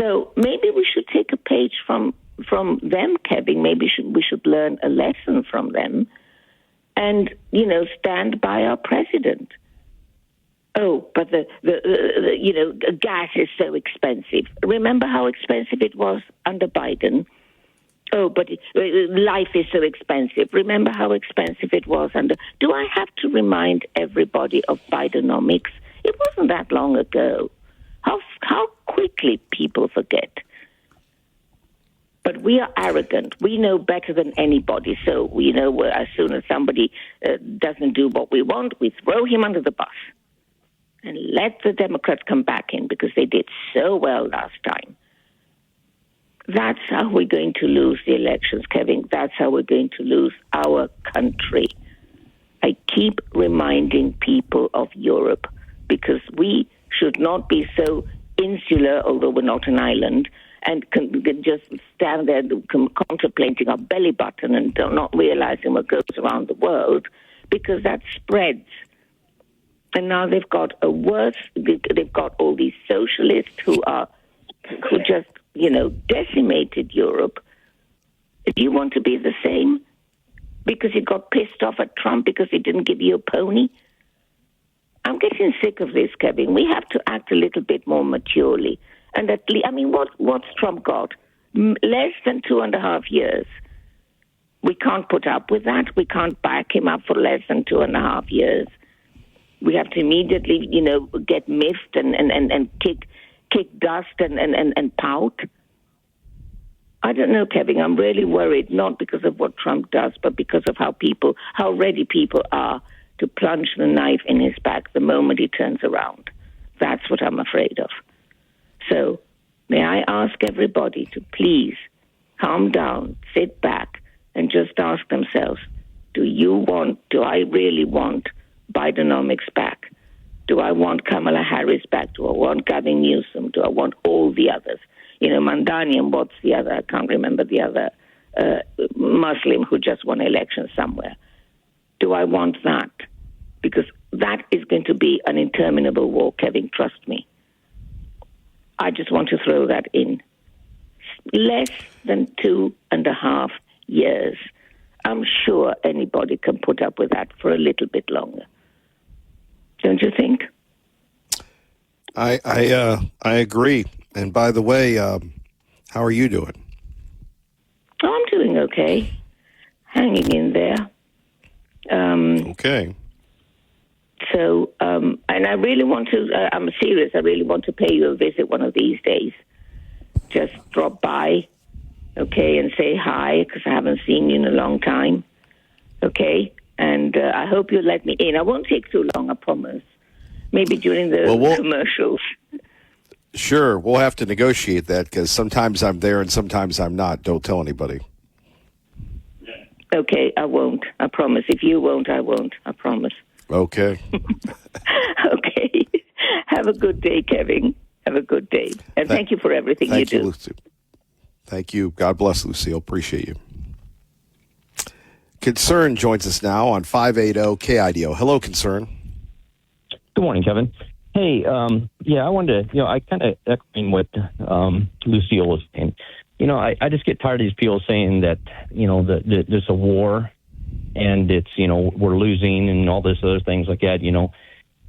So maybe we should take a page from them, Kevin. Maybe we should learn a lesson from them and, stand by our president. oh, but the gas is so expensive. Remember how expensive it was under Biden? Oh, but life is so expensive. Remember how expensive it was under... Do I have to remind everybody of Bidenomics? It wasn't that long ago. How quickly people forget. But we are arrogant. We know better than anybody. So we know as soon as somebody doesn't do what we want, we throw him under the bus. And let the Democrats come back in because they did so well last time. That's how we're going to lose the elections, Kevin. That's how we're going to lose our country. I keep reminding people of Europe because we should not be so insular, although we're not an island, and can just stand there contemplating our belly button and not realizing what goes around the world because that spreads. And now they've got they've got all these socialists who just, decimated Europe. Do you want to be the same? Because you got pissed off at Trump because he didn't give you a pony? I'm getting sick of this, Kevin. We have to act a little bit more maturely. And at least, what's Trump got? Less than 2.5 years. We can't put up with that. We can't back him up for less than 2.5 years. We have to immediately, get miffed and kick dust and pout. I don't know, Kevin. I'm really worried, not because of what Trump does, but because of how ready people are to plunge the knife in his back the moment he turns around. That's what I'm afraid of. So may I ask everybody to please calm down, sit back, and just ask themselves, do I really want Bidenomics back? Do I want Kamala Harris back? Do I want Gavin Newsom? Do I want all the others? Mandani and what's the other? I can't remember the other Muslim who just won election somewhere. Do I want that? Because that is going to be an interminable war, Kevin, trust me. I just want to throw that in. Less than 2.5 years. I'm sure anybody can put up with that for a little bit longer. Don't you think? I agree. And by the way, how are you doing? Oh, I'm doing okay. Hanging in there. Okay. So, and I really want to, I'm serious, I really want to pay you a visit one of these days. Just drop by, okay, and say hi, because I haven't seen you in a long time, okay? And I hope you'll let me in. I won't take too long, I promise. Maybe during the commercials. Sure, we'll have to negotiate that, because sometimes I'm there and sometimes I'm not. Don't tell anybody. Okay, I won't, I promise. If you won't, I won't, I promise. Okay. Okay. Have a good day, Kevin. Have a good day. And thank you for everything you do. Thank you, Lucy. Thank you. God bless, Lucille. Appreciate you. Concern joins us now on 580 KIDO. Hello, Concern. Good morning, Kevin. Hey, I wanted to, I kind of echoing what Lucille was saying. I just get tired of these people saying that, there's a war and it's, we're losing and all this other things like that.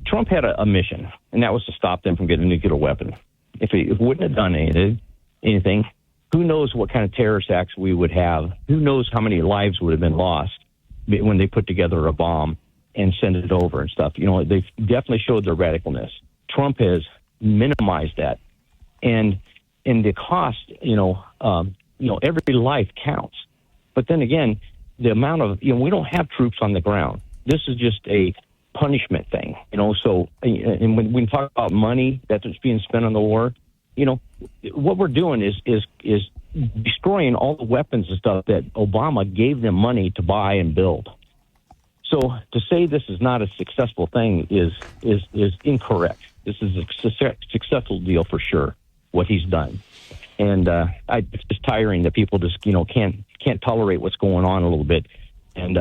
Trump had a mission, and that was to stop them from getting a nuclear weapon. If he wouldn't have done anything, who knows what kind of terrorist acts we would have? Who knows how many lives would have been lost when they put together a bomb and send it over and stuff. They definitely showed their radicalness. Trump has minimized that. And the cost, every life counts. But then again, the amount of, we don't have troops on the ground. This is just a punishment thing, so, and when we talk about money that's being spent on the war, what we're doing is destroying all the weapons and stuff that Obama gave them money to buy and build. So to say this is not a successful thing is incorrect. This is a successful deal for sure, what he's done. And it's just tiring that people just, can't tolerate what's going on a little bit. And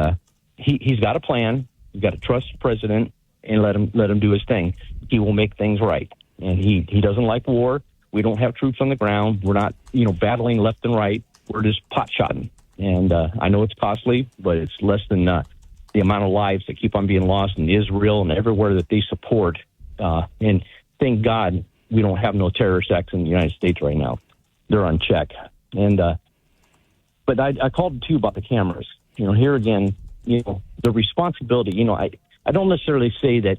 he's got a plan. You've got to trust the president and let him do his thing. He will make things right. And he doesn't like war. We don't have troops on the ground. We're not, battling left and right. We're just pot-shotting. And I know it's costly, but it's less than the amount of lives that keep on being lost in Israel and everywhere that they support And thank God we don't have no terrorist acts in the United States right now. They're on check. And but I called too about the cameras. Here again, the responsibility. I don't necessarily say that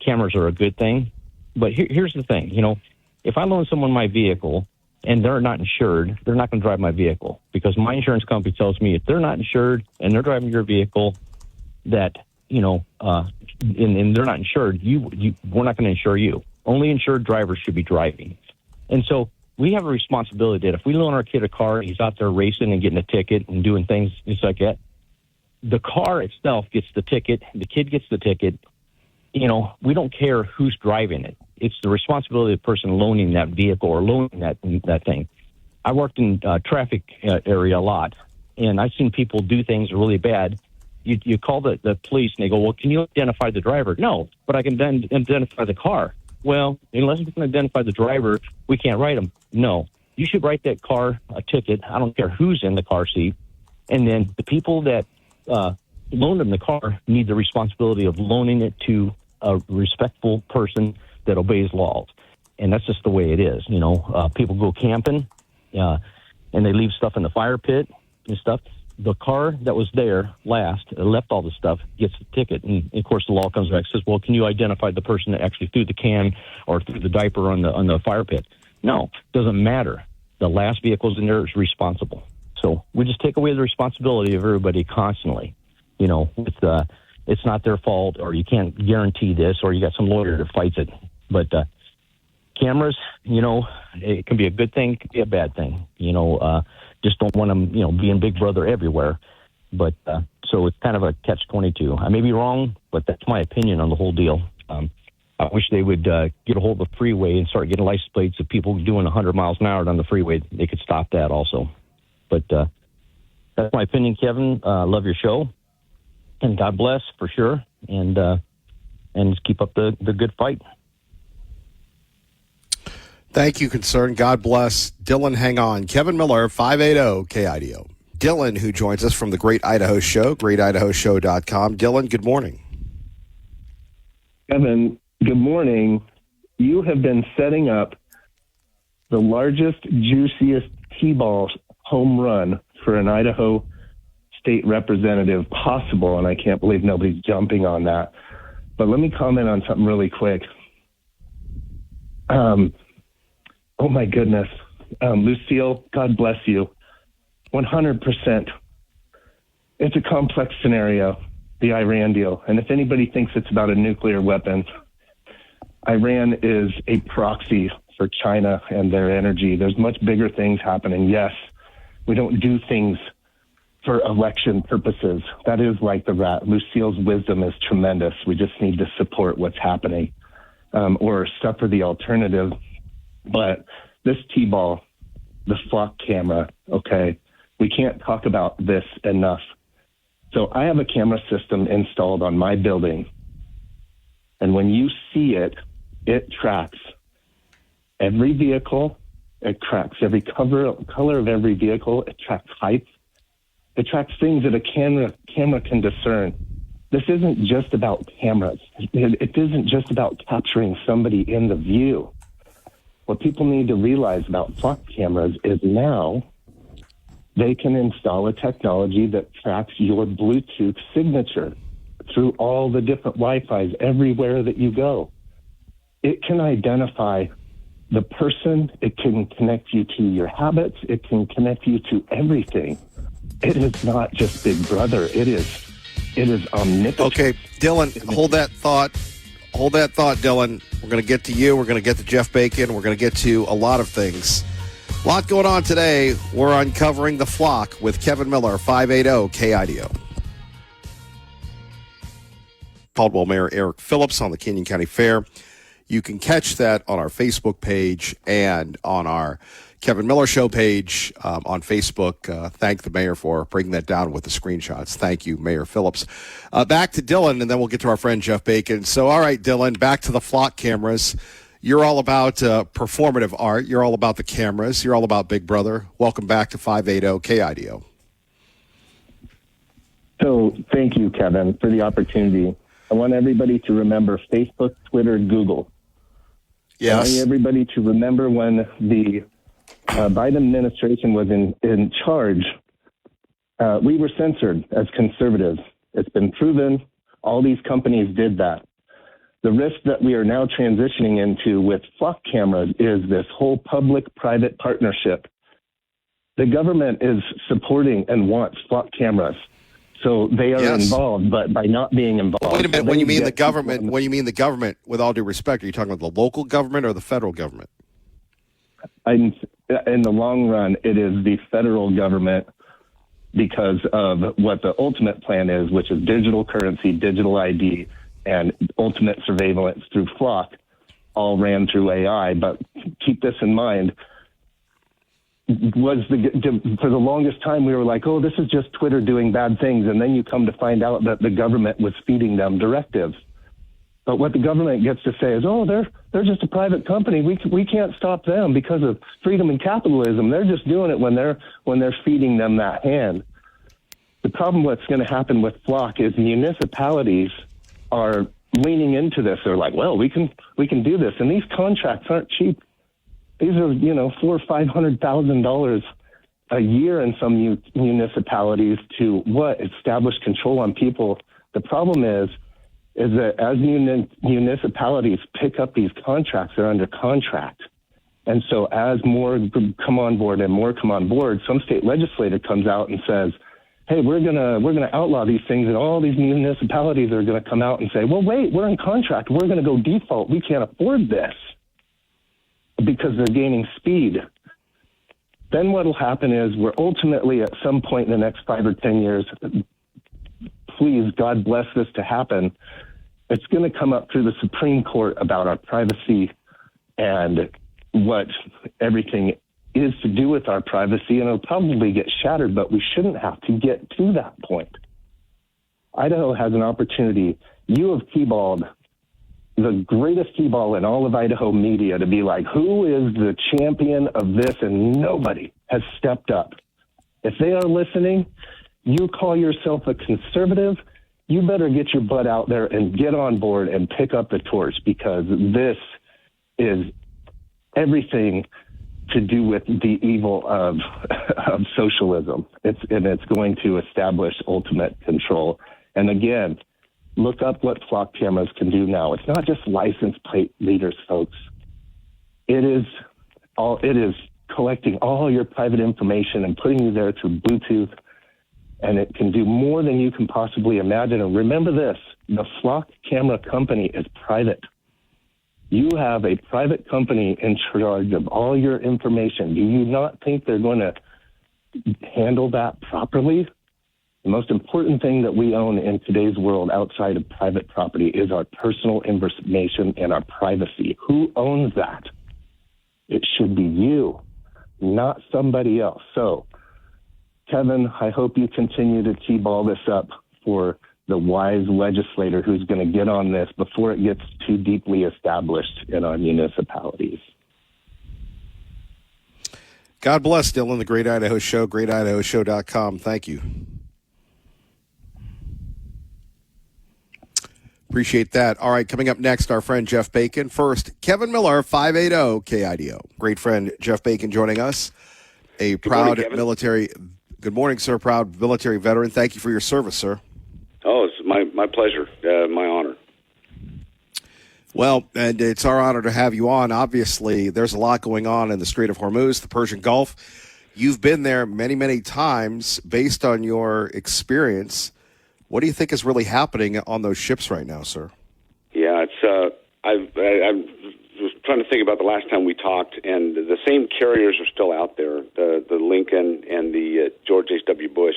cameras are a good thing, but here's the thing. If I loan someone my vehicle and they're not insured, they're not going to drive my vehicle, because my insurance company tells me if they're not insured and they're driving your vehicle, that and they're not insured, we're not going to insure you. Only insured drivers should be driving. And so we have a responsibility that if we loan our kid a car, he's out there racing and getting a ticket and doing things just like that, the car itself gets the ticket, the kid gets the ticket. We don't care who's driving it. It's the responsibility of the person loaning that vehicle or loaning that thing. I worked in traffic area a lot, and I've seen people do things really bad. You call the police, and they go, well, can you identify the driver? No, but I can then identify the car. Well, unless we can identify the driver, we can't write them. No, you should write that car a ticket. I don't care who's in the car seat. And then the people that loaned them the car need the responsibility of loaning it to a respectful person that obeys laws. And that's just the way it is. People go camping and they leave stuff in the fire pit and stuff. The car that was there left all the stuff, gets the ticket. And of course the law comes back and says, well, can you identify the person that actually threw the can or threw the diaper on the fire pit? No, doesn't matter. The last vehicle's in there is responsible. So we just take away the responsibility of everybody constantly. It's not their fault, or you can't guarantee this, or you got some lawyer that fights it. But cameras, it can be a good thing, it can be a bad thing. Just don't want them, being Big Brother everywhere. But so it's kind of a catch-22. I may be wrong, but that's my opinion on the whole deal. I wish they would get a hold of the freeway and start getting license plates of people doing 100 miles an hour on the freeway. They could stop that also. But that's my opinion, Kevin. Love your show, and God bless for sure. And just keep up the good fight. Thank you, concern. God bless. Dylan, hang on. Kevin Miller, 580 KIDO. Dylan, who joins us from the Great Idaho Show, greatidahoshow.com. Dylan, good morning. Kevin, good morning. You have been setting up the largest, juiciest T-ball home run for an Idaho state representative possible, and I can't believe nobody's jumping on that. But let me comment on something really quick. Oh, my goodness. Lucille, God bless you. 100%. It's a complex scenario, the Iran deal. And if anybody thinks it's about a nuclear weapon, Iran is a proxy for China and their energy. There's much bigger things happening. Yes, we don't do things for election purposes. That is like the rat. Lucille's wisdom is tremendous. We just need to support what's happening or suffer the alternative. But this T-ball, the flock camera, okay, we can't talk about this enough. So I have a camera system installed on my building, and when you see it, it tracks every vehicle, it tracks every color of every vehicle, it tracks height, it tracks things that a camera can discern. This isn't just about cameras. It isn't just about capturing somebody in the view. What people need to realize about flock cameras is now they can install a technology that tracks your Bluetooth signature through all the different Wi-Fis everywhere that you go. It can identify the person. It can connect you to your habits. It can connect you to everything. It is not just Big Brother. It is omnipotent. Okay, Dylan, hold that thought. Hold that thought, Dylan. We're going to get to you. We're going to get to Jeff Bacon. We're going to get to a lot of things. A lot going on today. We're uncovering the flock with Kevin Miller, 580 KIDO. Caldwell Mayor Eric Phillips on the Canyon County Fair. You can catch that on our Facebook page and on our Kevin Miller Show page on Facebook. Thank the mayor for bringing that down with the screenshots. Thank you, Mayor Phillips. Back to Dylan, and then we'll get to our friend Jeff Bacon. So, all right, Dylan, back to the flock cameras. You're all about performative art. You're all about the cameras. You're all about Big Brother. Welcome back to 580 KIDO. So thank you, Kevin, for the opportunity. I want everybody to remember Facebook, Twitter, Google. Yes. I want everybody to remember when the Biden administration was in charge, we were censored as conservatives. It's been proven. All these companies did that. The risk that we are now transitioning into with flock cameras is this whole public-private partnership. The government is supporting and wants flock cameras. So they are involved, but by not being involved. Wait a minute. When you mean the government, with all due respect, are you talking about the local government or the federal government? In the long run, it is the federal government because of what the ultimate plan is, which is digital currency, digital ID, and ultimate surveillance through flock, all ran through AI. But keep this in mind. For the longest time, we were like, oh, this is just Twitter doing bad things. And then you come to find out that the government was feeding them directives. But what the government gets to say is, oh, they're just a private company. We can't stop them because of freedom and capitalism. They're just doing it when they're feeding them that hand. The problem what's going to happen with flock is municipalities are leaning into this. They're like, well, we can do this. And these contracts aren't cheap. These are, $400,000 or $500,000 a year in some municipalities to establish control on people. The problem is that as municipalities pick up these contracts, they're under contract. And so as more come on board and more come on board, some state legislator comes out and says, hey, we're gonna outlaw these things, and all these municipalities are going to come out and say, well, wait, we're in contract. We're going to go default. We can't afford this. Because they're gaining speed. Then what will happen is we're ultimately at some point in the next 5 or 10 years, please, God bless this to happen, it's going to come up through the Supreme Court about our privacy and what everything is to do with our privacy, and it'll probably get shattered, but we shouldn't have to get to that point. Idaho has an opportunity. You have keyballed the greatest key-ball in all of Idaho media to be like, who is the champion of this? And nobody has stepped up. If they are listening, you call yourself a conservative, you better get your butt out there and get on board and pick up the torch, because this is everything to do with the evil of socialism. It's going to establish ultimate control. And again, look up what flock cameras can do now. It's not just license plate readers, folks. It is collecting all your private information and putting you there through Bluetooth, and it can do more than you can possibly imagine. And remember this, the flock camera company is private. You have a private company in charge of all your information. Do you not think they're going to handle that properly? The most important thing that we own in today's world outside of private property is our personal information and our privacy. Who owns that? It should be you, not somebody else. So, Kevin, I hope you continue to key-ball this up for the wise legislator who's going to get on this before it gets too deeply established in our municipalities. God bless, Dylan, the Great Idaho Show, greatidahoshow.com. Thank you. Appreciate that. All right, coming up next, our friend Jeff Bacon. First, Kevin Miller, 580 KIDO. Great friend Jeff Bacon joining us. A proud military. Good morning, sir. Proud military veteran. Thank you for your service, sir. Oh, it's my pleasure. My honor. Well, and it's our honor to have you on. Obviously, there's a lot going on in the Strait of Hormuz, the Persian Gulf. You've been there many, many times. Based on your experience, what do you think is really happening on those ships right now, sir? Yeah, it's. I was trying to think about the last time we talked, and the same carriers are still out there. The Lincoln and the George H.W. Bush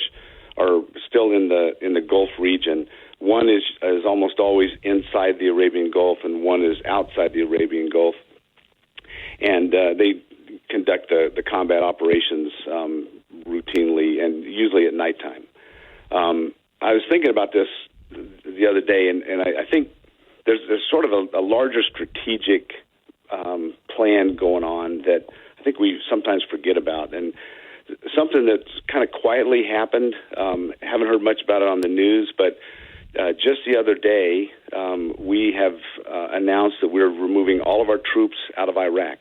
are still in the Gulf region. One is almost always inside the Arabian Gulf, and one is outside the Arabian Gulf. And they conduct the combat operations routinely and usually at nighttime. I was thinking about this the other day, and I think there's sort of a larger strategic plan going on that I think we sometimes forget about, and something that's kind of quietly happened. Haven't heard much about it on the news, but just the other day, we have announced that we're removing all of our troops out of Iraq,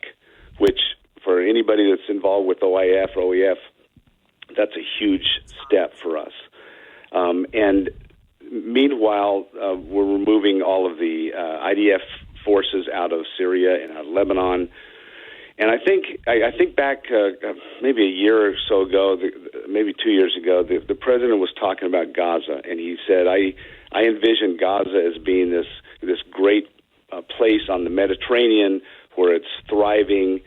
which for anybody that's involved with OIF or OEF, that's a huge step for us. And meanwhile, we're removing all of the IDF forces out of Syria and out of Lebanon. And I think back maybe a year or so ago, maybe 2 years ago, the president was talking about Gaza, and he said, I envision Gaza as being this great place on the Mediterranean where it's thriving.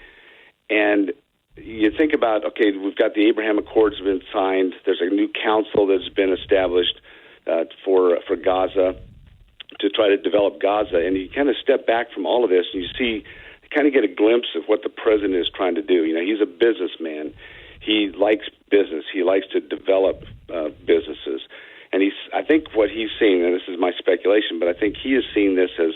And you think about, okay, we've got the Abraham Accords have been signed. There's a new council that's been established for Gaza to try to develop Gaza. And you kind of step back from all of this and you kind of get a glimpse of what the president is trying to do. You know, he's a businessman. He likes business. He likes to develop businesses. And I think what he's seeing, and this is my speculation, but I think he is seeing this as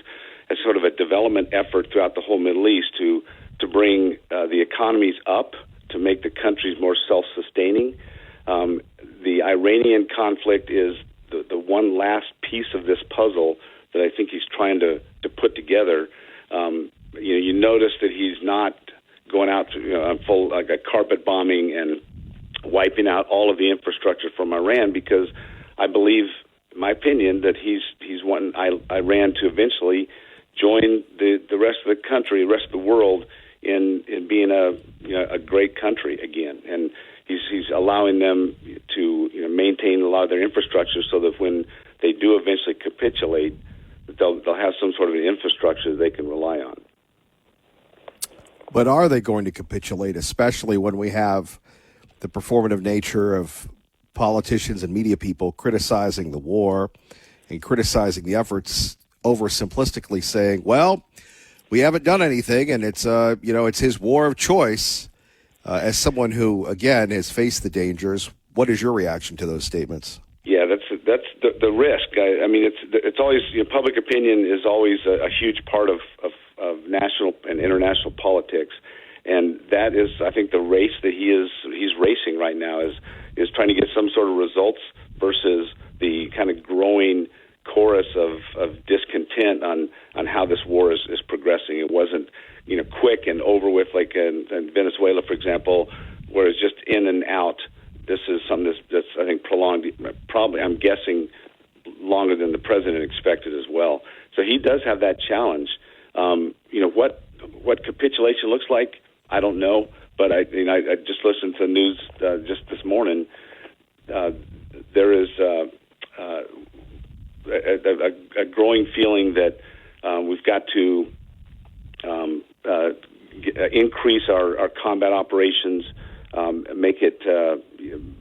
sort of a development effort throughout the whole Middle East to bring the economies up, to make the countries more self-sustaining. The Iranian conflict is the one last piece of this puzzle that I think he's trying to put together. You notice that he's not going out to full like a carpet bombing and wiping out all of the infrastructure from Iran, because I believe, in my opinion, that he's wanting Iran to eventually join the rest of the country, the rest of the world in being a great country again. And he's allowing them to maintain a lot of their infrastructure so that when they do eventually capitulate, they'll have some sort of an infrastructure that they can rely on. But are they going to capitulate, especially when we have the performative nature of politicians and media people criticizing the war and criticizing the efforts, oversimplistically saying, well, we haven't done anything, and it's it's his war of choice. As someone who, again, has faced the dangers, what is your reaction to those statements? Yeah, that's the risk. I mean, it's always public opinion is always a huge part of national and international politics, and that is, I think, the race that he's racing right now is trying to get some sort of results versus the kind of growing chorus of discontent on how this war is progressing. It wasn't quick and over with like in Venezuela, for example, where it's just in and out. This is something that's I think prolonged, probably I'm guessing longer than the president expected as well. So he does have that challenge. What capitulation looks like, I don't know, but I just listened to the news just this morning. There is a growing feeling that we've got to increase our combat operations, make it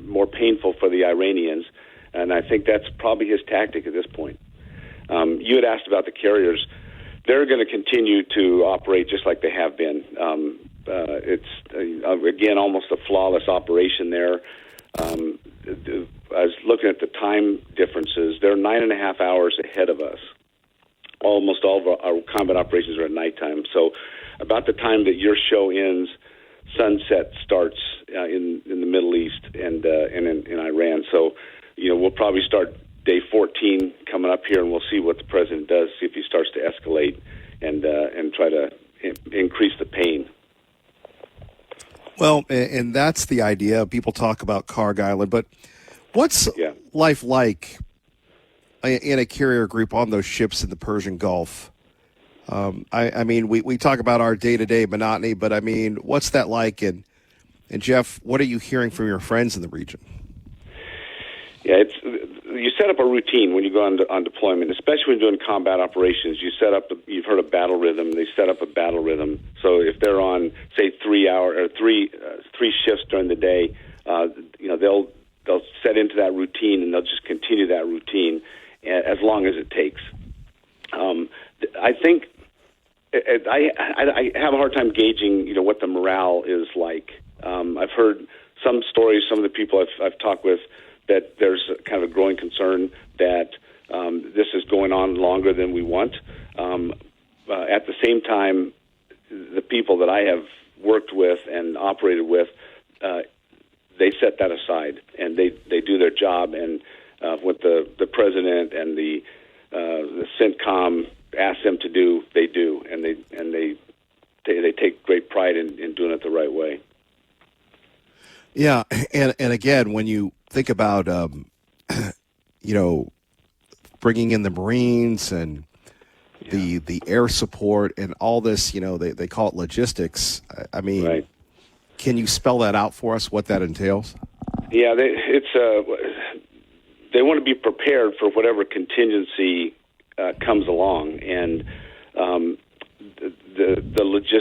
more painful for the Iranians, and I think that's probably his tactic at this point. You had asked about the carriers. They're going to continue to operate just like they have been. It's, again, almost a flawless operation there. I was looking at the time differences. They're 9.5 hours ahead of us. Almost all of our combat operations are at nighttime. So about the time that your show ends, sunset starts in the Middle East and in Iran. So, we'll probably start day 14 coming up here, and we'll see what the president does, see if he starts to escalate and try to increase the pain. Well, and that's the idea. People talk about Carg Island, but what's life like in a carrier group on those ships in the Persian Gulf? I mean, we talk about our day-to-day monotony, but I mean, what's that like? And Jeff, what are you hearing from your friends in the region? Yeah, you set up a routine when you go on deployment, especially when you're doing combat operations. You've heard of battle rhythm. They set up a battle rhythm. So if they're on, say, 3 hour or three shifts during the day, they'll set into that routine and they'll just continue that routine as long as it takes. I think I have a hard time gauging, what the morale is like. I've heard some stories, some of the people I've talked with, that there's kind of a growing concern that this is going on longer than we want. At the same time, the people that I have worked with and operated with, they set that aside and they do their job. And what the president and the CENTCOM ask them to do, they do, and they take great pride in doing it the right way. Yeah, and again, when you think about bringing in the Marines and the air support and all this, they call it logistics. I mean, right. Can you spell that out for us? What that entails? Yeah, they want to be prepared for whatever contingency comes along, and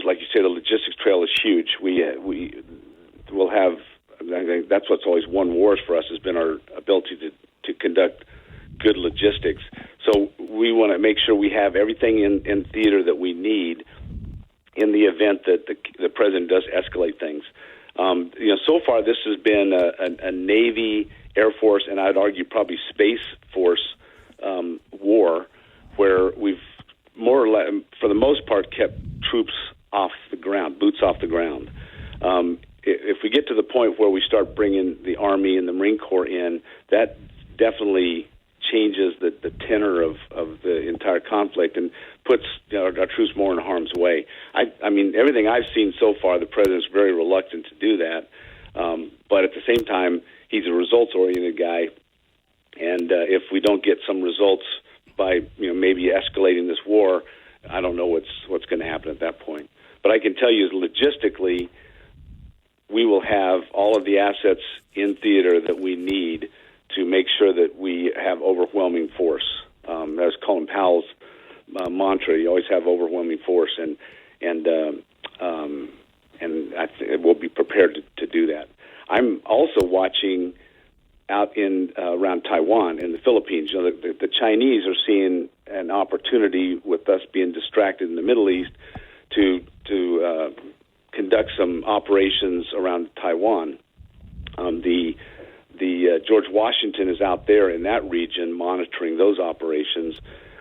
like you say, the logistics trail is huge. We will have. I think that's what's always won wars for us, has been our ability to conduct good logistics. So we want to make sure we have everything in theater that we need in the event that the president does escalate things. So far this has been a Navy, Air Force, and I'd argue probably Space Force war, where we've more or less, for the most part, kept troops off the ground, boots off the ground. If we get to the point where we start bringing the Army and the Marine Corps in, that definitely changes the tenor of the entire conflict and puts our troops more in harm's way. I mean, everything I've seen so far, the president's very reluctant to do that. But at the same time, he's a results-oriented guy, and if we don't get some results by maybe escalating this war, I don't know what's going to happen at that point. But I can tell you, logistically, we will have all of the assets in theater that we need to make sure that we have overwhelming force. That's Colin Powell's mantra. You always have overwhelming force, and we'll be prepared to do that. I'm also watching out in around Taiwan in the Philippines. The Chinese are seeing an opportunity with us being distracted in the Middle East to conduct some operations around Taiwan. The George Washington is out there in that region monitoring those operations.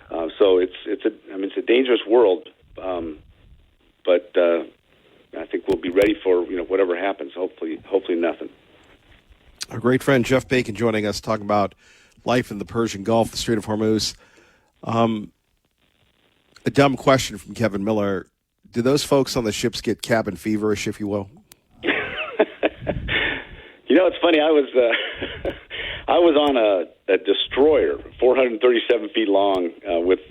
So it's a dangerous world, but I think we'll be ready for whatever happens. Hopefully nothing. Our great friend Jeff Bacon joining us, talking about life in the Persian Gulf, the Strait of Hormuz. A dumb question from Kevin Miller. Do those folks on the ships get cabin feverish, if you will? It's funny. I was on a destroyer, 437 feet long, with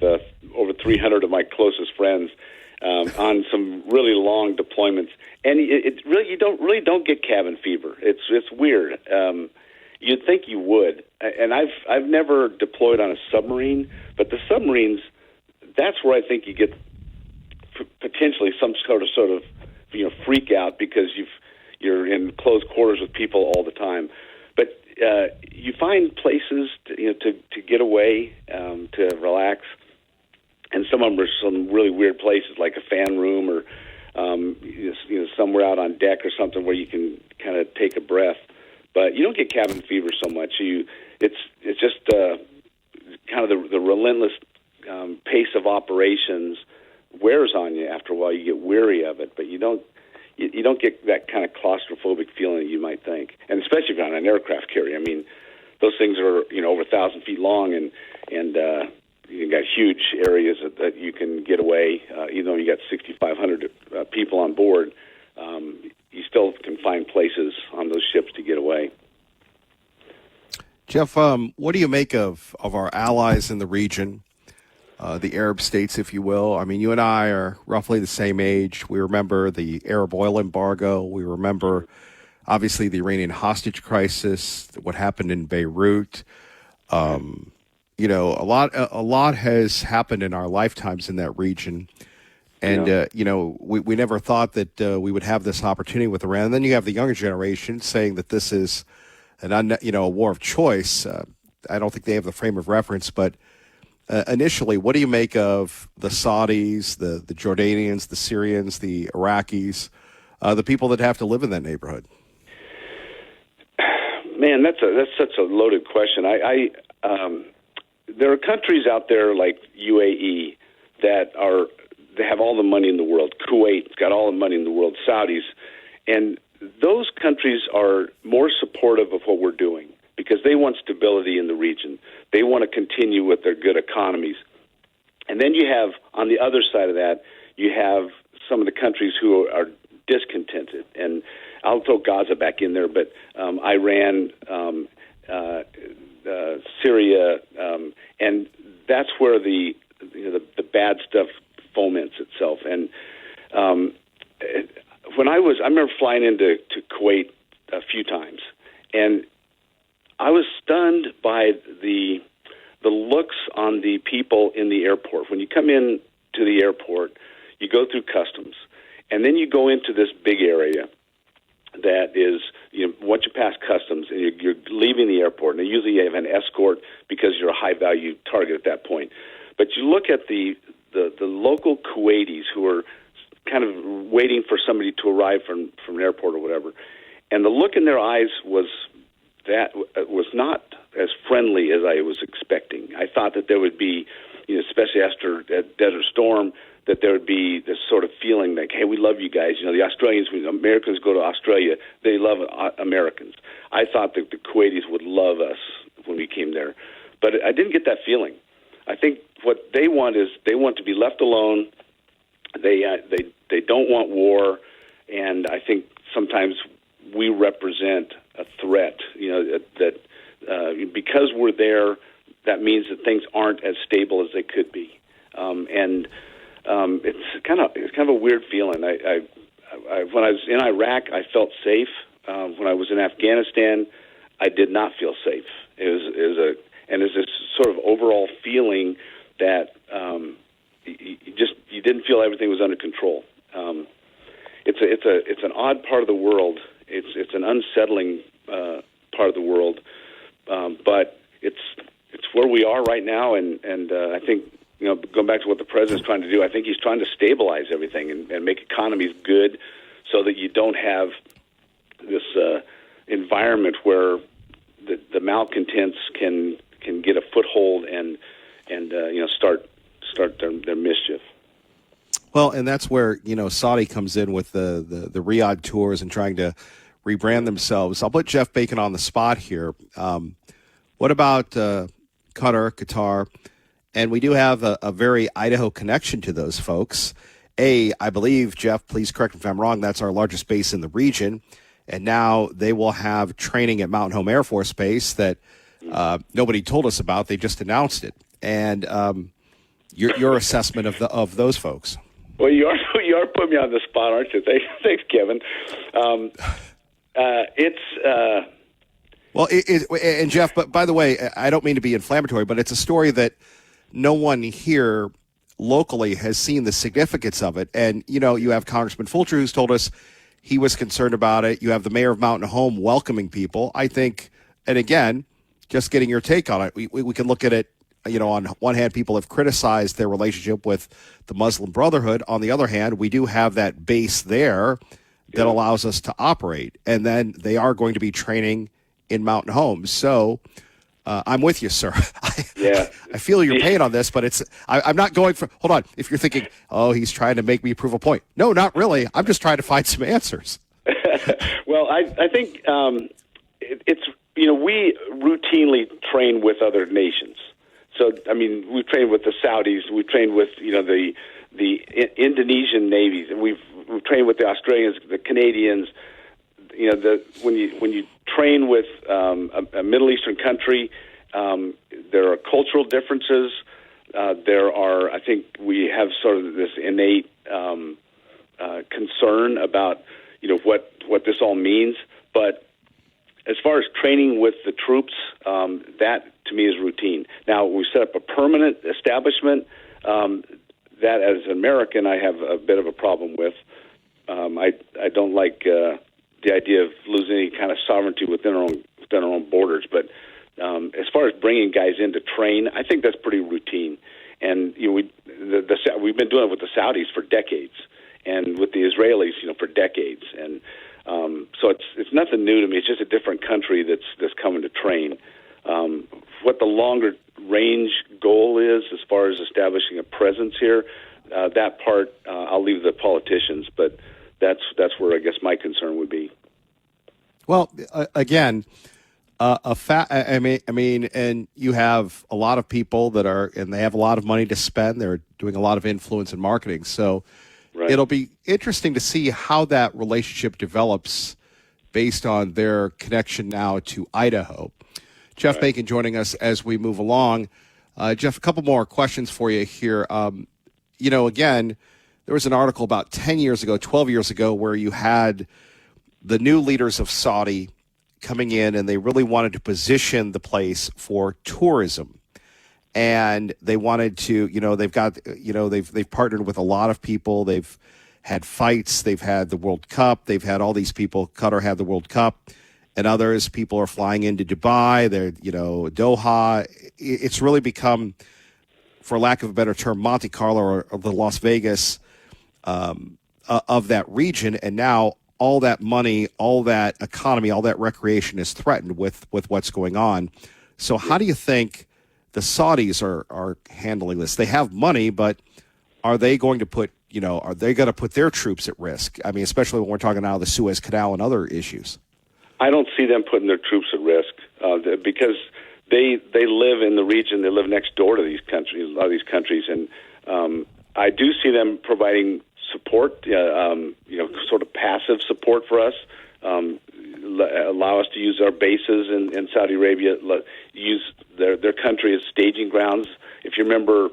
over 300 of my closest friends on some really long deployments, and you don't get cabin fever. It's weird. You'd think you would, and I've never deployed on a submarine, but the submarines, that's where I think you get potentially some sort of freak out because you're in close quarters with people all the time. But you find places to get away, to relax, and some of them are some really weird places like a fan room or somewhere out on deck or something where you can kind of take a breath. But you don't get cabin fever so much. It's just kind of the relentless pace of operations wears on you after a while. You get weary of it, but you don't get that kind of claustrophobic feeling that you might think. And especially if you're on an aircraft carrier. I mean, those things are over 1,000 feet long, and you got huge areas that you can get away. Even though you got 6,500 people on board, you still can find places on those ships to get away. Jeff, what do you make of our allies in the region? The Arab states, if you will. I mean, you and I are roughly the same age. We remember the Arab oil embargo. We remember, obviously, the Iranian hostage crisis, what happened in Beirut. A lot has happened in our lifetimes in that region. And, we never thought that we would have this opportunity with Iran. And then you have the younger generation saying that this is a war of choice. I don't think they have the frame of reference, but initially, what do you make of the Saudis, the Jordanians, the Syrians, the Iraqis, the people that have to live in that neighborhood? Man, that's such a loaded question. There are countries out there like UAE that have all the money in the world. Kuwait's got all the money in the world. Saudis, and those countries are more supportive of what we're doing. because they want stability in the region. They want to continue with their good economies. And then you have, on the other side of that, you have some of the countries who are discontented. And I'll throw Gaza back in there, but Iran, Syria, and that's where the bad stuff foments itself. And I remember flying into Kuwait a few times, and I was stunned by the looks on the people in the airport. When you come in to the airport, you go through customs, and then you go into this big area that is, once you pass customs and you're leaving the airport, and usually you have an escort because you're a high-value target at that point. But you look at the local Kuwaitis who are kind of waiting for somebody to arrive from an airport or whatever, and the look in their eyes was not as friendly as I was expecting. I thought that there would be, especially after Desert Storm, that there would be this sort of feeling like, hey, we love you guys. The Australians, when Americans go to Australia, they love Americans. I thought that the Kuwaitis would love us when we came there. But I didn't get that feeling. I think what they want is they want to be left alone. They don't want war, and I think sometimes we represent a threat, that because we're there, that means that things aren't as stable as they could be. It's kind of a weird feeling. I when I was in Iraq, I felt safe. When I was in Afghanistan, I did not feel safe. There's this sort of overall feeling that you didn't feel everything was under control. It's an odd part of the world. It's an unsettling part of the world, but it's where we are right now, and I think. Going back to what the president's trying to do, I think he's trying to stabilize everything and make economies good so that you don't have this environment where the malcontents can get a foothold and start their mischief. Well, and that's where, Saudi comes in with the Riyadh tours and trying to rebrand themselves. I'll put Jeff Bacon on the spot here. What about Qatar? And we do have a very Idaho connection to those folks. I believe, Jeff, please correct me if I'm wrong, that's our largest base in the region. And now they will have training at Mountain Home Air Force Base that nobody told us about. They just announced it. And your assessment of those folks. Well, you are putting me on the spot, aren't you? Thanks, Kevin. Well, and Jeff, but by the way, I don't mean to be inflammatory, but it's a story that no one here locally has seen the significance of it. And, you have Congressman Fulcher who's told us he was concerned about it. You have the mayor of Mountain Home welcoming people. I think, and again, just getting your take on it, we can look at it, on one hand, people have criticized their relationship with the Muslim Brotherhood. On the other hand, we do have that base there that allows us to operate. And then they are going to be training in Mountain Home. So I'm with you, sir. I feel your pain on this, but I'm not going for, hold on. If you're thinking, oh, he's trying to make me prove a point. No, not really. I'm just trying to find some answers. Well, I think it's, we routinely train with other nations. So, we've trained with the Saudis, we've trained with, the Indonesian navies, and we've trained with the Australians, the Canadians. When you train with a Middle Eastern country, there are cultural differences. I think we have sort of this innate concern about what this all means. But as far as training with the troops, that to me is routine. Now we set up a permanent establishment. That, as an American, I have a bit of a problem with. I don't like the idea of losing any kind of sovereignty within our own borders. But as far as bringing guys in to train, I think that's pretty routine. And we've been doing it with the Saudis for decades, and with the Israelis, for decades. And so it's nothing new to me. It's just a different country that's coming to train. What the longer range goal is as far as establishing a presence here, that part I'll leave the politicians, but that's where I guess my concern would be. Well, again, I mean, and you have a lot of people that are, and they have a lot of money to spend. They're doing a lot of influence and marketing. So it'll be interesting to see how that relationship develops based on their connection now to Idaho. Jeff Bacon joining us as we move along. Jeff, a couple more questions for you here. Again, there was an article about 10 years ago, 12 years ago, where you had the new leaders of Saudi coming in, and they really wanted to position the place for tourism. And they wanted to, they've partnered with a lot of people. They've had fights. They've had the World Cup. They've had all these people. Qatar had the World Cup. And others, people are flying into Dubai. They're, Doha. It's really become, for lack of a better term, Monte Carlo or the Las Vegas of that region. And now all that money, all that economy, all that recreation is threatened with what's going on. So how do you think the Saudis are handling this? They have money, but are they going to put, are they going to put their troops at risk? I mean, especially when we're talking now the Suez Canal and other issues. I don't see them putting their troops at risk because they live in the region. They live next door to these countries, a lot of these countries, and I do see them providing support, sort of passive support for us. Allow us to use our bases in Saudi Arabia. Use their country as staging grounds. If you remember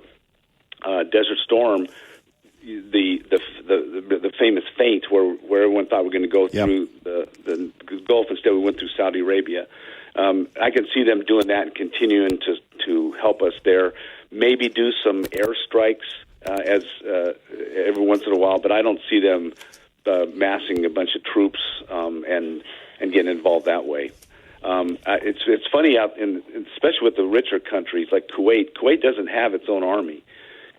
Desert Storm, the famous feint where everyone thought we were going to go through the Gulf, instead we went through Saudi Arabia. I can see them doing that and continuing to help us there. Maybe do some airstrikes as every once in a while, but I don't see them massing a bunch of troops and getting involved that way. It's funny especially with the richer countries like Kuwait. Kuwait doesn't have its own army.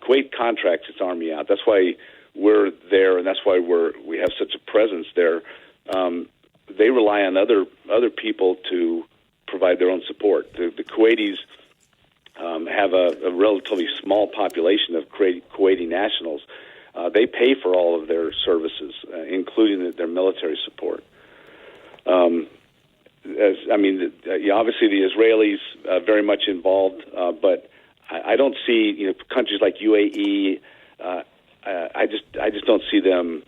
Kuwait contracts its army out. That's why we're there, and that's why we have such a presence there. They rely on other people to provide their own support. The Kuwaitis have a relatively small population of Kuwaiti nationals. They pay for all of their services, including their military support. Obviously the Israelis very much involved, but I don't see countries like UAE. I just don't see them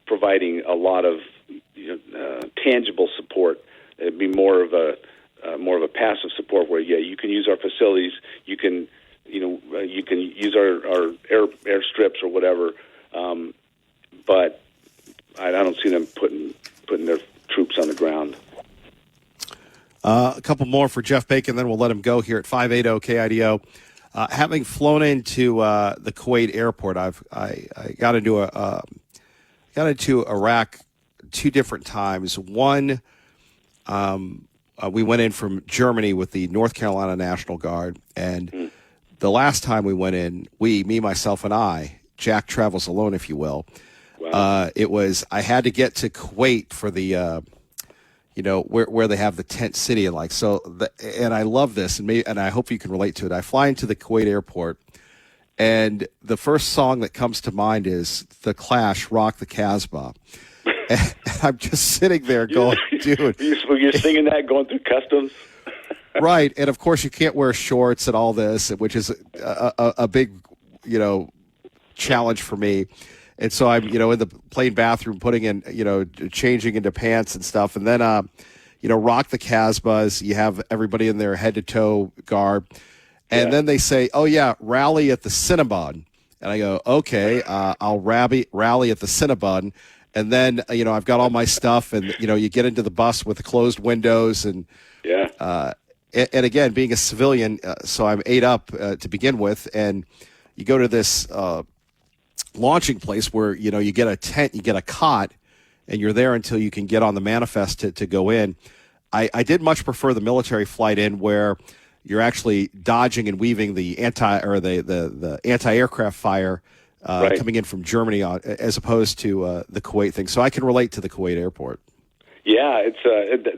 providing a lot of tangible support. It'd be more of a passive support where you can use our facilities, you can use our airstrips or whatever, but I don't see them putting their troops on the ground. A couple more for Jeff Bacon, then we'll let him go here at 580 KIDO. Having flown into the Kuwait airport, I got into Iraq 2 different times. One, we went in from Germany with the North Carolina National Guard, and the last time we went in, me, myself, and I, Jack travels alone, if you will. Wow. I had to get to Kuwait for the. Where they have the tent city and and I love this and I hope you can relate to it. I fly into the Kuwait airport and the first song that comes to mind is The Clash, Rock the Casbah. And I'm just sitting there going, dude. You're singing that going through customs? Right. And of course you can't wear shorts and all this, which is a big, challenge for me. And so I'm, in the plane bathroom, putting in, changing into pants and stuff. And then, Rock the Casbahs. You have everybody in their head to toe garb. And then they say, oh, yeah, rally at the Cinnabon. And I go, okay, I'll rally at the Cinnabon. And then, I've got all my stuff. And, you get into the bus with the closed windows. And, and again, being a civilian, so I'm 8 up to begin with. And you go to this launching place where you get a tent, you get a cot, and you're there until you can get on the manifest to go in. I did much prefer the military flight in where you're actually dodging and weaving the anti-aircraft fire coming in from Germany as opposed to the Kuwait thing. So I can relate to the Kuwait airport. Yeah, it's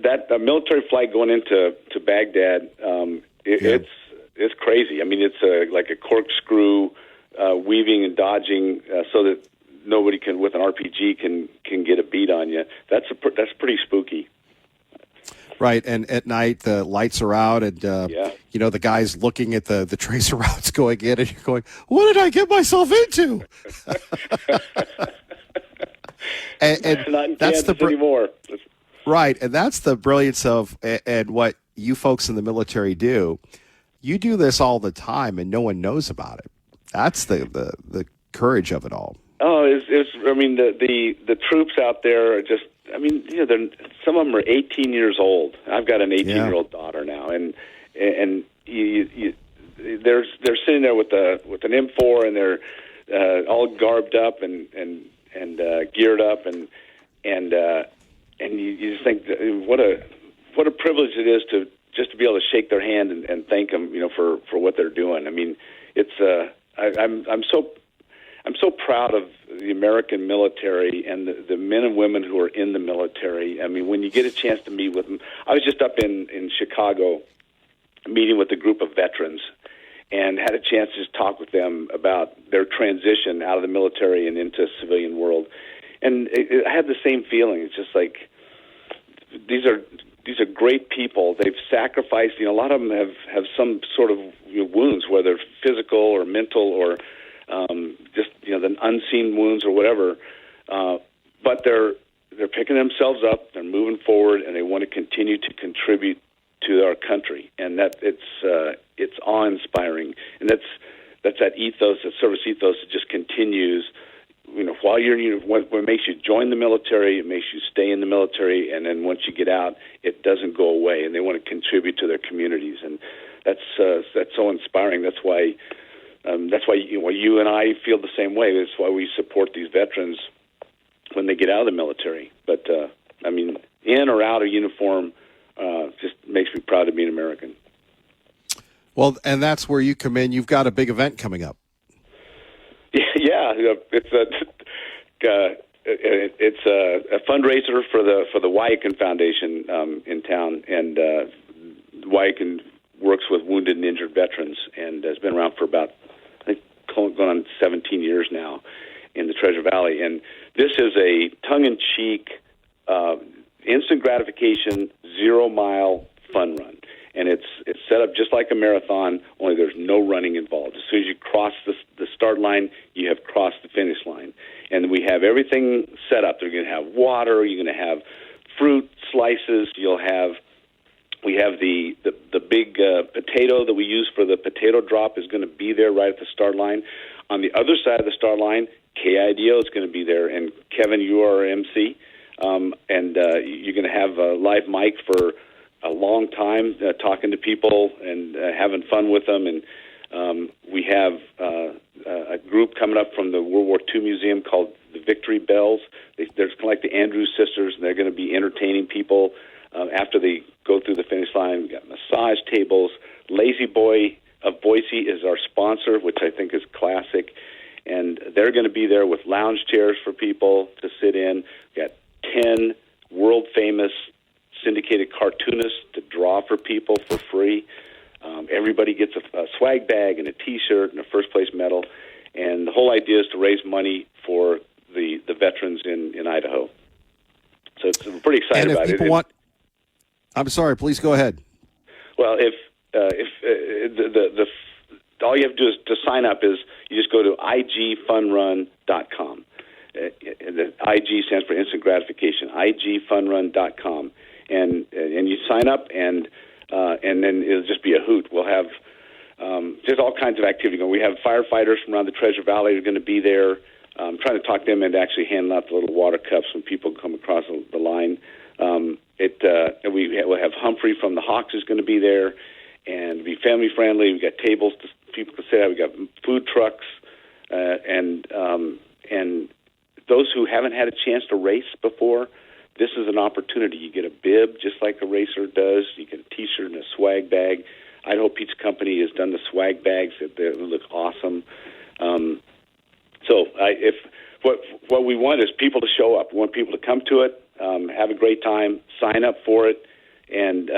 that military flight going into Baghdad. It's crazy. I mean, it's like a corkscrew. Weaving and dodging so that nobody can, with an RPG, can get a beat on you. That's pretty spooky. Right, and at night the lights are out, and you know the guy's looking at the tracer routes going in, and you're going, "What did I get myself into?" and Not in that's Kansas anymore. Right, and that's the brilliance of and what you folks in the military do. You do this all the time, and no one knows about it. That's the courage of it all. Oh, I mean, the troops out there are just. I mean, you know, some of them are 18 years old. I've got an 18-year-old daughter now, and they're sitting there with an M4, and they're all garbed up and geared up, and you just think what a privilege it is to just to be able to shake their hand and thank them, you know, for what they're doing. I mean, it's I'm so proud of the American military and the men and women who are in the military. I mean, when you get a chance to meet with them, I was just up in Chicago meeting with a group of veterans and had a chance to just talk with them about their transition out of the military and into the civilian world. And I had the same feeling. It's just like these are great people. They've sacrificed. You know, a lot of them have some sort of wounds, whether physical or mental or just the unseen wounds or whatever. But they're picking themselves up. They're moving forward, and they want to continue to contribute to our country. And that it's awe-inspiring. And that's that ethos, that service ethos, that just continues. You know, while you're in, what makes you join the military, it makes you stay in the military, and then once you get out, it doesn't go away, and they want to contribute to their communities, and that's so inspiring. That's why you and I feel the same way. That's why we support these veterans when they get out of the military. But I mean, in or out of uniform, just makes me proud to be an American. Well, and that's where you come in. You've got a big event coming up. Yeah, it's a fundraiser for the Wyakin Foundation in town, and Wyakin works with wounded and injured veterans, and has been around for about, I think, going on 17 years now in the Treasure Valley. And this is a tongue-in-cheek, instant gratification, 0-mile fun run. And it's set up just like a marathon, only there's no running involved. As soon as you cross the start line, you have crossed the finish line. And we have everything set up. They're going to have water. You're going to have fruit slices. We have the big potato that we use for the potato drop is going to be there right at the start line. On the other side of the start line, KIDO is going to be there. And Kevin, you are our MC. And you're going to have a live mic for a long time, talking to people and having fun with them. And we have a group coming up from the World War II Museum called the Victory Bells. They're kind of like the Andrews Sisters, and they're going to be entertaining people after they go through the finish line. We've got massage tables. Lazy Boy of Boise is our sponsor, which I think is classic. And they're going to be there with lounge chairs for people to sit in. We've got 10 world-famous syndicated cartoonists to draw for people for free. Everybody gets a swag bag and a T-shirt and a first-place medal. And the whole idea is to raise money for the veterans in Idaho. So we're pretty excited about it. I'm sorry, please go ahead. Well, if all you have to do is to sign up is you just go to igfunrun.com. The IG stands for instant gratification. igfunrun.com, and you sign up, and then it'll just be a hoot. We'll have just all kinds of activity. We have firefighters from around the Treasure Valley who are going to be there. I'm trying to talk them into actually handing out the little water cups when people come across the line. We'll have Humphrey from the Hawks is going to be there, and be family friendly. We've got tables to people to sit at. We've got food trucks, and those who haven't had a chance to race before, this is an opportunity. You get a bib just like a racer does. You get a T-shirt and a swag bag. Idaho Pizza Company has done the swag bags. They look awesome. What we want is people to show up. We want people to come to it, have a great time, sign up for it, and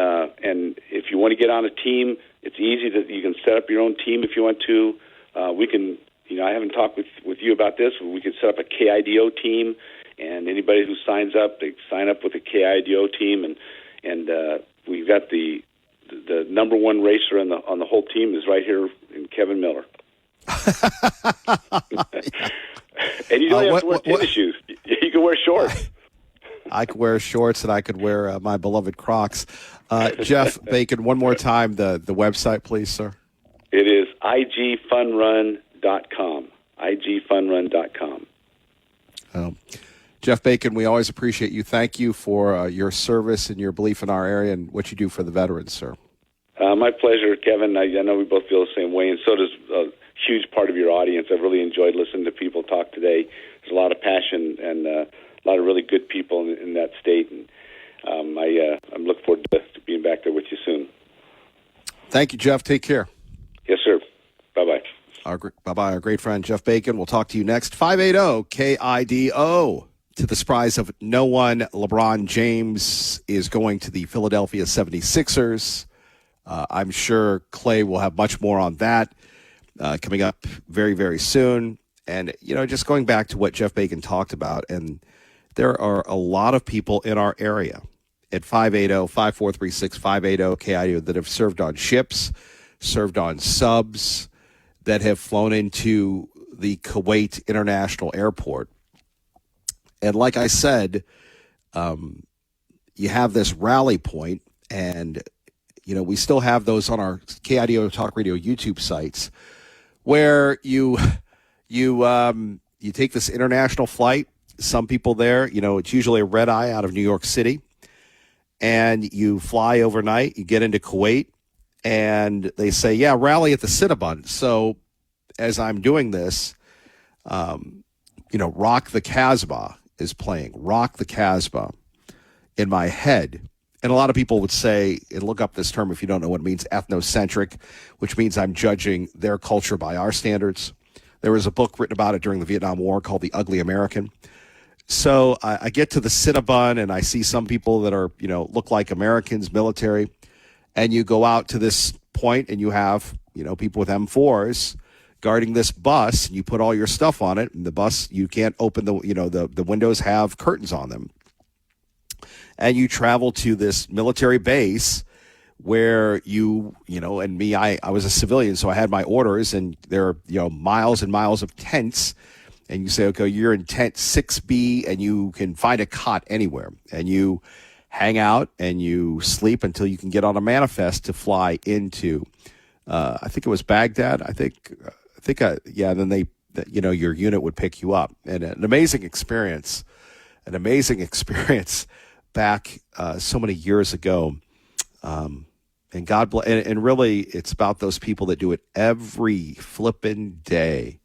if you want to get on a team, it's easy that you can set up your own team if you want to. We can. I haven't talked with you about this, but we can set up a KIDO team, and anybody who signs up, they sign up with a KIDO team, and and we've got the number one racer on the whole team is right here in Kevin Miller. And you don't have to wear tennis shoes. You can wear shorts. I could wear shorts, and I could wear my beloved Crocs. Jeff Bacon, one more time, the website, please, sir. It is igfunrun.com. igfunrun.com. Jeff Bacon, we always appreciate you. Thank you for your service and your belief in our area and what you do for the veterans, sir. My pleasure, Kevin. I know we both feel the same way, and so does a huge part of your audience. I've really enjoyed listening to people talk today. There's a lot of passion and a lot of really good people in that state, and I'm looking forward to being back there with you soon. Thank you, Jeff. Take care. Yes, sir. Bye-bye. Bye-bye, our great friend Jeff Bacon. We'll talk to you next. 580-KIDO. To the surprise of no one, LeBron James is going to the Philadelphia 76ers. I'm sure Clay will have much more on that coming up very, very soon. And, just going back to what Jeff Bacon talked about, and there are a lot of people in our area at 580-5436, 580-KIDO that have served on ships, served on subs, that have flown into the Kuwait International Airport. And like I said, you have this rally point, and, we still have those on our KIDO Talk Radio YouTube sites where you take this international flight. Some people there, it's usually a red eye out of New York City, and you fly overnight, you get into Kuwait, and they say, yeah, rally at the Cinnabon. So as I'm doing this, Rock the Casbah is playing, Rock the Casbah, in my head. And a lot of people would say, and look up this term if you don't know what it means, ethnocentric, which means I'm judging their culture by our standards. There was a book written about it during the Vietnam War called The Ugly American. So I get to the Cinnabon, and I see some people that are, look like Americans, military, and you go out to this point, and you have, people with M4s guarding this bus, and you put all your stuff on it, and the bus, you can't open the windows have curtains on them. And you travel to this military base where and me, I was a civilian, so I had my orders, and there are, miles and miles of tents, and you say, okay, you're in tent 6B, and you can find a cot anywhere, and you hang out, and you sleep until you can get on a manifest to fly into, I think it was Baghdad, then they, your unit would pick you up. And an amazing experience back so many years ago. And God bless, and really it's about those people that do it every flippin' day.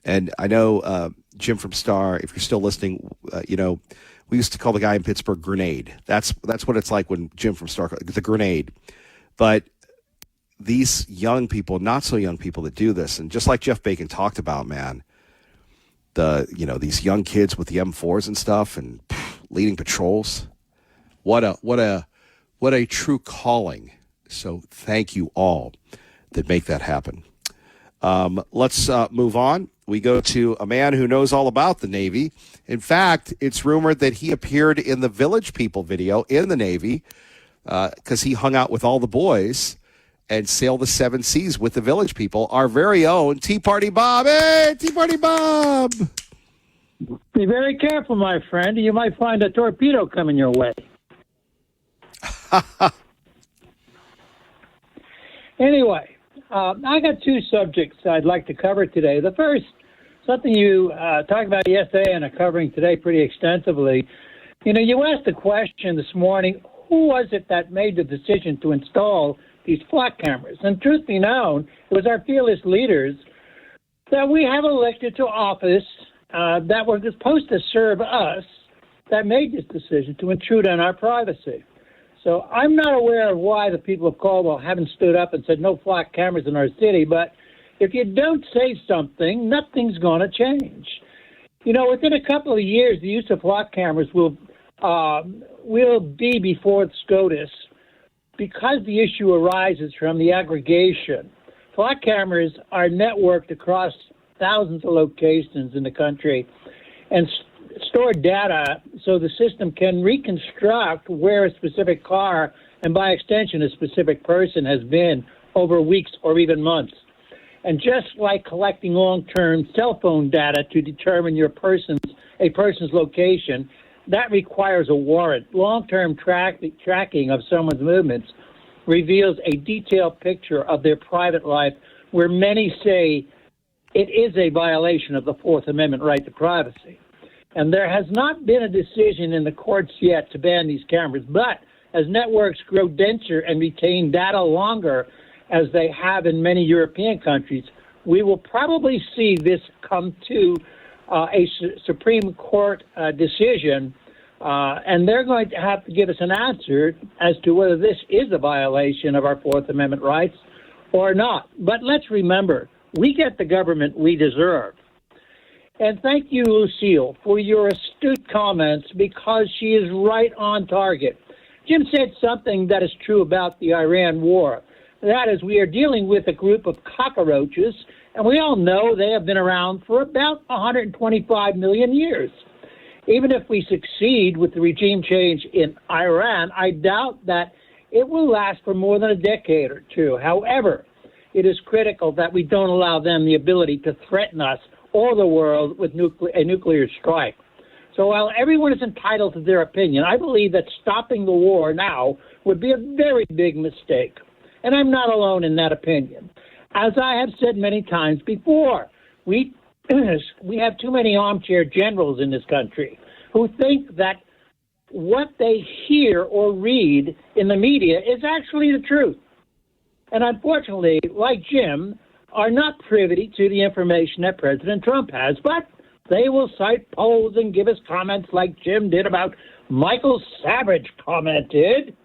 And I know, Jim from Star, if you're still listening, we used to call the guy in Pittsburgh Grenade. That's what it's like when Jim from Star, the Grenade. But these young people, not so young people that do this, and just like Jeff Bacon talked about, man, these young kids with the M4s and stuff and leading patrols, what a true calling. So thank you all that make that happen. Let's move on. We go to a man who knows all about the Navy. In fact, it's rumored that he appeared in the Village People video in the Navy because he hung out with all the boys and sailed the 7 seas with the Village People. Our very own Tea Party Bob. Hey, Tea Party Bob! Be very careful, my friend. You might find a torpedo coming your way. Anyway, I got 2 subjects I'd like to cover today. The first, something you talked about yesterday and are covering today pretty extensively. You asked the question this morning, who was it that made the decision to install these flock cameras? And truth be known, it was our fearless leaders that we have elected to office that were supposed to serve us that made this decision to intrude on our privacy. So I'm not aware of why the people of Caldwell haven't stood up and said no flock cameras in our city, but if you don't say something, nothing's going to change. Within a couple of years, the use of flock cameras will be before the SCOTUS because the issue arises from the aggregation. Flock cameras are networked across thousands of locations in the country and store data so the system can reconstruct where a specific car, and by extension, a specific person has been over weeks or even months. And just like collecting long-term cell phone data to determine a person's location, that requires a warrant. Long-term tracking of someone's movements reveals a detailed picture of their private life, where many say it is a violation of the Fourth Amendment right to privacy. And there has not been a decision in the courts yet to ban these cameras, but as networks grow denser and retain data longer, as they have in many European countries, we will probably see this come to a Supreme Court decision, and they're going to have to give us an answer as to whether this is a violation of our Fourth Amendment rights or not. But let's remember, we get the government we deserve. And thank you, Lucille, for your astute comments, because she is right on target. Jim said something that is true about the Iran war. That is, we are dealing with a group of cockroaches, and we all know they have been around for about 125 million years. Even if we succeed with the regime change in Iran, I doubt that it will last for more than a decade or two. However, it is critical that we don't allow them the ability to threaten us or the world with a nuclear strike. So while everyone is entitled to their opinion, I believe that stopping the war now would be a very big mistake. And I'm not alone in that opinion. As I have said many times before, we have too many armchair generals in this country who think that what they hear or read in the media is actually the truth. And unfortunately, like Jim, are not privy to the information that President Trump has, but they will cite polls and give us comments like Jim did about Michael Savage commented.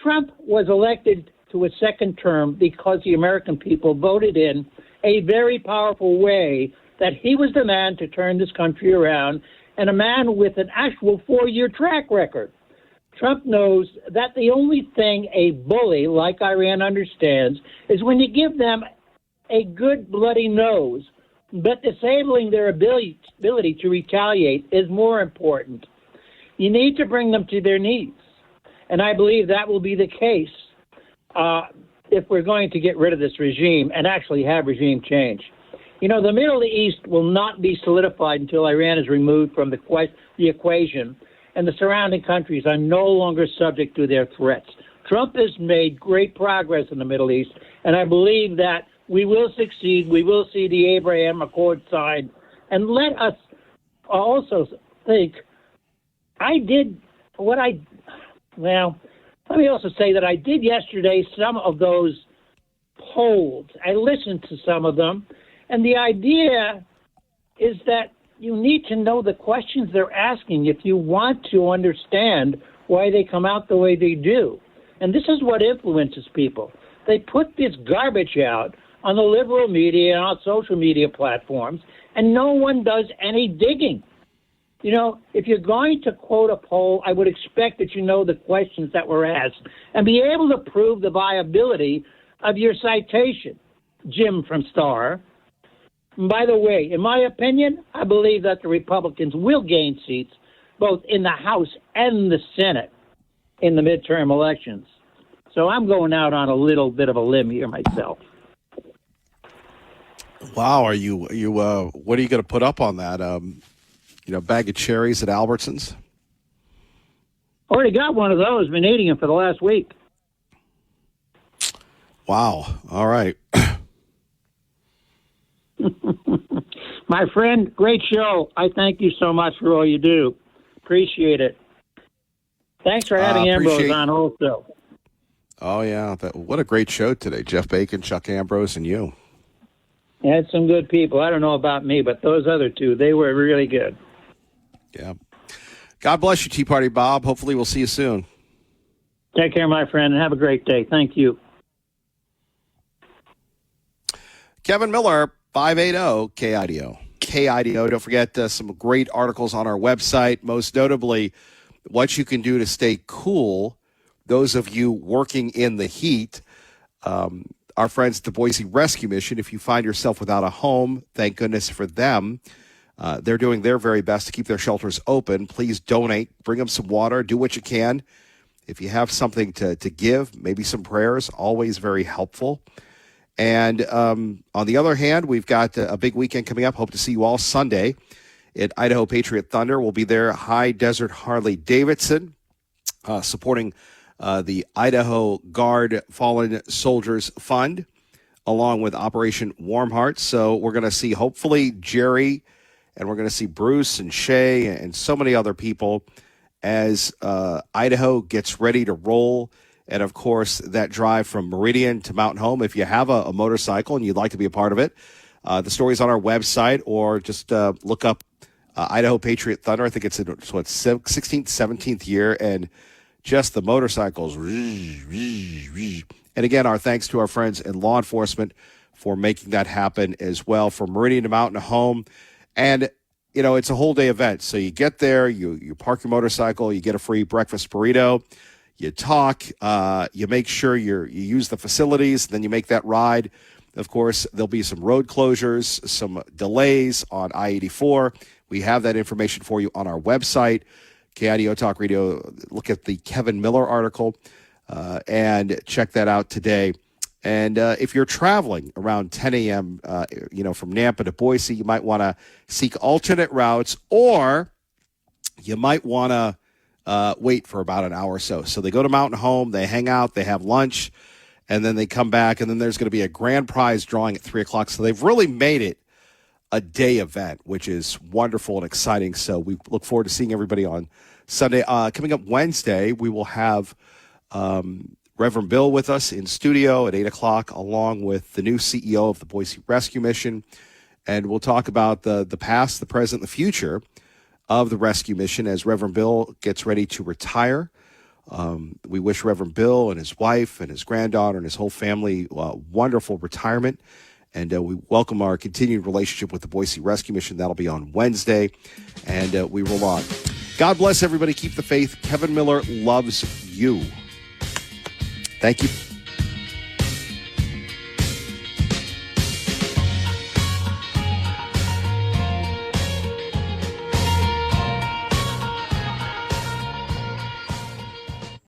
Trump was elected to a second term because the American people voted in a very powerful way that he was the man to turn this country around, and a man with an actual 4-year track record. Trump knows that the only thing a bully like Iran understands is when you give them a good bloody nose, but disabling their ability to retaliate is more important. You need to bring them to their knees, and I believe that will be the case if we're going to get rid of this regime and actually have regime change. You know, the Middle East will not be solidified until Iran is removed from the equation, and the surrounding countries are no longer subject to their threats. Trump has made great progress in the Middle East, and I believe that we will succeed. We will see the Abraham Accord signed. And let us also think, let me also say that I did yesterday some of those polls. I listened to some of them, and the idea is that you need to know the questions they're asking if you want to understand why they come out the way they do. And this is what influences people. They put this garbage out on the liberal media and on social media platforms, and no one does any digging. You know, if you're going to quote a poll, I would expect that you know the questions that were asked and be able to prove the viability of your citation. Jim from Star. And by the way, in my opinion, I believe that the Republicans will gain seats both in the House and the Senate in the midterm elections. So I'm going out on a little bit of a limb here myself. Wow, what are you going to put up on that? Bag of cherries at Albertsons? Already got one of those. Been eating them for the last week. Wow. All right. My friend, great show. I thank you so much for all you do. Appreciate it. Thanks for having Ambrose on also. Oh, yeah. What a great show today. Jeff Bacon, Chuck Ambrose, and you. Had some good people. I don't know about me, but those other two, they were really good. Yeah. God bless you, Tea Party Bob. Hopefully we'll see you soon. Take care, my friend, and have a great day. Thank you. Kevin Miller, 580 KIDO. KIDO. Don't forget some great articles on our website, most notably what you can do to stay cool. Those of you working in the heat, our friends at the Boise Rescue Mission, if you find yourself without a home, thank goodness for them. They're doing their very best to keep their shelters open. Please donate. Bring them some water. Do what you can. If you have something to give, maybe some prayers, always very helpful. And on the other hand, we've got a big weekend coming up. Hope to see you all Sunday at Idaho Patriot Thunder. We'll be there. High Desert Harley Davidson supporting the Idaho Guard Fallen Soldiers Fund, along with Operation Warm Hearts. So we're going to see, hopefully, Jerry, and we're going to see Bruce and Shay and so many other people as Idaho gets ready to roll. And, of course, that drive from Meridian to Mountain Home. If you have a motorcycle and you'd like to be a part of it, the story's on our website, or just look up Idaho Patriot Thunder. I think it's in 16th, 17th year, and just the motorcycles. And, again, our thanks to our friends in law enforcement for making that happen as well, from Meridian to Mountain Home. And, you know, it's a whole day event. So you get there, you park your motorcycle, you get a free breakfast burrito, you talk, you make sure you use the facilities, then you make that ride. Of course, there'll be some road closures, some delays on I-84. We have that information for you on our website, KIDO Talk Radio. Look at the Kevin Miller article and check that out today. And if you're traveling around 10 a.m., from Nampa to Boise, you might want to seek alternate routes, or you might want to wait for about an hour or so. So they go to Mountain Home, they hang out, they have lunch, and then they come back, and then there's going to be a grand prize drawing at 3 o'clock. So they've really made it a day event, which is wonderful and exciting. So we look forward to seeing everybody on Sunday. Coming up Wednesday, we will have Reverend Bill with us in studio at 8 o'clock, along with the new CEO of the Boise Rescue Mission. And we'll talk about the past, the present, the future of the rescue mission as Reverend Bill gets ready to retire. We wish Reverend Bill and his wife and his granddaughter and his whole family a wonderful retirement. And we welcome our continued relationship with the Boise Rescue Mission. That'll be on Wednesday. And we roll on. God bless everybody. Keep the faith. Kevin Miller loves you. Thank you.